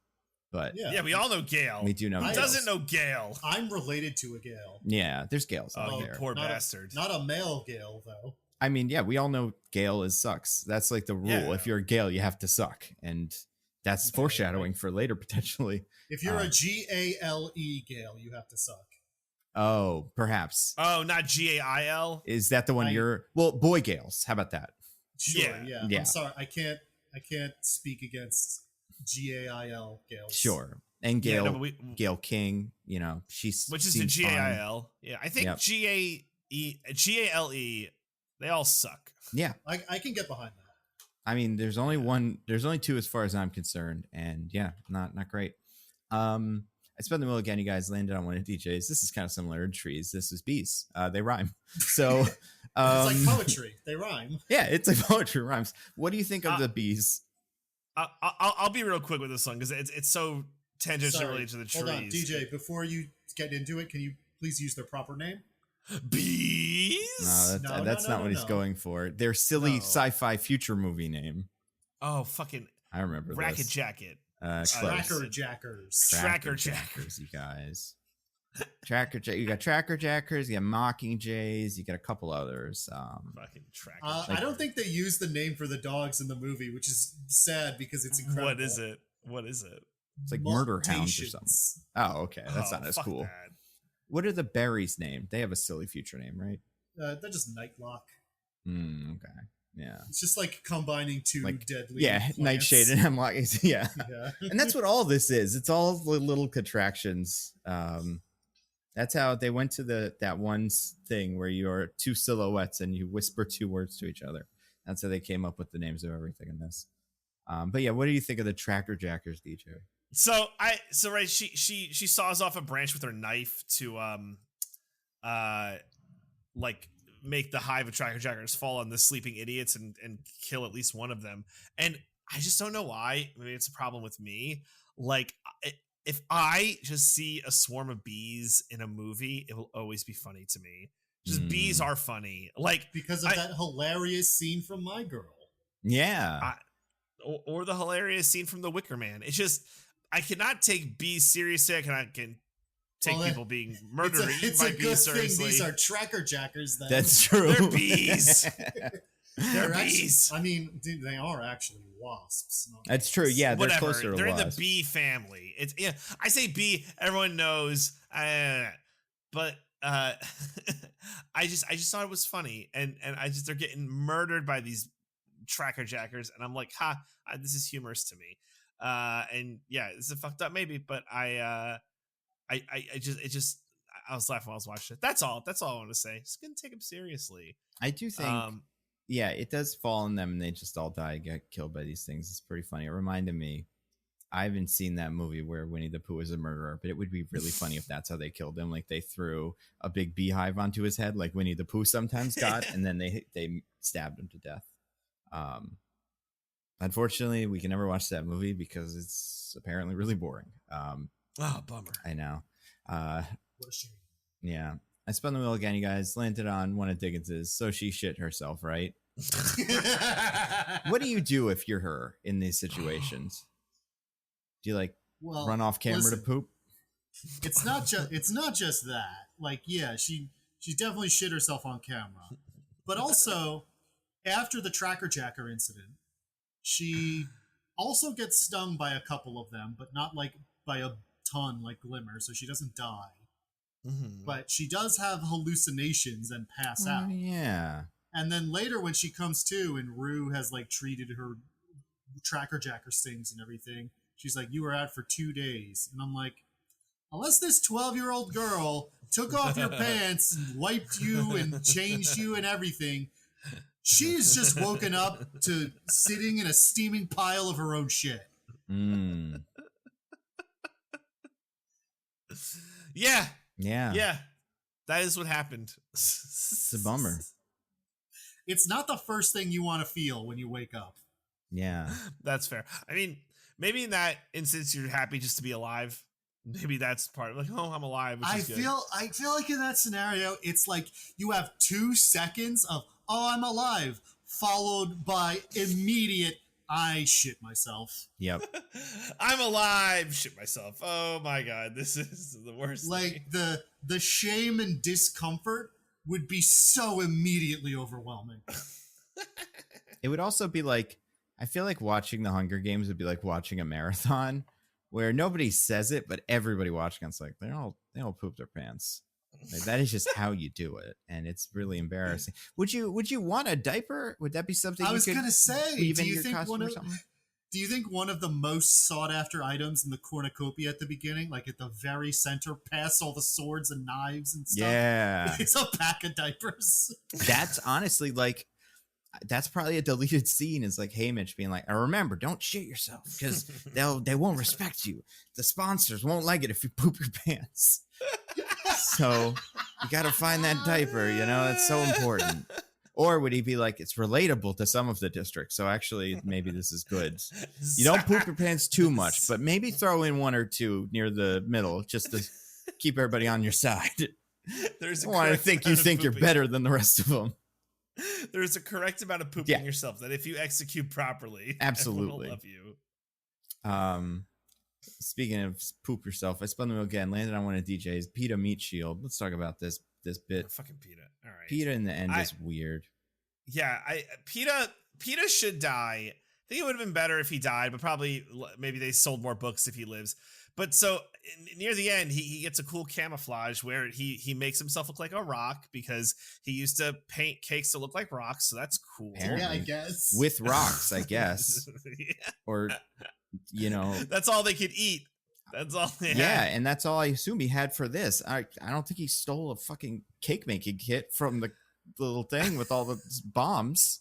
But yeah, we all know Gale. We do know. Who doesn't know Gale? I'm related to a Gale. Yeah, there's Gales out there. Poor bastard. Not a male Gale, though. I mean, yeah, we all know Gale sucks. That's like the rule. Yeah. If you're a Gale, you have to suck. And that's foreshadowing for later, potentially. If you're a G-A-L-E Gale, you have to suck. Oh, perhaps. Oh, not G-A-I-L? Is that the one you're... Well, boy Gales. How about that? Sure, yeah. I'm sorry. I can't speak against G-A-I-L Gales. Sure. And Gale, Gale King, you know, which is the G-A-I-L. Yeah, I think G-A-L-E, they all suck. Yeah. I can get behind that. I mean, there's only two as far as I'm concerned, and yeah, not great. I spent the middle again. You guys landed on one of DJs. This is kind of similar to trees. This is bees. They rhyme. So it's like poetry. They rhyme. Yeah, it's like poetry rhymes. What do you think of the bees? I'll be real quick with this one because it's so tangentially related to the trees. Hold on, DJ. Before you get into it, can you please use their proper name? Bees? No, that's not what he's going for. Their silly sci-fi future movie name. Oh, fucking! I remember Racket Jacket. Tracker Jackers. Tracker Jackers, you guys. You got Tracker Jackers. You got Mocking Jays. You got a couple others. Fucking Tracker. I don't think they used the name for the dogs in the movie, which is sad because it's incredible. What is it? It's like Murder Hounds or something. Oh, okay. That's not as cool. That. What are the berries named? They have a silly future name, right? They're just Nightlock. Okay. Yeah. It's just like combining two deadly plants. Nightshade and Hemlock. Yeah. And that's what all this is. It's all the little contractions. That's how they went to that one thing where you're two silhouettes and you whisper two words to each other. That's how they came up with the names of everything in this. But yeah, what do you think of the Tracker Jackers, DJ? So she saws off a branch with her knife to like make the hive of Tracker Jackers fall on the sleeping idiots and kill at least one of them. And I just don't know why. Maybe it's a problem with me. Like, if I just see a swarm of bees in a movie, it will always be funny to me. Just bees are funny. Like, because of that hilarious scene from My Girl. Yeah. Or the hilarious scene from The Wicker Man. It's just, I cannot take bees seriously. I cannot take people being murdered or eaten by bees seriously. These are Tracker Jackers. Then. That's true. They're bees. They're bees. I mean, dude, they are actually wasps. That's true. Yeah, they're closer to They're wasps. in the bee family. It's I say bee, everyone knows. But I just thought it was funny, and they're getting murdered by these Tracker Jackers, and I'm like, this is humorous to me. And yeah, this is fucked up maybe, but I was laughing while I was watching it. That's all I want to say. Just gonna take them seriously. I do think, yeah, it does fall on them, and they just all die, get killed by these things. It's pretty funny. It reminded me, I haven't seen that movie where Winnie the Pooh is a murderer, but it would be really funny if that's how they killed him. Like, they threw a big beehive onto his head, like Winnie the Pooh sometimes got, and then they stabbed him to death. Unfortunately, we can never watch that movie because it's apparently really boring. Bummer. I know. What a shame. Yeah. I spun the wheel again, you guys. Landed on one of Diggins's, so she shit herself, right? What do you do if you're her in these situations? Do you run off camera to poop? It's not just that. Like, yeah, she definitely shit herself on camera. But also, after the Tracker Jacker incident, she also gets stung by a couple of them, but not like by a ton like Glimmer, so she doesn't die. Mm-hmm. But she does have hallucinations and pass out. Yeah. And then later when she comes to and Rue has like treated her Tracker Jacker stings and everything, she's like, you were out for 2 days. And I'm like, unless this 12-year-old girl took off your pants and wiped you and changed you and everything, she's just woken up to sitting in a steaming pile of her own shit. Yeah. Yeah. Yeah. That is what happened. It's a bummer. It's not the first thing you want to feel when you wake up. Yeah. That's fair. I mean, maybe in that instance you're happy just to be alive. Maybe that's part of like, oh, I'm alive. Which is feel like in that scenario, it's like you have 2 seconds of, oh, I'm alive, followed by immediate, I shit myself. Yep. I'm alive, shit myself. Oh my God, this is the worst. Like the shame and discomfort would be so immediately overwhelming. It would also be like, I feel like watching the Hunger Games would be like watching a marathon where nobody says it, but everybody watching it's like they all poop their pants. Like, that is just how you do it, and it's really embarrassing. Would you want a diaper? Would that be something I was gonna say? Do you think one of the most sought after items in the cornucopia at the beginning, like at the very center, past all the swords and knives and stuff? Yeah, it's a pack of diapers. That's honestly like. That's probably a deleted scene. Is like Haymitch being like, remember, don't shit yourself because they won't respect you. The sponsors won't like it if you poop your pants. So you got to find that diaper, it's so important. Or would he be like, it's relatable to some of the districts, so actually maybe this is good. You don't poop your pants too much, but maybe throw in 1 or 2 near the middle just to keep everybody on your side. There's I want to think you think you're better than the rest of them. There's a correct amount of pooping yourself that if you execute properly, absolutely, everyone will love you. Speaking of poop yourself, I spun the wheel again, landed on one of DJ's PETA meat shield. Let's talk about this bit. Oh, fucking PETA. All right. PETA in the end is weird. Yeah, PETA should die. I think it would have been better if he died, but probably maybe they sold more books if he lives. But so near the end, he gets a cool camouflage where he makes himself look like a rock because he used to paint cakes to look like rocks. So that's cool. Apparently. Yeah, I guess. With rocks, I guess. Yeah. Or, That's all they could eat. That's all they had. Yeah, and that's all I assume he had for this. I don't think he stole a fucking cake making kit from the little thing with all the bombs.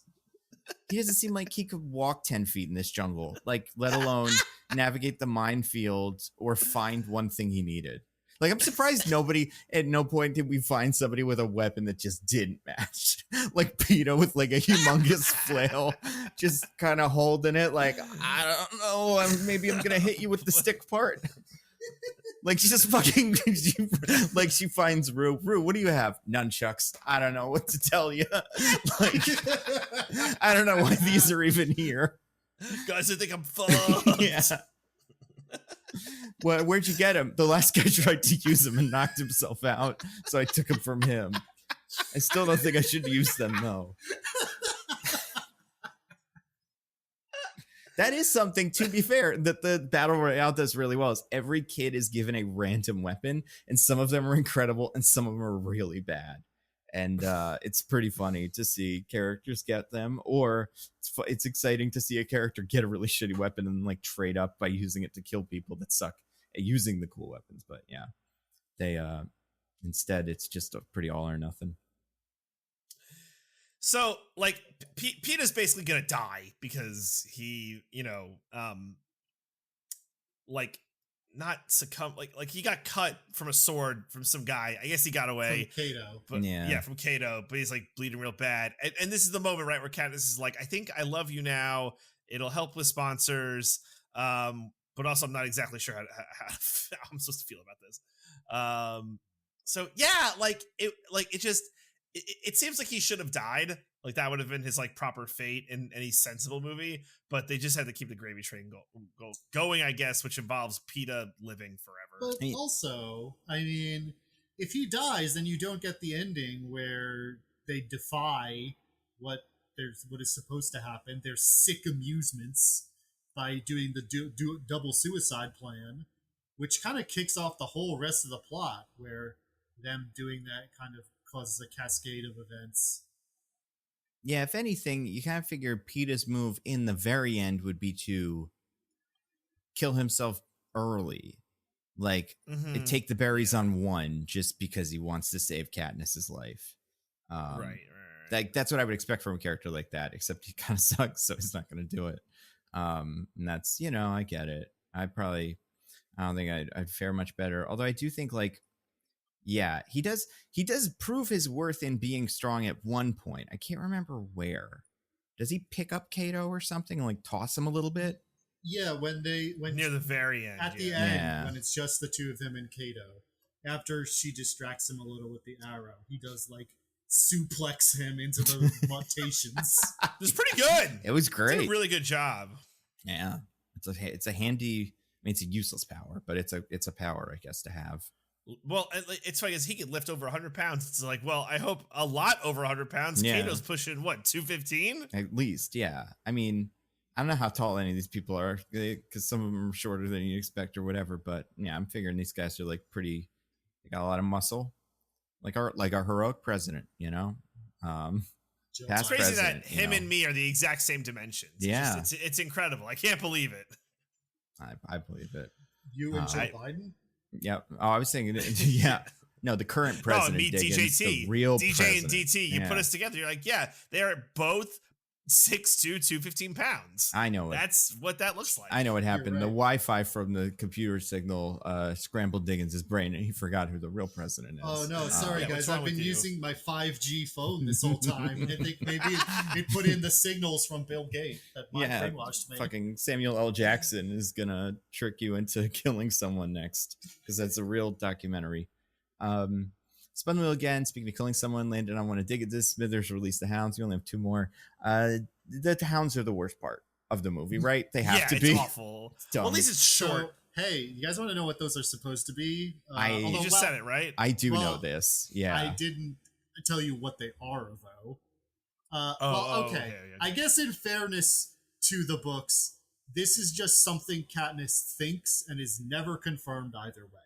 He doesn't seem like he could walk 10 feet in this jungle, like, let alone navigate the minefield or find one thing he needed. Like, I'm surprised at no point did we find somebody with a weapon that just didn't match. Like PETA with like a humongous flail, just kind of holding it like, I don't know, maybe I'm going to hit you with the stick part. Like, she just fucking, she finds Rue. Rue, what do you have? Nunchucks. I don't know what to tell you. Like, I don't know why these are even here. Guys, I think I'm fucked. Yeah. Well, where'd you get him? The last guy tried to use him and knocked himself out, so I took him from him. I still don't think I should use them, though. That is something, to be fair, that the Battle Royale does really well, is every kid is given a random weapon, and some of them are incredible, and some of them are really bad. And it's pretty funny to see characters get them, or it's exciting to see a character get a really shitty weapon and like trade up by using it to kill people that suck at using the cool weapons. But yeah, they instead it's just a pretty all or nothing. So like PETA's basically gonna die because he, like not succumb, like he got cut from a sword from some guy. I guess he got away from Kato. But yeah, from Kato, but he's like bleeding real bad. And this is the moment, right, where Katniss is like, I think I love you now. It'll help with sponsors. But also I'm not exactly sure how I'm supposed to feel about this. So yeah, it just it seems like he should have died. Like that would have been his like proper fate in any sensible movie, but they just had to keep the gravy train going, I guess, which involves PETA living forever. But also, I mean, if he dies, then you don't get the ending where they defy what is supposed to happen. Their sick amusements by doing the double suicide plan, which kind of kicks off the whole rest of the plot, where them doing that kind of causes a cascade of events. Yeah, if anything, you kind of figure PETA's move in the very end would be to kill himself early. Like, take the berries on one just because he wants to save Katniss's life. Right. Like, that's what I would expect from a character like that, except he kind of sucks, so he's not going to do it. And that's, I get it. I don't think I'd fare much better. Although I do think, like, yeah, he does prove his worth in being strong at one point. I can't remember where. Does he pick up Kato or something and like toss him a little bit? Yeah, when near the very end. At the end, when it's just the two of him and Kato. After she distracts him a little with the arrow, he does like suplex him into the mutations. It was pretty good. It was great. Did a really good job. Yeah, it's a handy. I mean, it's a useless power, but it's a power, I guess, to have. Well, it's funny because he could lift over 100 pounds. It's like, well, I hope a lot over 100 pounds. Yeah. Kato's pushing, what, 215? At least, yeah. I mean, I don't know how tall any of these people are because some of them are shorter than you expect or whatever. But yeah, I'm figuring these guys are like they got a lot of muscle. Like our heroic president, It's crazy that him and me are the exact same dimensions. Yeah. It's incredible. I can't believe it. I believe it. You and Joe Biden? Yeah. Oh, I was thinking, yeah. No, the current president. Me, Diggins, DJT. the real DJ president. and DT. You put us together. You're like, yeah, they're both 6'2", 215 pounds. I know. That's what that looks like. I know what happened. Right. The Wi-Fi from the computer signal scrambled Diggins' brain, and he forgot who the real president is. Oh, no. Sorry, guys. I've been using my 5G phone this whole time. I think maybe it put in the signals from Bill Gates that brainwashed me. Fucking Samuel L. Jackson is going to trick you into killing someone next, because that's a real documentary. Spun the wheel again. Speaking of killing someone, landed on one of Diggins' Smithers, released the hounds. You only have two more. The hounds are the worst part of the movie, right? They have to be. It's awful. Well, at least it's short. So, hey, you guys want to know what those are supposed to be? You just said it, right? I do know this. Yeah. I didn't tell you what they are, though. Okay. I guess in fairness to the books, this is just something Katniss thinks and is never confirmed either way.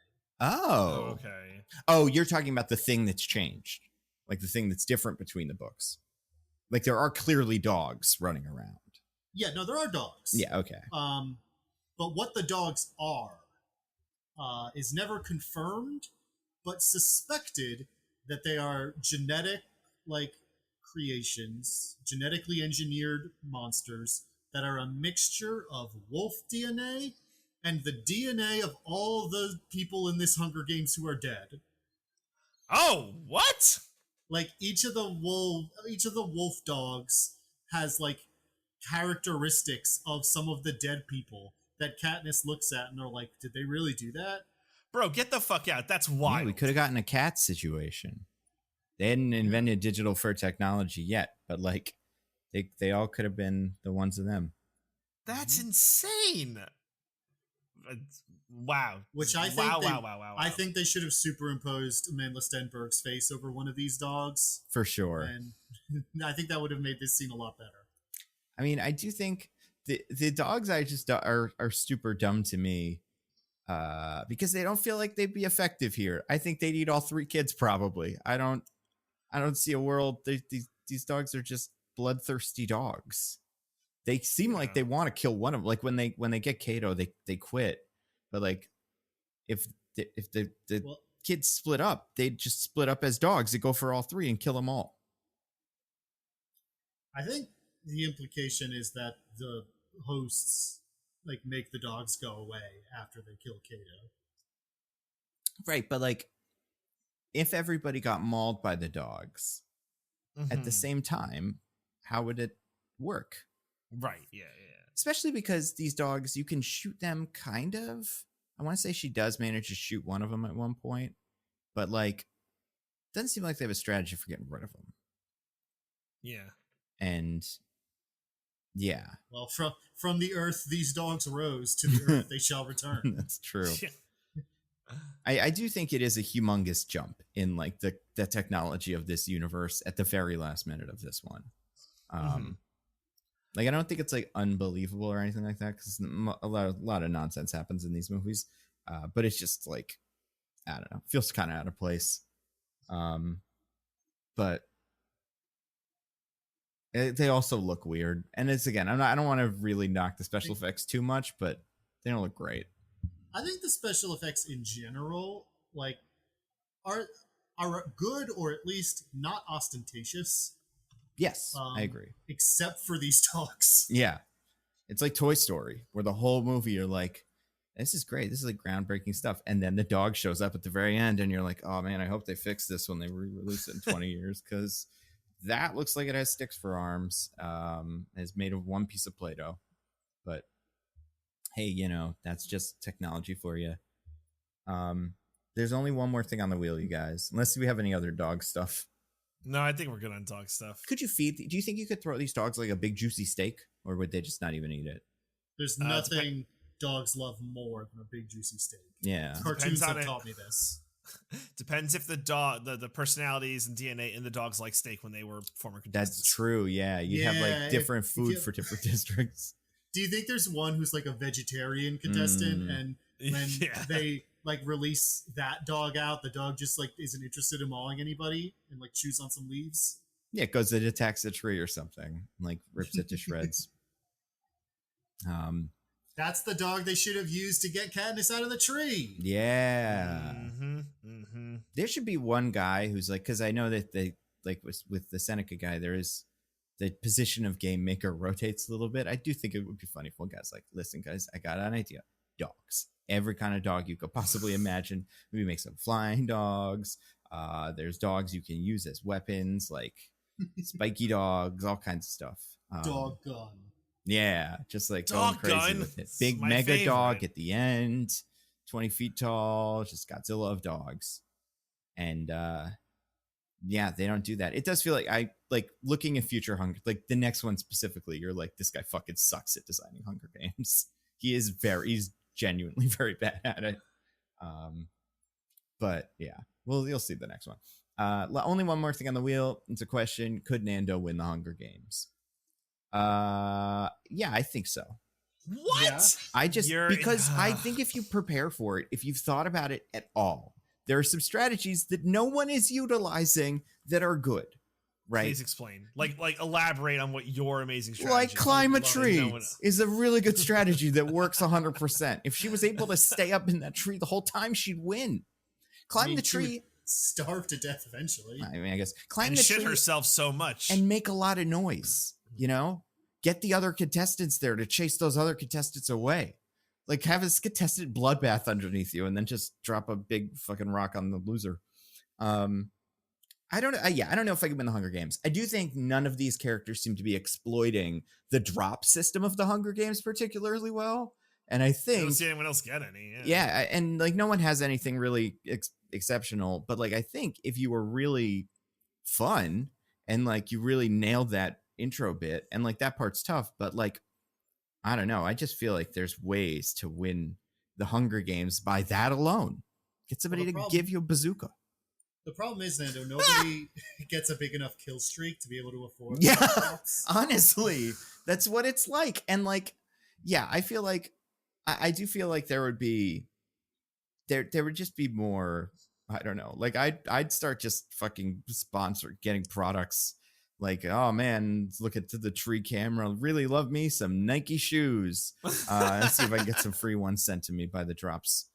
Oh. Okay. Oh, you're talking about the thing that's changed. Like the thing that's different between the books. Like there are clearly dogs running around. Yeah, no, there are dogs. Yeah, okay. But what the dogs are is never confirmed, but suspected that they are genetic, like, creations, genetically engineered monsters that are a mixture of wolf DNA and the DNA of all the people in this Hunger Games who are dead. Oh, what? Like each of the wolf dogs has like characteristics of some of the dead people that Katniss looks at and are like, did they really do that? Bro, get the fuck out. That's wild. Yeah, we could have gotten a cat situation. They hadn't invented digital fur technology yet, but like they all could have been the ones of them. That's insane. Wow. Which I think I think they should have superimposed Amanda Stenberg's face over one of these dogs. For sure. And I think that would have made this scene a lot better. I mean, I do think the dogs are super dumb to me because they don't feel like they'd be effective here. I think they'd eat all three kids probably. I don't see a world. These dogs are just bloodthirsty dogs. They seem like they want to kill one of them. Like when they get Kato, they quit. But like if the kids split up, they just split up as dogs. They go for all three and kill them all. I think the implication is that the hosts like make the dogs go away after they kill Kato. Right, but like if everybody got mauled by the dogs at the same time, how would it work? Right, yeah. Especially because these dogs, you can shoot them kind of. I want to say she does manage to shoot one of them at one point. But like, doesn't seem like they have a strategy for getting rid of them. Yeah. And yeah. Well, from the earth these dogs rose, to the earth they shall return. That's true. I do think it is a humongous jump in like the technology of this universe at the very last minute of this one. Like I don't think it's like unbelievable or anything like that, because a lot of nonsense happens in these movies, but it's just like, I don't know, feels kind of out of place. But they also look weird, and it's, again, I don't want to really knock the special effects too much, but they don't look great. I think the special effects in general, like, are good, or at least not ostentatious. Yes, I agree. Except for these dogs. Yeah. It's like Toy Story, where the whole movie you're like, this is great. This is like groundbreaking stuff. And then the dog shows up at the very end and you're like, oh man, I hope they fix this when they re-release it in 20 years, because that looks like it has sticks for arms. It's made of one piece of Play-Doh. But hey, you know, that's just technology for you. There's only one more thing on the wheel, you guys. Unless we have any other dog stuff. No, I think we're good on dog stuff. Do you think you could throw these dogs like a big juicy steak, or would they just not even eat it? There's nothing dogs love more than a big juicy steak. Yeah. Cartoons have taught me this. Depends if the dog, the personalities and DNA in the dogs like steak when they were former contestants. That's true. Yeah. You have like different food for different districts. Do you think there's one who's like a vegetarian contestant, and when they like release that dog out, the dog just like isn't interested in mauling anybody and like chews on some leaves? Yeah, it goes, it attacks a tree or something, and, like rips it to shreds. That's the dog they should have used to get Katniss out of the tree. Yeah. There should be one guy who's like, because I know that they like with the Seneca guy, there is the position of game maker rotates a little bit. I do think it would be funny if one guy's like, listen guys, I got an idea. Dogs, every kind of dog you could possibly imagine. Maybe make some flying dogs. There's dogs you can use as weapons, like spiky dogs, all kinds of stuff. Dog gun. Yeah, just like dog going crazy gun. with it. Big mega dog at the end, 20 feet tall, just Godzilla of dogs. And yeah, they don't do that. It does feel like I like looking at future Hunger, like the next one specifically, you're like, this guy fucking sucks at designing Hunger Games. He's genuinely very bad at it. But yeah, well, you'll see the next one. Only one more thing on the wheel. It's a question. Could Nando win the Hunger Games? Yeah, I think so. What? Yeah. I think if you prepare for it, if you've thought about it at all, there are some strategies that no one is utilizing that are good. Right. Please explain. Like elaborate on what your amazing strategy. Like climb a tree is a really good strategy that works 100%. If she was able to stay up in that tree the whole time, she'd win. Climb the tree. Starve to death eventually. I mean, I guess climb and the shit tree herself so much and make a lot of noise. You know, get the other contestants there to chase those other contestants away. Like have this contestant bloodbath underneath you, and then just drop a big fucking rock on the loser. I don't know. I don't know if I can win the Hunger Games. I do think none of these characters seem to be exploiting the drop system of the Hunger Games particularly well. And I think I don't see anyone else get any. Yeah, and like no one has anything really exceptional. But like I think if you were really fun and like you really nailed that intro bit, and like that part's tough, but like I don't know. I just feel like there's ways to win the Hunger Games by that alone. Get somebody to give you a bazooka. The problem is, Nando, nobody gets a big enough kill streak to be able to afford. Yeah, honestly, that's what it's like. And like, yeah, I feel like I do feel like there would just be more. I don't know. Like I'd start just fucking getting products. Like, oh man, look at the tree camera. Really love me some Nike shoes. Let's see if I can get some free ones sent to me by the drops.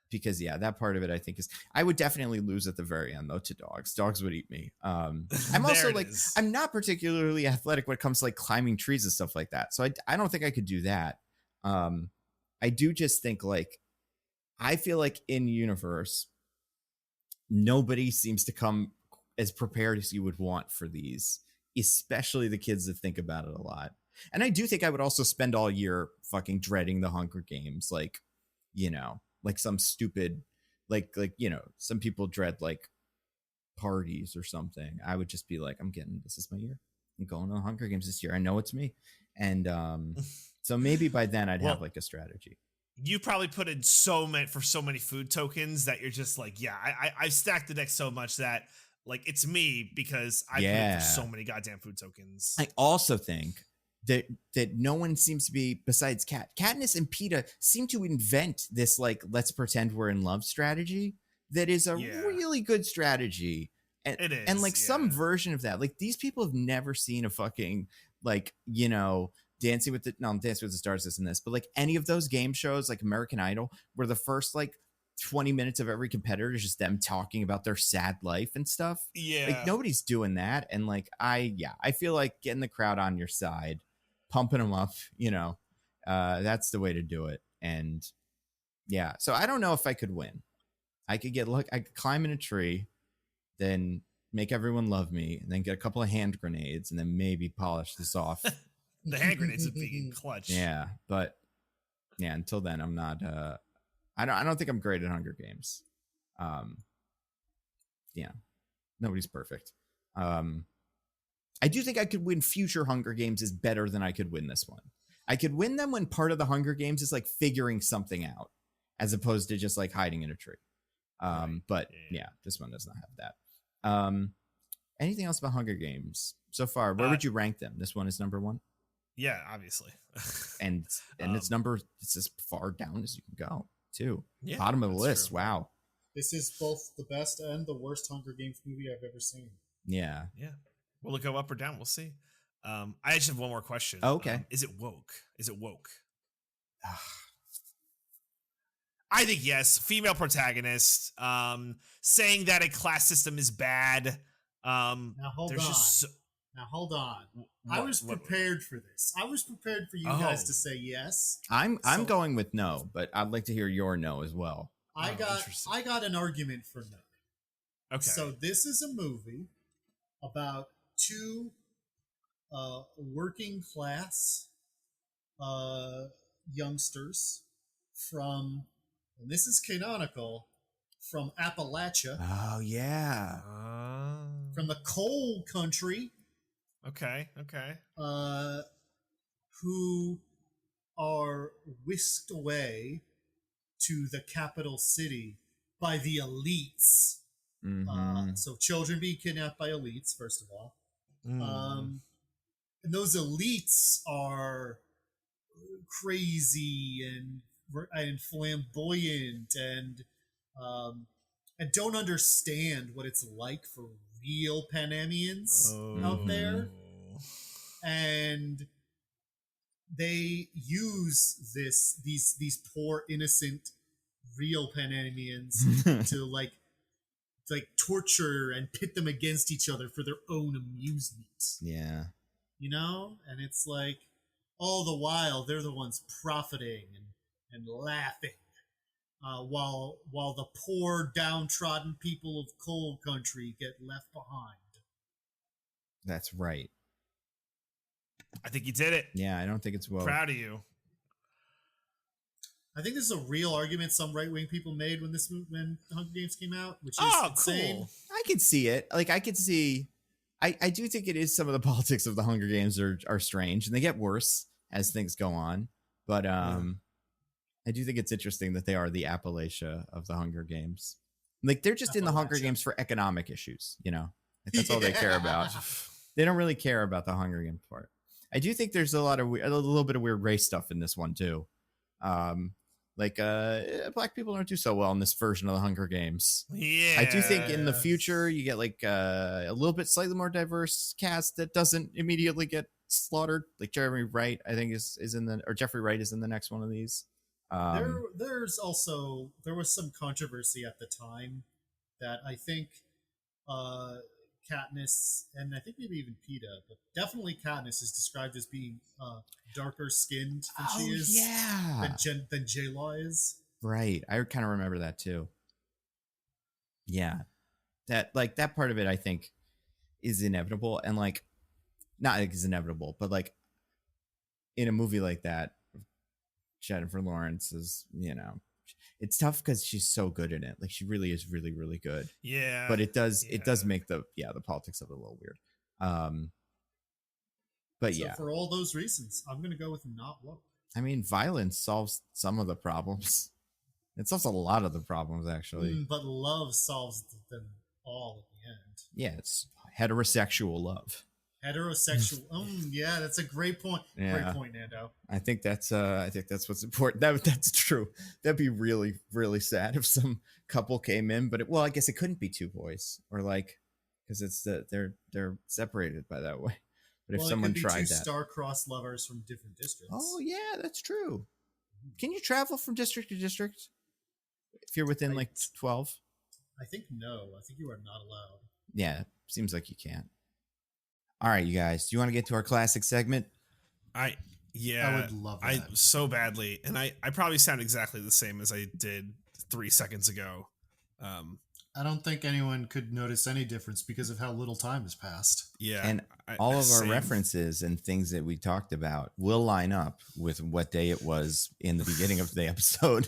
Because yeah, that part of it I think is I would definitely lose at the very end though to dogs. Dogs would eat me. I'm also like I'm not particularly athletic when it comes to like climbing trees and stuff like that. So I don't think I could do that. I do just think like I feel like in universe nobody seems to come as prepared as you would want for these, especially the kids that think about it a lot. And I do think I would also spend all year fucking dreading the Hunger Games, like, you know, like some stupid, like, you know, some people dread like parties or something, I would just be like, this is my year. I'm going to the Hunger Games this year. I know it's me. And so maybe by then I'd have like a strategy. You probably put in so many food tokens that you're just like, yeah, I stacked the deck so much that like it's me because I put in for so many goddamn food tokens. I also think that no one seems to be, besides Katniss and PETA seem to invent this like let's pretend we're in love strategy that is a really good strategy. And, it is, and like some version of that. Like these people have never seen a fucking like, you know, Dancing with the Stars isn't this, but like any of those game shows like American Idol where the first like 20 minutes of every competitor is just them talking about their sad life and stuff. Yeah. Like nobody's doing that. And like I feel like getting the crowd on your side, pumping them up, you know, that's the way to do it. And yeah, so I don't know if I could win. I could climb in a tree, then make everyone love me, and then get a couple of hand grenades, and then maybe polish this off. The hand grenades would be clutch. Yeah, but yeah, until then, I'm not. I don't think I'm great at Hunger Games. Yeah, nobody's perfect. I do think I could win future Hunger Games is better than I could win this one. I could win them when part of the Hunger Games is like figuring something out, as opposed to just like hiding in a tree. But yeah, this one does not have that. Anything else about Hunger Games so far? Where would you rank them? This one is number 1. Yeah, obviously. and it's as far down as you can go too. Yeah, bottom of the list. True. Wow. This is both the best and the worst Hunger Games movie I've ever seen. Yeah. Will it go up or down? We'll see. I actually have one more question. Oh, okay. Is it woke? I think yes. Female protagonist. Saying that a class system is bad. Now hold on. I was prepared for this. I was prepared for you guys to say yes. I'm going with no, but I'd like to hear your no as well. I got an argument for no. Okay. So this is a movie about 2 working class youngsters from, and this is canonical, from Appalachia. Oh yeah. From the coal country. Okay. Who are whisked away to the capital city by the elites. Mm-hmm. So children being kidnapped by elites, first of all. And those elites are crazy and flamboyant and don't understand what it's like for real Panamanians out there. And they use these poor innocent real Panamanians to like torture and pit them against each other for their own amusement. Yeah. You know? And it's like all the while they're the ones profiting and laughing. While the poor downtrodden people of coal country get left behind. That's right. I think you did it. Yeah, I don't think it's woke. Proud of you. I think this is a real argument some right-wing people made when Hunger Games came out, which is insane. Cool. I could see it. Like I could see. I do think it is some of the politics of the Hunger Games are strange, and they get worse as things go on. But I do think it's interesting that they are the Appalachia of the Hunger Games. Like they're just in the Hunger Games for economic issues, you know. Like, that's all they care about. They don't really care about the Hunger Games part. I do think there's a little bit of weird race stuff in this one too. Black people don't do so well in this version of the Hunger Games. Yeah, I do think in the future you get like a little bit slightly more diverse cast that doesn't immediately get slaughtered. Like Jeremy Wright, I think is in the, or Jeffrey Wright is in the next one of these. There was some controversy at the time that I think Katniss, and I think maybe even PETA, but definitely Katniss is described as being darker skinned than she is. Yeah. Than J-Law is. Right. I kind of remember that too. Yeah. That part of it I think is inevitable, and like not like it's inevitable, but like in a movie like that, Jennifer Lawrence is, you know, It's tough because she's so good in it. Like she really is really, really good. Yeah. But it does make the politics of it a little weird. But so for all those reasons, I'm gonna go with not woke. I mean, violence solves some of the problems. It solves a lot of the problems, actually. But love solves them all at the end. Yeah, it's heterosexual love. Heterosexual. Yeah, that's a great point. Yeah. Great point, Nando. I think that's what's important. That's true. That'd be really, really sad if some couple came in, but I guess it couldn't be two boys, or like, because it's they're separated by that way. But if someone tried that, star-crossed lovers from different districts. Oh yeah, that's true. Can you travel from district to district if you're within 12? I think no. I think you are not allowed. Yeah, seems like you can't. All right, you guys. Do you want to get to our classic segment? I would love that. I so badly, and I probably sound exactly the same as I did 3 seconds ago. I don't think anyone could notice any difference because of how little time has passed. Yeah. And all of our references and things that we talked about will line up with what day it was in the beginning of the episode.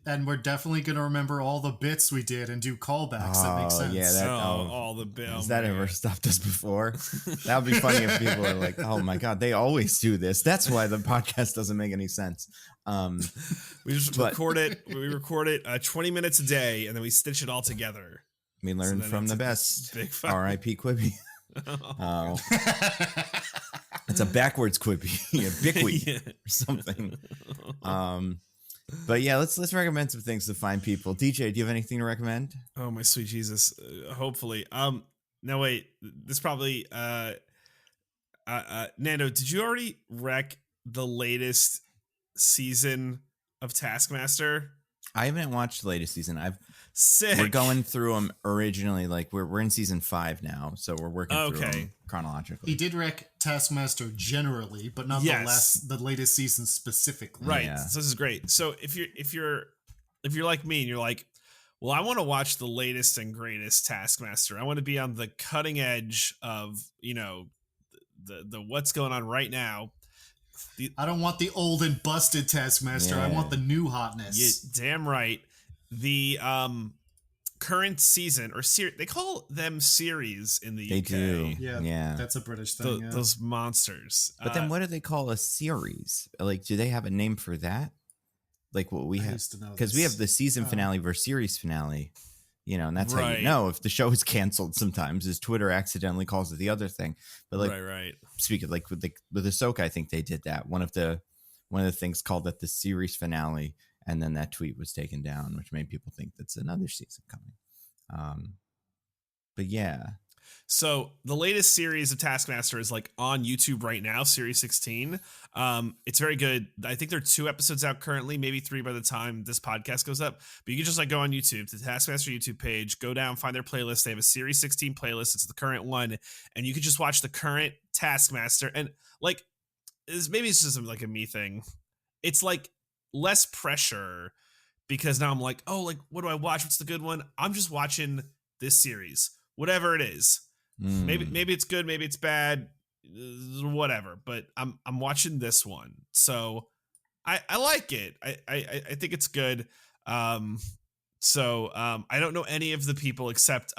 And we're definitely going to remember all the bits we did and do callbacks. That makes sense. Yeah, all the bits. Has that ever stopped us before? That would be funny if people are like, oh my God, they always do this. That's why the podcast doesn't make any sense. We just record it. We record it 20 minutes a day, and then we stitch it all together. We learn from the best. R.I.P. Quibi. Oh, it's a backwards Quibi, Bickweed or something. But yeah, let's recommend some things to find people. DJ, do you have anything to recommend? Oh my sweet Jesus! Hopefully. No wait, this probably. Nando, did you already rec the latest season of Taskmaster? I haven't watched the latest season. Sick. We're going through them originally. Like we're in season 5 now, so we're working through them chronologically. He did rec Taskmaster generally, but not the latest season specifically. Right. Yeah. So this is great. So if you're like me and you're like, well, I want to watch the latest and greatest Taskmaster. I want to be on the cutting edge of the what's going on right now. I don't want the old and busted Taskmaster. Yeah. I want the new hotness. Yeah, damn right. The current season or series, they call them series in the UK. They do. Yeah. That's a British thing. Those monsters. But then what do they call a series? Like, do they have a name for that? Like what we have? Because we have the season finale versus series finale. And that's how you know if the show is canceled sometimes is Twitter accidentally calls it the other thing. But like, speaking like with Ahsoka, I think they did that. One of the things called it the series finale, and then that tweet was taken down, which made people think that's another season coming. But yeah. So the latest series of Taskmaster is like on YouTube right now, series 16. It's very good. I think there are 2 episodes out currently, maybe 3 by the time this podcast goes up. But you can just like go on YouTube to the Taskmaster YouTube page, go down, find their playlist. They have a series 16 playlist. It's the current one, and you can just watch the current Taskmaster. And like, maybe it's just like a me thing. It's like less pressure because now I'm like, oh, like what do I watch? What's the good one? I'm just watching this series, whatever it is. Maybe it's good, maybe it's bad, whatever. But I'm watching this one, so I like it. I think it's good. So I don't know any of the people except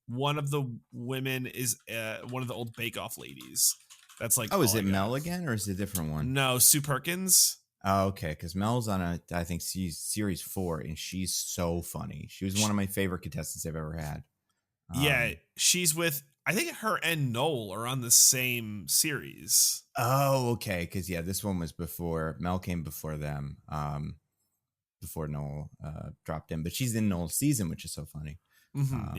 one of the women is one of the old Bake Off ladies. That's like, is it Mel again, or is it a different one? No, Sue Perkins. Oh, okay, because Mel's on I think series 4, and she's so funny. She was one of my favorite contestants I've ever had. Yeah, she's with, I think her and Noel are on the same series. Oh, okay, because this one was before Mel came before them, before Noel dropped in. But she's in Noel's season, which is so funny. Mm-hmm.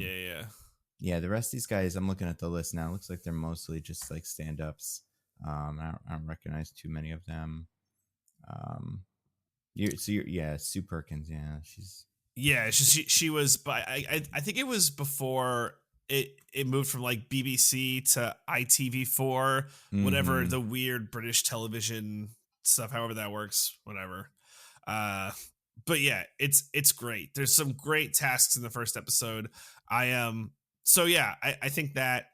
Yeah. The rest of these guys, I'm looking at the list now. It looks like they're mostly just like stand-ups. I don't recognize too many of them. Sue Perkins. Yeah, she was, but I think it was before it moved from like BBC to ITV4, whatever the weird British television stuff, however that works, whatever. But yeah, it's great. There's some great tasks in the first episode. I think that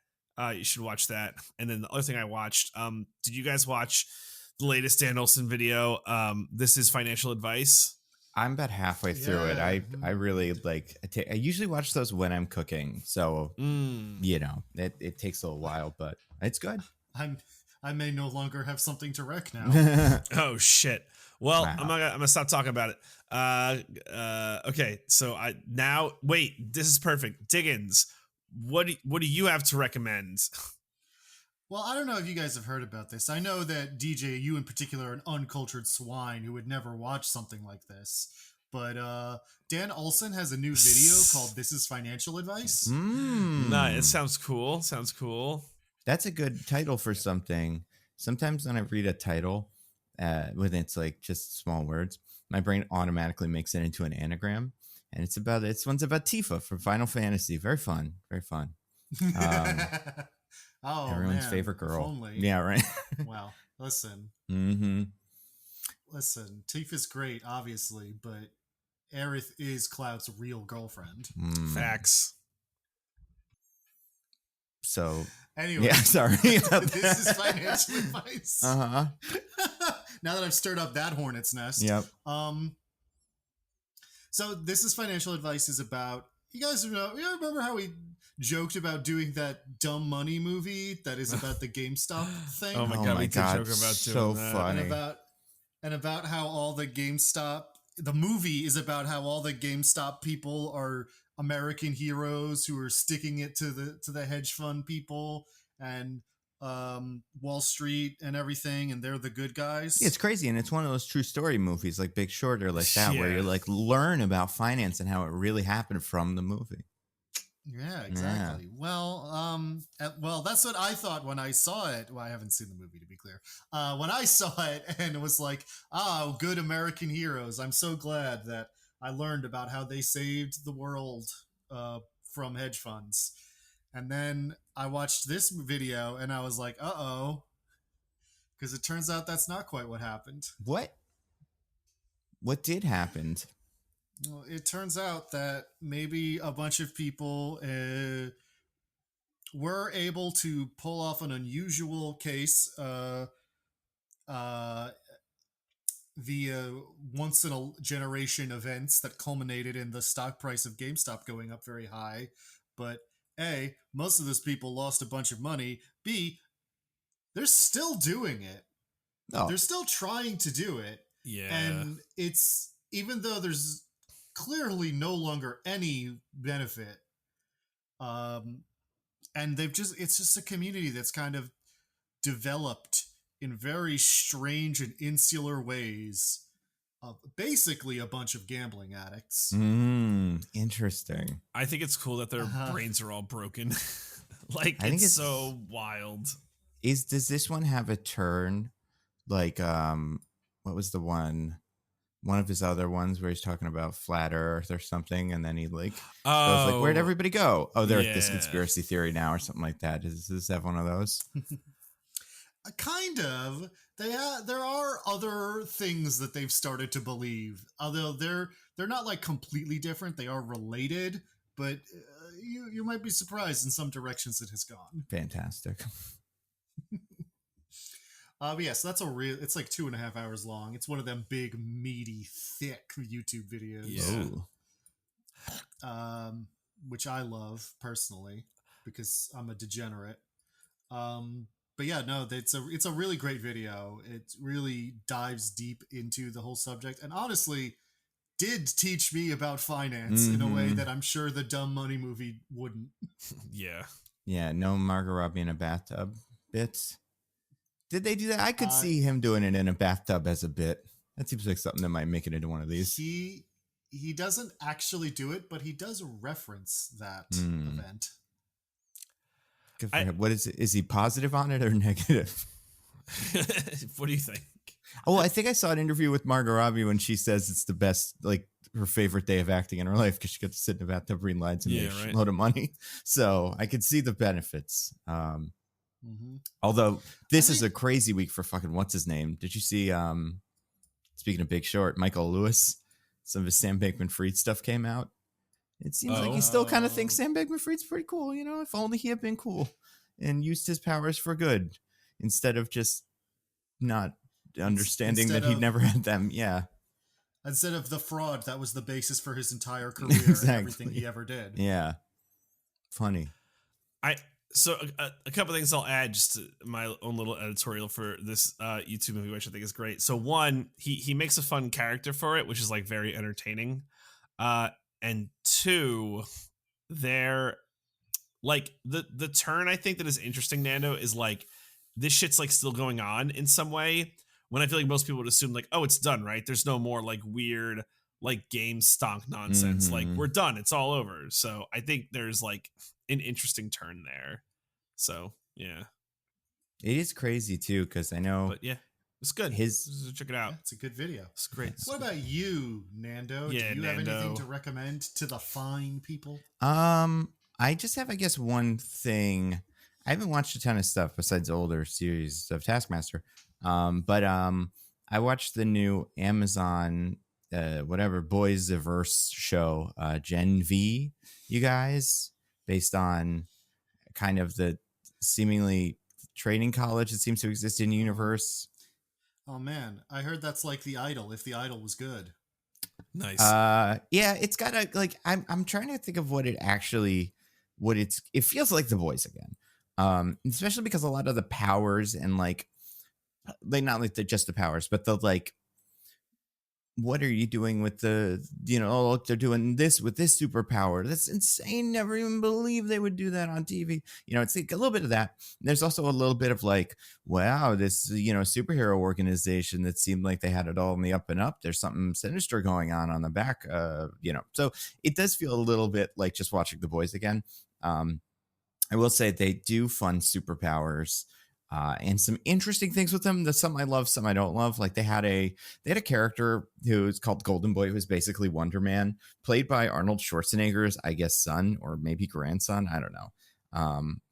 you should watch that. And then the other thing I watched, did you guys watch the latest Dan Olsen video? This is financial advice. I'm about halfway through it. I really like. I usually watch those when I'm cooking, so you know it takes a little while, but it's good. I may no longer have something to wreck now. Oh shit. Well, Wow. I'm gonna stop talking about it. Okay, so wait. This is perfect. Diggins, what do you have to recommend? Well, I don't know if you guys have heard about this. I know that DJ, you in particular, are an uncultured swine who would never watch something like this. But Dan Olson has a new video called "This Is Financial Advice." Nah, it sounds cool. That's a good title for something. Sometimes when I read a title, when it's like just small words, my brain automatically makes it into an anagram, and this one's about Tifa from Final Fantasy. Very fun, very fun. Oh, everyone's man, favorite girl. Only. Yeah, right. Wow. Listen. Listen, Tifa's great, obviously, but Aerith is Cloud's real girlfriend. Facts. So anyway, yeah, sorry. This is financial advice. Now that I've stirred up that hornet's nest. Yep. So this is financial advice is about, you guys remember how we joked about doing that Dumb Money movie that is about the GameStop thing? Oh my god, we did joke about so doing that. funny. And about how all the the movie is about how all the GameStop people are American heroes who are sticking it to the hedge fund people and Wall Street and everything, and they're the good guys. Yeah, it's crazy, and it's one of those true story movies like Big Short or like that, where you like learn about finance and how it really happened from the movie. Yeah, exactly. Yeah. Well, that's what I thought when I saw it. Well, I haven't seen the movie, to be clear. When I saw it, and it was like, good American heroes. I'm so glad that I learned about how they saved the world from hedge funds. And then I watched this video, and I was like, uh-oh. Because it turns out that's not quite what happened. What did happen? Well, it turns out that maybe a bunch of people were able to pull off an unusual case via once-in-a-generation events that culminated in the stock price of GameStop going up very high. But A, most of those people lost a bunch of money. B, they're still doing it. Oh. They're still trying to do it. Yeah. And it's, even though there's clearly no longer any benefit, and it's just a community that's kind of developed in very strange and insular ways of basically a bunch of gambling addicts. Interesting. I think it's cool that their brains are all broken. Like, I think it's so wild. Does this one have a turn? Like, what was the one of his other ones where he's talking about flat Earth or something, and then he goes like, "Where'd everybody go? Oh, they're at this conspiracy theory now," or something like that. Does this have one of those? Kind of. There are other things that they've started to believe, although they're not like completely different. They are related, but you might be surprised in some directions it has gone. Fantastic. But yeah, so it's like 2.5 hours long. It's one of them big, meaty, thick YouTube videos. Yeah. Which I love personally because I'm a degenerate. But yeah, no, it's a really great video. It really dives deep into the whole subject, and honestly did teach me about finance in a way that I'm sure the Dumb Money movie wouldn't. Yeah. Yeah, no Margot Robbie in a bathtub bits. Did they do that? I could see him doing it in a bathtub as a bit. That seems like something that might make it into one of these. He doesn't actually do it, but he does reference that event. Good for him. What is it? Is he positive on it or negative? What do you think? Oh, I think I saw an interview with Margot Robbie when she says it's the best, like her favorite day of acting in her life because she got to sit in a bathtub reading lines and make a load of money. So I could see the benefits. Although this is a crazy week for fucking what's his name? Did you see? Speaking of Big Short, Michael Lewis, some of his Sam Bankman-Fried stuff came out. It seems like he still kind of thinks Sam Bankman-Fried's pretty cool. You know, if only he had been cool and used his powers for good instead of just not understanding that he never had them. Yeah. Instead of the fraud that was the basis for his entire career and everything he ever did. Yeah. Funny. So a couple things I'll add just to my own little editorial for this YouTube movie, which I think is great. So one, he makes a fun character for it, which is like very entertaining. And two, they're like the turn I think that is interesting, Nando, is like this shit's like still going on in some way, when I feel like most people would assume like, oh, it's done, right? There's no more like weird like game stonk nonsense. Like we're done, it's all over. So I think there's like an interesting turn there. So yeah, it is crazy too, because I know, but yeah, it's good. Check it out. Yeah, it's a good video. It's great. What about you, Nando? Yeah, do you have anything to recommend to the fine people? I just have, I guess, one thing. I haven't watched a ton of stuff besides older series of Taskmaster. But I watched the new Amazon Boys Diverse show, Gen V, you guys, based on kind of the seemingly training college that seems to exist in the universe. Oh man, I heard that's like The Idol, if The Idol was good. Nice. Yeah, it's got a like. I'm trying to think of it feels like The Boys again. Especially because a lot of the powers and like not like just the powers, but the like, what are you doing with the, oh, look, they're doing this with this superpower. That's insane. Never even believe they would do that on TV. It's like a little bit of that. There's also a little bit of like, wow, this, superhero organization that seemed like they had it all in the up and up. There's something sinister going on the back, So it does feel a little bit like just watching The Boys again. I will say they do fund superpowers. And some interesting things with them. There's some I love, some I don't love. Like they had a character who's called Golden Boy, who's basically Wonder Man, played by Arnold Schwarzenegger's, I guess, son or maybe grandson. I don't know.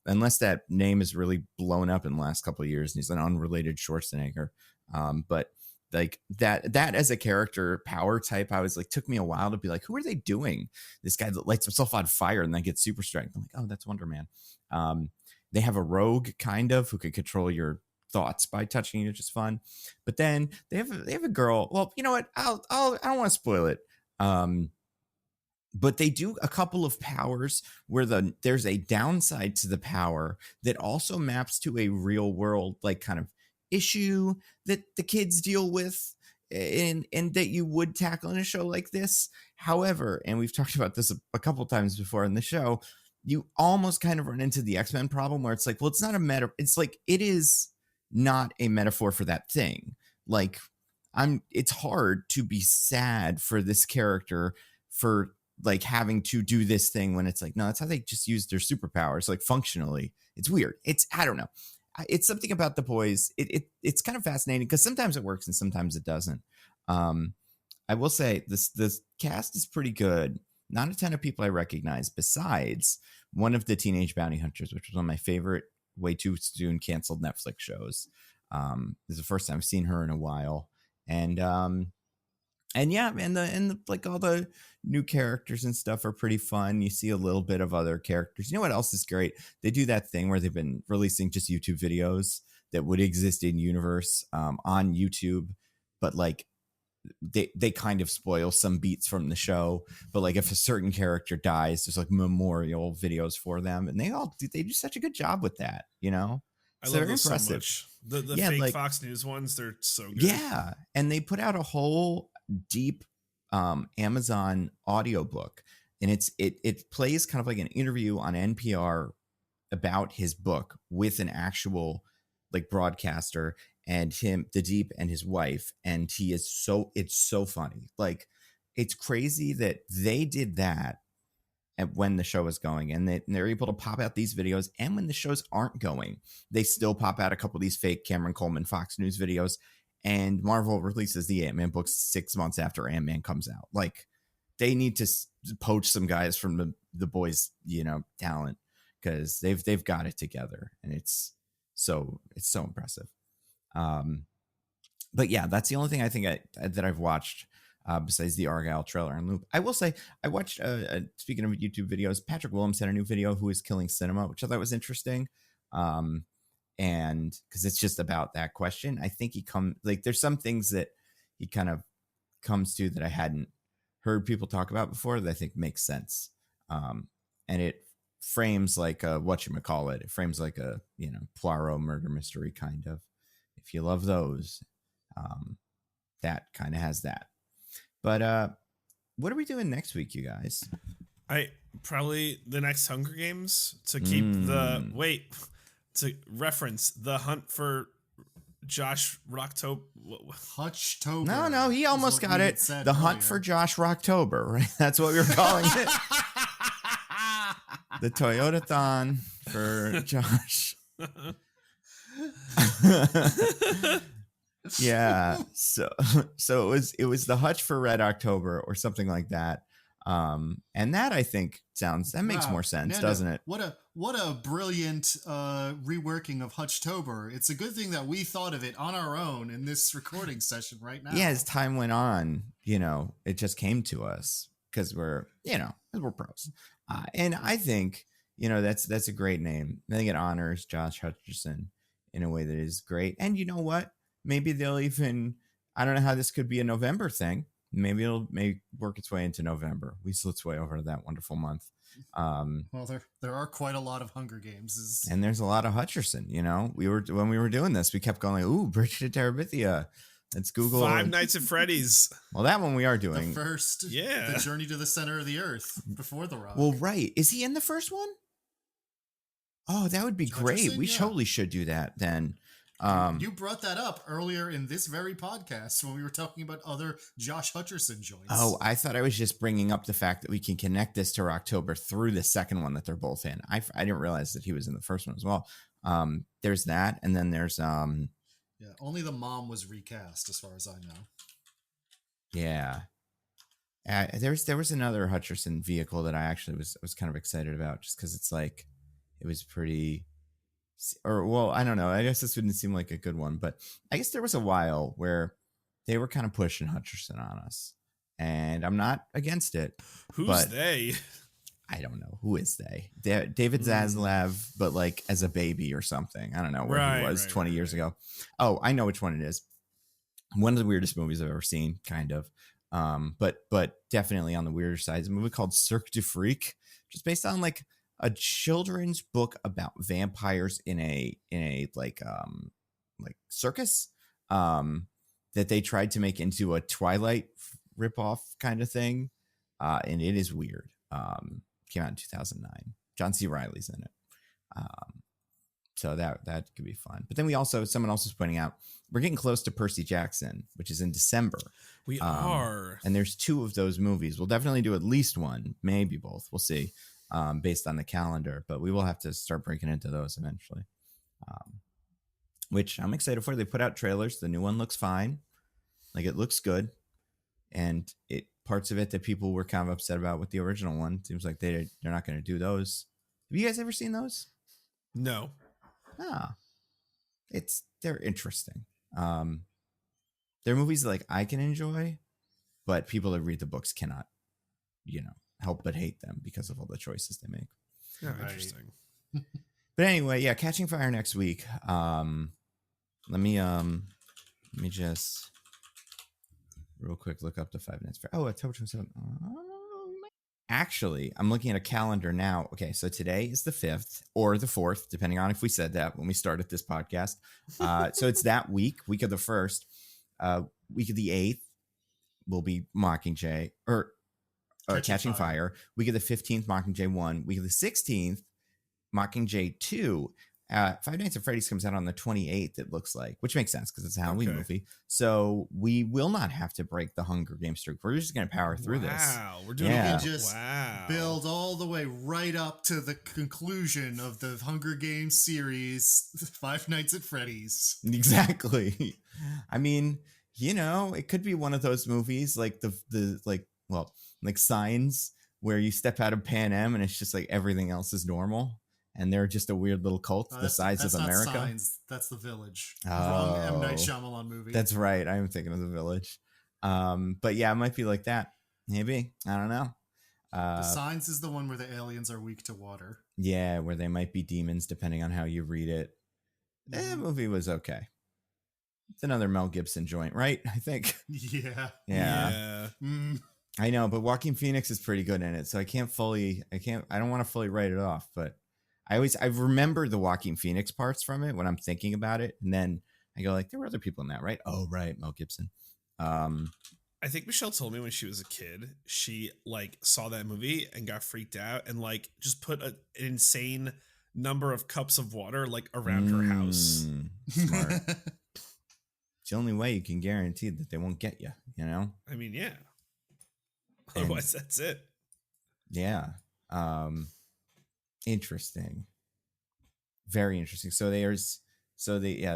Unless that name is really blown up in the last couple of years, and he's an unrelated Schwarzenegger. But like that as a character power type, I was like, took me a while to be like, who are they doing? This guy that lights himself on fire and then gets super strength. I'm like, oh, that's Wonder Man. They have a rogue kind of who can control your thoughts by touching you, which is fun. But then they have a girl. Well, you know what? I don't want to spoil it. But they do a couple of powers where there's a downside to the power that also maps to a real world like kind of issue that the kids deal with and that you would tackle in a show like this. However, and we've talked about this a couple times before in the show, you almost kind of run into the X-Men problem where it's like, well, it's not a meta. It's like, it is not a metaphor for that thing. Like it's hard to be sad for this character for like having to do this thing when it's like, no, that's how they just use their superpowers. Like functionally, it's weird. I don't know. It's something about The Boys. It's kind of fascinating because sometimes it works and sometimes it doesn't. I will say this cast is pretty good. Not a ton of people I recognize besides one of the Teenage Bounty Hunters, which was one of my favorite way too soon canceled Netflix shows. This is the first time I've seen her in a while. And yeah, and like all the new characters and stuff are pretty fun. You see a little bit of other characters. You know what else is great? They do that thing where they've been releasing just YouTube videos that would exist in universe on YouTube, but like they kind of spoil some beats from the show. But like if a certain character dies, there's like memorial videos for them, and they do such a good job with that. I love those so much. The fake like, Fox News ones, they're so good. Yeah, and they put out a whole deep Amazon audiobook, and it plays kind of like an interview on NPR about his book with an actual like broadcaster and him, the Deep, and his wife, and it's so funny. Like it's crazy that they did that when the show was going, and they're able to pop out these videos, and when the shows aren't going, they still pop out a couple of these fake Cameron Coleman Fox News videos. And Marvel releases the Ant-Man books 6 months after Ant-Man comes out. Like they need to poach some guys from the Boys, talent, because they've got it together, and it's so impressive. But yeah, that's the only thing I think that I've watched besides the Argyle trailer and loop. I will say I watched speaking of YouTube videos, Patrick Willems had a new video, Who is Killing Cinema, which I thought was interesting. And because it's just about that question. I think there's some things that he kind of comes to that I hadn't heard people talk about before that I think makes sense. And it frames like a whatchamacallit. It frames like a, Poirot murder mystery kind of. If you love those, that kind of has that. But what are we doing next week, you guys? Probably the next Hunger Games to keep to reference the hunt for Josh Rocktober. Hutchtober. No, he almost got it. The hunt for Josh Rocktober, right? That's what we were calling it. The Toyota-thon for Josh. Yeah. So it was the Hutch for Red October or something like that. And that I think makes more sense, Nando, doesn't it? What a brilliant reworking of Hutchtober. It's a good thing that we thought of it on our own in this recording session right now. Yeah, as time went on, it just came to us because we're pros. And I think, that's a great name. I think it honors Josh Hutcherson in a way that is great. And you know what? Maybe they'll even, I don't know how this could be a November thing. Maybe it'll work its way into November. Weasel its way over to that wonderful month. Well, there are quite a lot of Hunger Games, and there's a lot of Hutcherson. When we were doing this, we kept going, "Ooh, Bridget of Terabithia." Let's Google Five Nights at Freddy's. Well, that one we are doing the first. Yeah, the Journey to the Center of the Earth before the Rock. Well, right. Is he in the first one? Oh, that would be great. We totally should do that then. You brought that up earlier in this very podcast when we were talking about other Josh Hutcherson joints. Oh, I thought I was just bringing up the fact that we can connect this to October through the second one that they're both in. I didn't realize that he was in the first one as well. There's that, and then there's only the mom was recast as far as I know. Yeah. There was another Hutcherson vehicle that I actually was kind of excited about just because it's like it was pretty. Or, well, I don't know. I guess this wouldn't seem like a good one, but I guess there was a while where they were kind of pushing Hutcherson on us, and I'm not against it. Who's they? I don't know. Who is they? David Zaslav, but like as a baby or something. I don't know where he was 20 years ago. Oh, I know which one it is. One of the weirdest movies I've ever seen, kind of. But definitely on the weirder side. It's a movie called Cirque du Freak, just based on like a children's book about vampires in a like circus that they tried to make into a Twilight ripoff kind of thing, and it is weird. Came out in 2009. John C. Reilly's in it, so that could be fun. But then someone else was pointing out we're getting close to Percy Jackson, which is in December. We are, and there's 2 of those movies. We'll definitely do at least one, maybe both. We'll see. Based on the calendar, but we will have to start breaking into those eventually, which I'm excited for. They put out trailers. The new one looks fine. Like, it looks good. And parts of it that people were kind of upset about with the original one, seems like they're not going to do those. Have you guys ever seen those? No. They're interesting. They're movies that, like, I can enjoy, but people that read the books cannot, help but hate them because of all the choices they make. Yeah, interesting. But anyway, yeah, Catching Fire next week. Let me just real quick look up the 5 Nights at Freddy's. Oh, October 27th. Actually, I'm looking at a calendar now. Okay, so today is the 5th or the 4th, depending on if we said that when we started this podcast. So it's that week of the 1st. Week of the 8th will be Mockingjay or Catching Fire. Week of the 15th, Mockingjay 1. Week of the 16th, Mockingjay 2. Five Nights at Freddy's comes out on the 28th, it looks like, which makes sense because it's a Halloween movie. So we will not have to break the Hunger Games streak. We're just going to power through this. Wow, we're doing build all the way right up to the conclusion of the Hunger Games series, Five Nights at Freddy's. Exactly. I mean, it could be one of those movies like like Signs, where you step out of Pan Am and it's just like everything else is normal. And they're just a weird little cult the size of America. Not Signs. That's The Village. Wrong M. Night Shyamalan movie. That's right. I'm thinking of The Village. But yeah, it might be like that. Maybe. I don't know. The Signs is the one where the aliens are weak to water. Yeah, where they might be demons depending on how you read it. The movie was okay. It's another Mel Gibson joint, right? I think. Yeah. I know, but Joaquin Phoenix is pretty good in it, so I don't want to fully write it off, but I remember the Joaquin Phoenix parts from it when I'm thinking about it, and then I go like, there were other people in that, right? Oh, right, Mel Gibson. I think Michelle told me when she was a kid, she like saw that movie and got freaked out and like just put an insane number of cups of water like around her house. Smart. It's the only way you can guarantee that they won't get you, you know? I mean, yeah. Otherwise, that's it. Yeah. Interesting. Very interesting. So the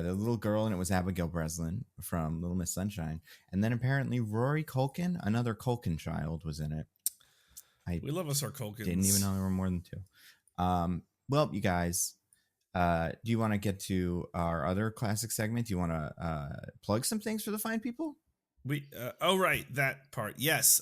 little girl, and it was Abigail Breslin from Little Miss Sunshine. And then apparently Rory Culkin, another Culkin child, was in it. We love us our Culkins. Didn't even know there were more than two. Well, you guys, do you want to get to our other classic segment? Do you want to plug some things for the fine people? Right, that part. Yes.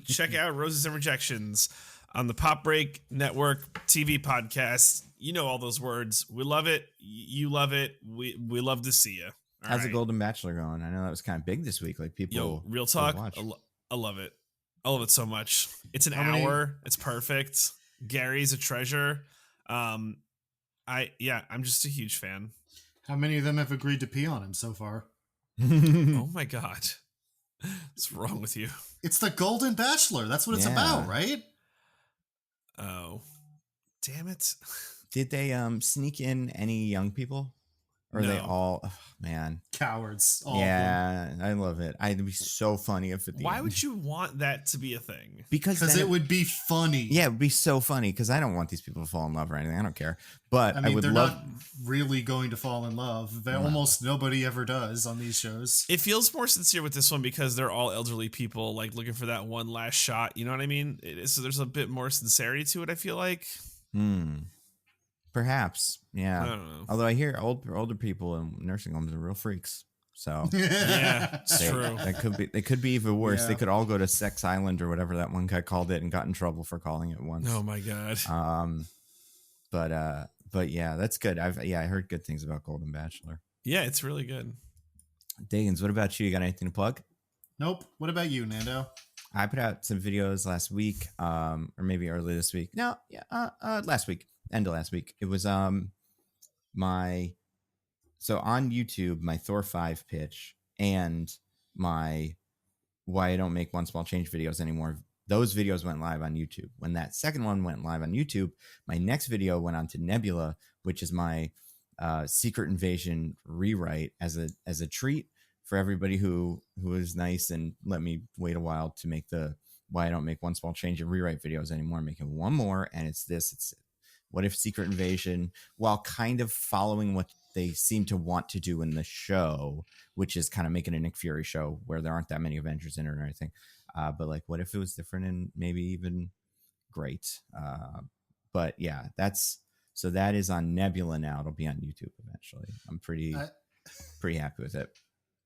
Check out Roses and Rejections on the Pop Break Network TV podcast. You know all those words. We love it. You love it. We love to see you. How's the Golden Bachelor going? I know that was kind of big this week. Like people. Real talk. I love it. I love it so much. It's an hour. It's perfect. Gary's a treasure. I'm just a huge fan. How many of them have agreed to pee on him so far? Oh my God. What's wrong with you? It's the Golden Bachelor. That's what it's about, right? Oh, damn it. Did they sneak in any young people? Or are they all, man, cowards? All I love it. It'd be so funny if Why would you want that to be a thing? Because it would be funny. Yeah, it would be so funny because I don't want these people to fall in love or anything. I don't care. But I would they're love. Not really going to fall in love. Almost nobody ever does on these shows. It feels more sincere with this one because they're all elderly people, like looking for that one last shot. You know what I mean? So there's a bit more sincerity to it, I feel like. Perhaps, yeah. I don't know. Although I hear older people in nursing homes are real freaks. So yeah, it's true. They could be even worse. Yeah. They could all go to Sex Island or whatever that one guy called it and got in trouble for calling it once. Oh my God. But yeah, that's good. I heard good things about Golden Bachelor. Yeah, it's really good. Diggins, what about you? You got anything to plug? Nope. What about you, Nando? I put out some videos last week, or maybe early this week. No, last week. End of last week. It was on YouTube, my Thor 5 pitch and my why I don't make one small change videos anymore. Those videos went live on YouTube. When that second one went live on YouTube, my next video went on to Nebula, which is my Secret Invasion rewrite as a treat for everybody who is nice and let me wait a while to make the why I don't make one small change and rewrite videos anymore. I'm making one more, and it's what if Secret Invasion, while kind of following what they seem to want to do in the show, which is kind of making a Nick Fury show where there aren't that many Avengers in it or anything. But like, what if it was different and maybe even great? But yeah, that is on Nebula now. It'll be on YouTube eventually. I'm pretty happy with it.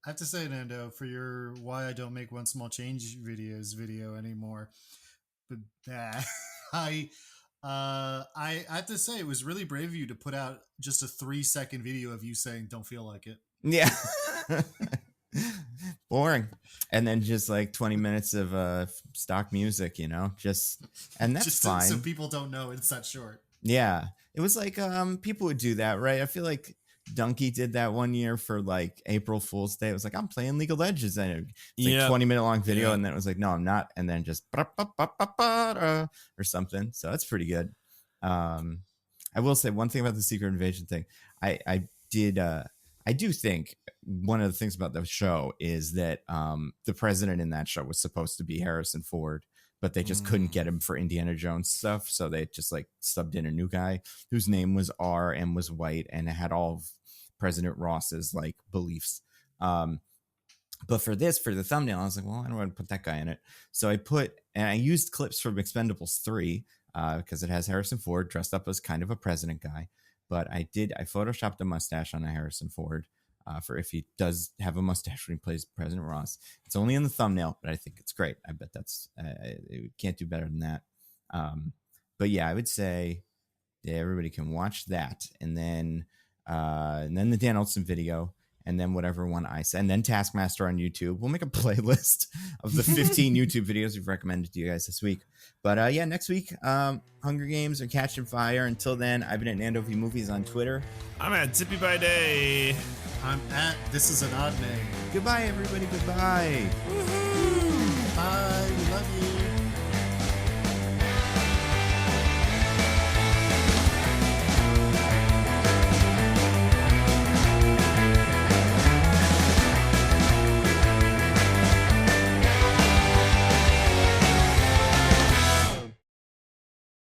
I have to say, Nando, for your why I don't make one small change video anymore, but I have to say it was really brave of you to put out just a 3-second video of you saying don't feel like it. Yeah. Boring. And then just like 20 minutes of stock music, and that's just fine. So people don't know it's that short. Yeah. It was like people would do that, right? I feel like Donkey did that one year for like April Fool's Day. It was like, I'm playing League of Legends, and it was like 20-minute long video, and then it was like, no, I'm not, and then just or something. So that's pretty good. I will say one thing about the Secret Invasion thing. I do think one of the things about the show is that the president in that show was supposed to be Harrison Ford, but they just couldn't get him for Indiana Jones stuff. So they just like subbed in a new guy whose name was R and was white and had all of President Ross's like beliefs. But for the thumbnail, I was like, well, I don't want to put that guy in it. So I used clips from Expendables 3 because it has Harrison Ford dressed up as kind of a president guy. But I photoshopped a mustache on a Harrison Ford for if he does have a mustache when he plays President Ross. It's only in the thumbnail, but I think it's great. I bet that's it can't do better than that. But yeah, I would say everybody can watch that, and then the Dan Olson video, and then whatever one I say, and then Taskmaster on YouTube. We'll make a playlist of the 15 YouTube videos we've recommended to you guys this week. But yeah, next week, Hunger Games are catching fire. Until then, I've been at Nando V Movies on Twitter. I'm at Zippy by Day. I'm at This Is an Odd Name. Goodbye, everybody. Goodbye. Woohoo!